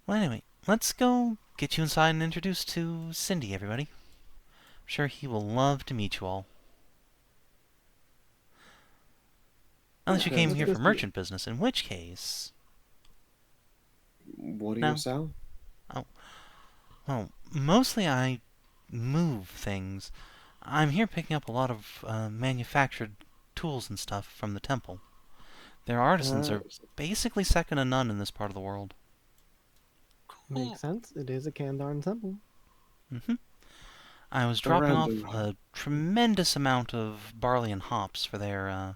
Well, anyway, let's go get you inside and introduced to Cindy, everybody. I'm sure he will love to meet you all. Unless you Okay, came let's here go for see it. merchant business, in which case... What do No. you sell? Well, mostly I move things. I'm here picking up a lot of manufactured tools and stuff from the temple. Their artisans are basically second to none in this part of the world. Cool. Makes sense. It is a Kandarn temple. hmm I was A dropping off random a tremendous amount of barley and hops for their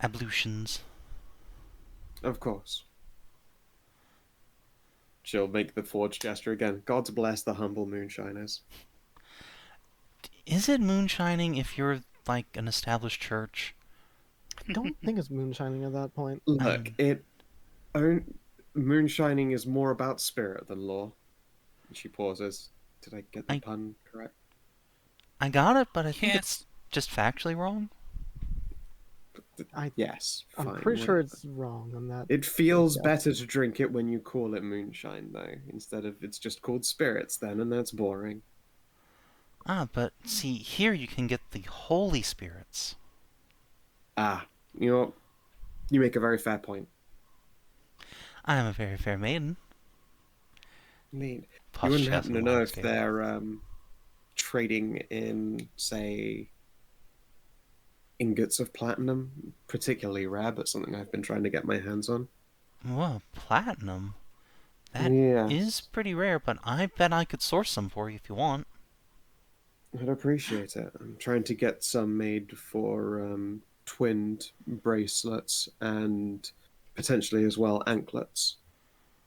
ablutions. Of course. She'll make the forge gesture again. God bless the humble moonshiners. Is it moonshining if you're like an established church? I don't think it's moonshining at that point. Look, moonshining is more about spirit than law. She pauses. Did I get the I- pun correct? I got it, but I think Yes. it's just factually wrong. Yes, I'm fine. pretty sure whatever. it's wrong on that. It feels Yeah. better to drink it when you call it moonshine, though, instead of it's just called spirits then, and that's boring. But see, here you can get the holy spirits. Ah, you know what? You make a very fair point. I am a very fair maiden. Indeed. Puffs You wouldn't chest happen to with know wax if tail. they're trading in, say, ingots of platinum, particularly rare, but something I've been trying to get my hands on. Whoa, platinum? That Yeah, is pretty rare, but I bet I could source some for you if you want. I'd appreciate it. I'm trying to get some made for twinned bracelets and potentially as well anklets.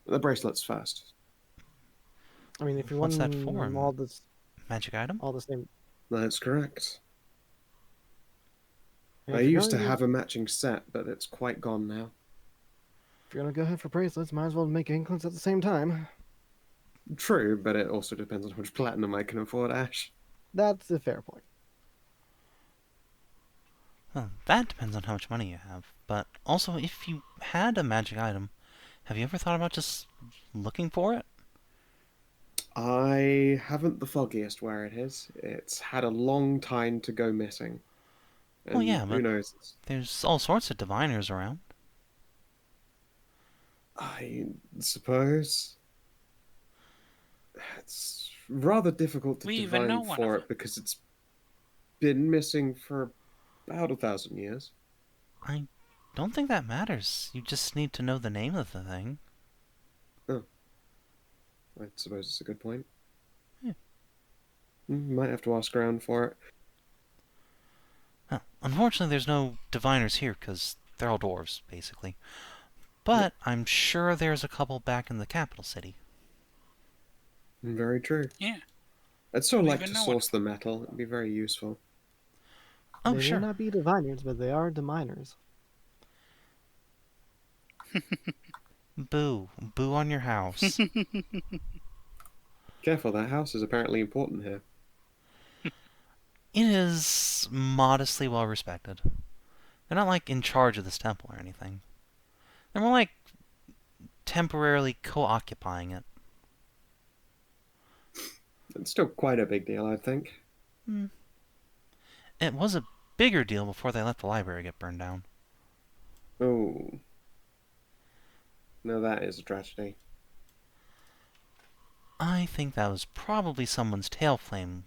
The bracelets first. I mean, if you What's want that for? them all Magic item? the same. That's correct. And I if you're used to gonna have a matching set, but it's quite gone now. if you're gonna go ahead for bracelets, might as well make anklets at the same time. True, but it also depends on how much platinum I can afford, Ashe. That's a fair point. Well, that depends on how much money you have. But also, if you had a magic item, have you ever thought about just looking for it? I haven't the foggiest where it is. It's had a long time to go missing. And Well, yeah, who but knows? there's all sorts of diviners around. I suppose it's rather difficult to We even know divine one for of it because it's been missing for about 1,000 years. I don't think that matters. You just need to know the name of the thing. I suppose it's a good point. Yeah. Might have to ask around for it. Well, unfortunately, there's no diviners here because They're all dwarves, basically. But I'm sure there's a couple back in the capital city. Very true. Yeah. I'd still Don't like even to know source the metal. It'd be very useful. Oh, They sure. may not be diviners, but they are diminers. Boo. Boo on your house. Careful, that house is apparently important here. It is modestly well respected. They're not, like, in charge of this temple or anything. They're more like temporarily co-occupying it. It's still quite a big deal, I think. It was a bigger deal before they let the library get burned down. Oh. No, that is a tragedy. I think that was probably someone's tail flame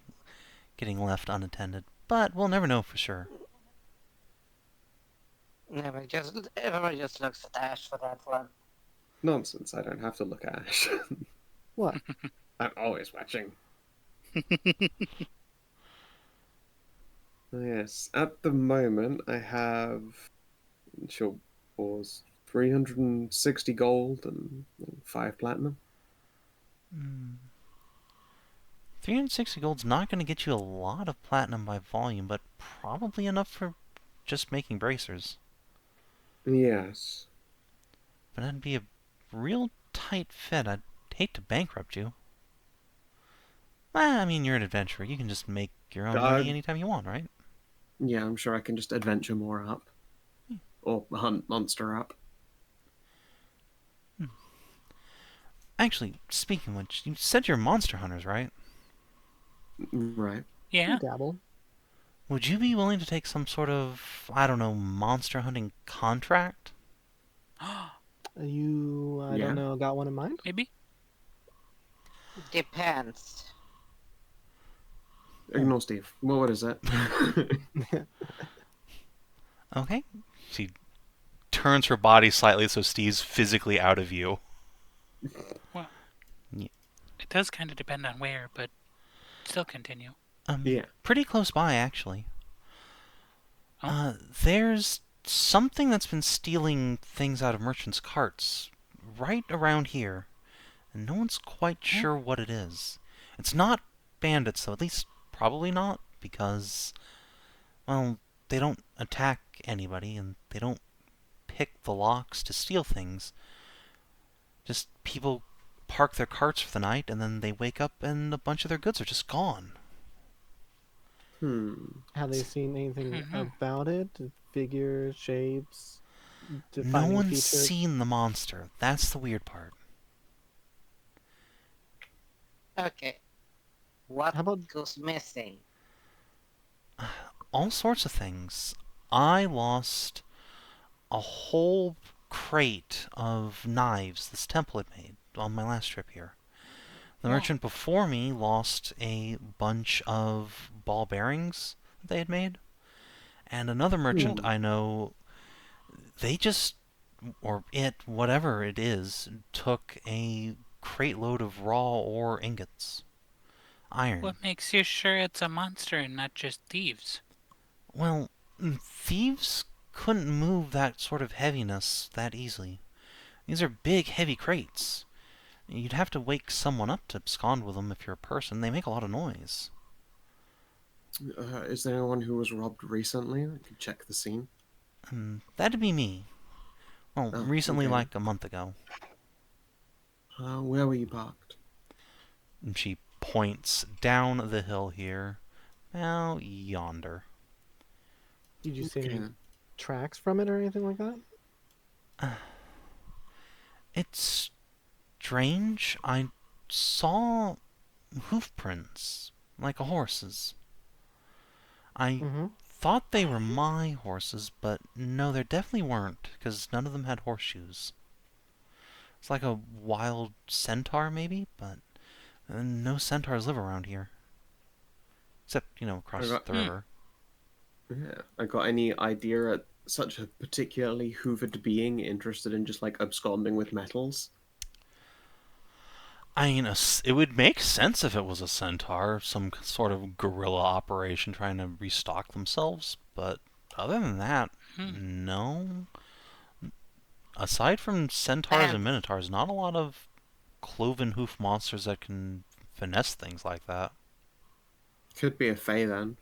getting left unattended, but we'll never know for sure. Everyone just looks at Ashe for that one. Nonsense, I don't have to look at Ashe. What? I'm always watching. Yes, at the moment I have... She'll pause. 360 gold and 5 platinum. 360 gold's not going to get you a lot of platinum by volume, but probably enough for just making bracers. Yes. But that'd be a real tight fit. I'd hate to bankrupt you. I mean, you're an adventurer. You can just make your own money anytime you want, right? Yeah, I'm sure I can just adventure more up. Or hunt monster up. Actually, speaking of which, you said you're monster hunters, right? Right. Yeah. Dabble. Would you be willing to take some sort of, I don't know, monster hunting contract? I Yeah. don't know, got one in mind? Maybe. Depends. Ignore Steve. Well, what is it? Okay. She turns her body slightly so Steve's physically out of view. Well, Yeah. it does kind of depend on where, but still continue. Yeah. Pretty close by, actually. Oh. There's something that's been stealing things out of merchants' carts right around here, and no one's quite sure what it is. It's not bandits, though, at least probably not, because, well, they don't attack anybody, and they don't pick the locks to steal things. Just people park their carts for the night, and then they wake up and a bunch of their goods are just gone. Have they seen anything Mhm. about it? Figures, shapes, No defining one's features? seen the monster. That's the weird part. Okay. What How about- goes missing? All sorts of things. I lost a whole crate of knives this temple had made on my last trip here. The merchant before me lost a bunch of ball bearings that they had made. And another merchant I know, they just, or it, whatever it is, took a crate load of raw ore ingots. Iron. What makes you sure it's a monster and not just thieves? Well, thieves couldn't move that sort of heaviness that easily. These are big, heavy crates. You'd have to wake someone up to abscond with them if you're a person. They make a lot of noise. Is there anyone who was robbed recently? I could check the scene. That'd be me. Well, Oh, recently, okay. like a month ago. Where were you parked? And she points down the hill here. Out yonder. Did you see any Okay. tracks from it or anything like that? It's strange. I saw hoof prints, like a horse's. I thought they were my horses, but no, they definitely weren't, because none of them had horseshoes. It's like a wild centaur, maybe, but no centaurs live around here. Except, across the river. Yeah. I got any idea at such a particularly hoovered being interested in just like absconding with metals? I mean, it would make sense if it was a centaur, some sort of guerrilla operation trying to restock themselves, but Other than that, no. Aside from centaurs and minotaurs, not a lot of cloven hoof monsters that can finesse things like that. Could be a Fae then.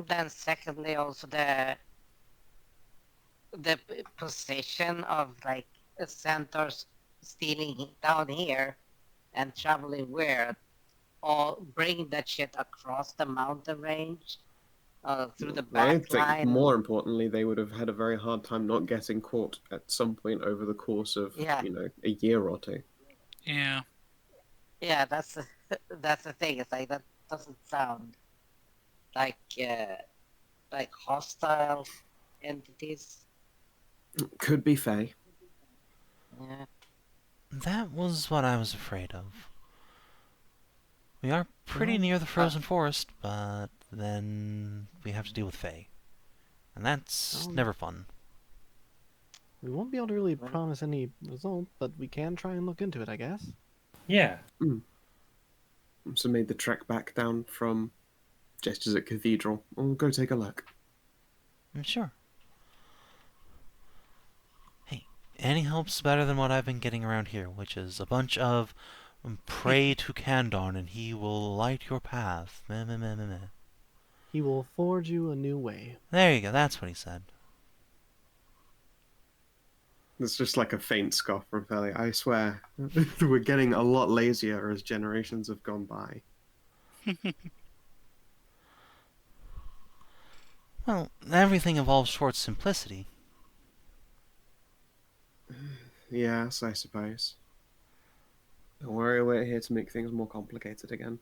Then secondly, also the position of like centaurs stealing down here and traveling where, or bringing that shit across the mountain range, through the I back think line. more importantly, they would have had a very hard time not getting caught at some point over the course of, Yeah. a year or two. Yeah. Yeah, that's the that's the thing. It's like that doesn't sound like hostile entities. Could be Fae. Yeah. That was what I was afraid of. We are pretty Well, near the frozen forest, but then we have to deal with Fae. And that's never fun. We won't be able to really promise any result, but we can try and look into it, I guess. Yeah. So made the trek back down from Gestures at Cathedral. We'll go take a look. Sure. Hey, any help's better than what I've been getting around here, which is a bunch of pray to Kandon and he will light your path. Meh, meh, meh, meh, meh. He will forge you a new way. There you go, that's what he said. It's just like a faint scoff from Thelerien. I swear, we're getting a lot lazier as generations have gone by. Well, everything evolves towards simplicity. Yes, I suppose. Don't worry, we're here to make things more complicated again.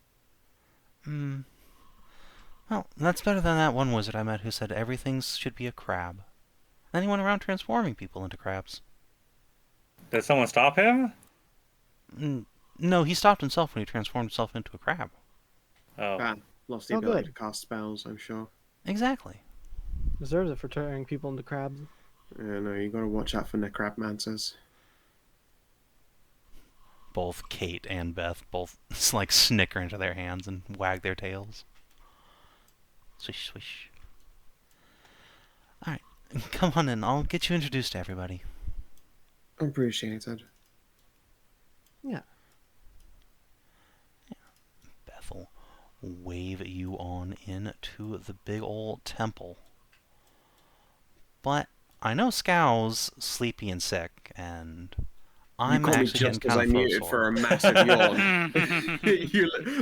Well, that's better than that one wizard I met who said everything should be a crab. Then he went around transforming people into crabs. Did someone stop him? No, he stopped himself when he transformed himself into a crab. Oh. Lost the Oh, ability good. to cast spells, I'm sure. Exactly. Deserves it for turning people into crabs. Yeah, no, you gotta watch out for necrabmancers. Both Kate and Beth both like snicker into their hands and wag their tails. Swish, swish. Alright, come on in. I'll get you introduced to everybody. Appreciated. Yeah. Beth will wave you on into the big old temple. But I know Skow's sleepy and sick, and I'm you caught me actually getting just as kind I of muted for a massive yawn.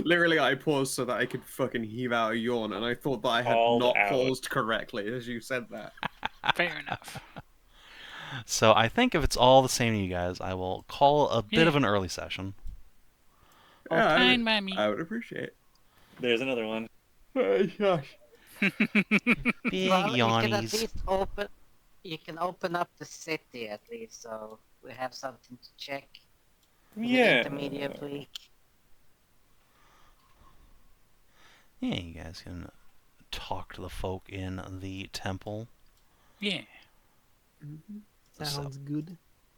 Literally, I paused so that I could fucking heave out a yawn, and I thought that I had Called not out. paused correctly as you said that. Fair enough. So I think if it's all the same to you guys, I will call a bit Yeah. of an early session. Yeah, Fine by me. I would appreciate There's another one. it. Gosh. Big Well, you can at yawnies. least open. You can open up the city at least, so we have something to check. in the Yeah. intermediate week. Yeah, you guys can talk to the folk in the temple. Yeah. Sounds good.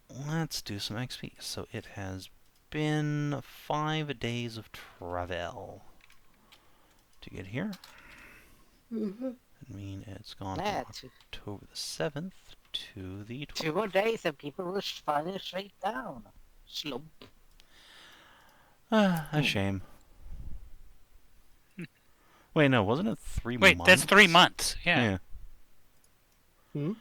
Let's do some XP. So it has been 5 days of travel to get here. I mean, it's gone Yeah, from October the 7th to the 12th. 2 more days and people will finally straight down. Slump. A shame. Wait, no, wasn't it 3 months? Wait, that's 3 months. Yeah. Hmm?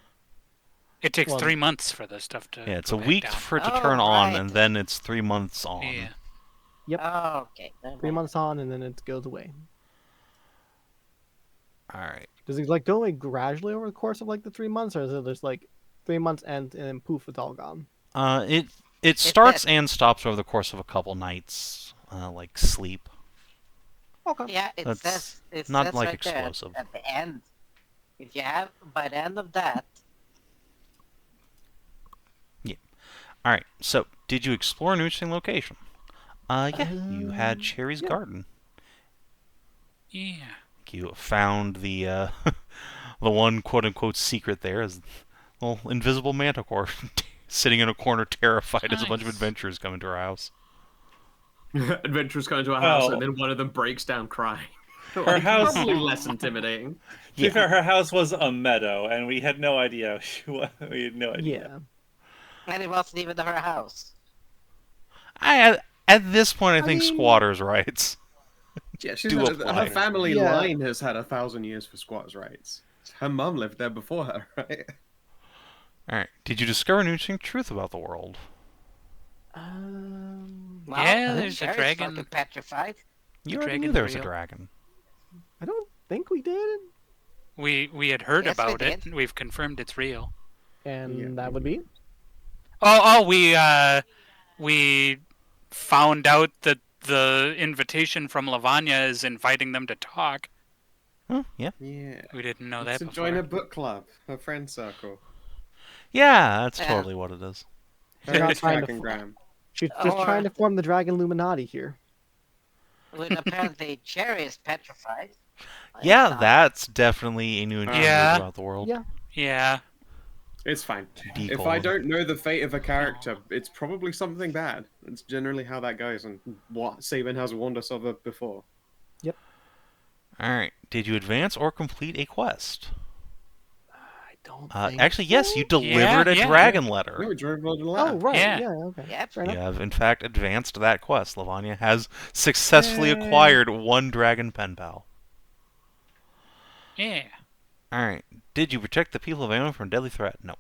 It takes Well- 3 months for the stuff to. Yeah, it's go a back week down. for it to Oh, turn on, right. and then it's 3 months on. Yeah. Yep. Oh, okay. never 3 mind. months on, and then it goes away. Alright. Does it like go away gradually over the course of like the 3 months, or is it just like 3 months end and then poof, it's all gone? It starts and stops over the course of a couple nights, like sleep. Okay. Yeah, it That's says it not says like right there explosive. at the end. If you have by the end of that, Alright, so did you explore an interesting location? Yeah, you had Cherry's yeah. Garden. Yeah. You found the the one quote-unquote secret there is little invisible manticore sitting in a corner terrified as a bunch of Nice. adventurers come into our house. Adventurers come into a house Oh. and then one of them breaks down crying. Her house- probably less intimidating. To be fair, her house was a meadow, and we had no idea. We had no idea. Yeah. And it wasn't even her house. At this point, I I think mean- squatters' rights. Yeah, she's Do her apply. family Yeah. line has had 1,000 years for squatters' rights. Her mum lived there before her, right? All right. Did you discover an interesting truth about the world? Well, Yeah, the there's a chair is dragon. fucking petrified. You The already knew dragon's there was a real. dragon. I don't think we did, We had heard Yes, we about it. did. We've confirmed it's real. and Yeah. that would be. We found out that the invitation from Lavanya is inviting them to talk. Huh? Yeah. Yeah. We didn't know To that join a before. book club, a friend circle. Yeah, that's Yeah. totally what it is. They're not trying to Dragon Graham. She's just Or- trying to form the Dragon Illuminati here. When apparently Cherry is petrified. Yeah, It's not. that's definitely a new interesting Yeah. news about the world. Yeah. Yeah. It's fine. Deep If hole. I don't know the fate of a character, it's probably something bad. It's generally how that goes, and what Savin has warned us of it before. All right. Did you advance or complete a quest? I don't think Actually, yes, so. you delivered a yeah. dragon No, letter. we drove on the Oh, ladder. right. Yeah. Yeah, okay. Yep. Fair You enough. have, in fact, advanced that quest. Lavanya has successfully acquired one dragon pen pal. Yeah. All right. Did you protect the people of Amon from a deadly threat? No.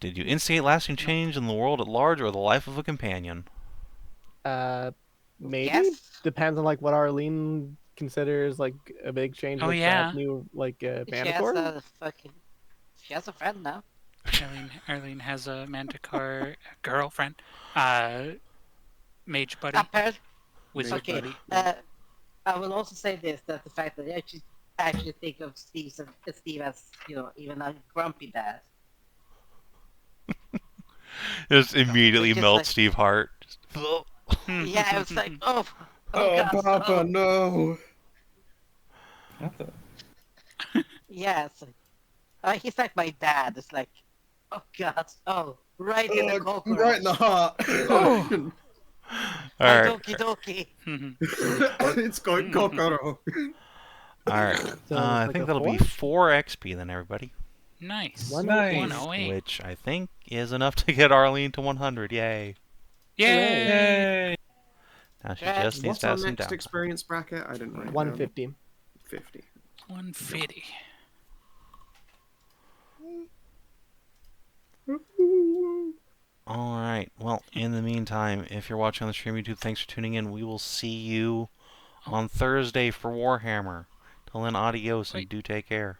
Did you instigate lasting change in the world at large or the life of a companion? Maybe. Yes. Depends on like what Arlene considers like a big change Oh, with yeah. that new like She has Manticore. a fucking. She has a friend now. Arlene has a Manticore girlfriend. Mage buddy. Apparently, Wizard okay. buddy. I will also say this: that the fact that I actually think of Steve as even a grumpy dad. Just immediately Just melt like- Steve Hart. Yeah, I was like, oh Oh, God, Papa, oh. no! Yeah, it's like, he's like my dad. It's like, oh God, oh, right in the cockroach. Right in the heart. All right. Doki doki. It's going Kokoro. All right. So I it's think like a that'll be 4 XP then, everybody. Nice. 108. 108. Which I think is enough to get Arlene to 100. Yay. Yay! Yay! Now she Congrats. just needs What's to our have some next downtime. experience bracket? I didn't write it down. 150. 50. 150. All right. Well, in the meantime, if you're watching on the stream YouTube, thanks for tuning in. We will see you on Thursday for Warhammer. Till then, adios and Wait. do take care.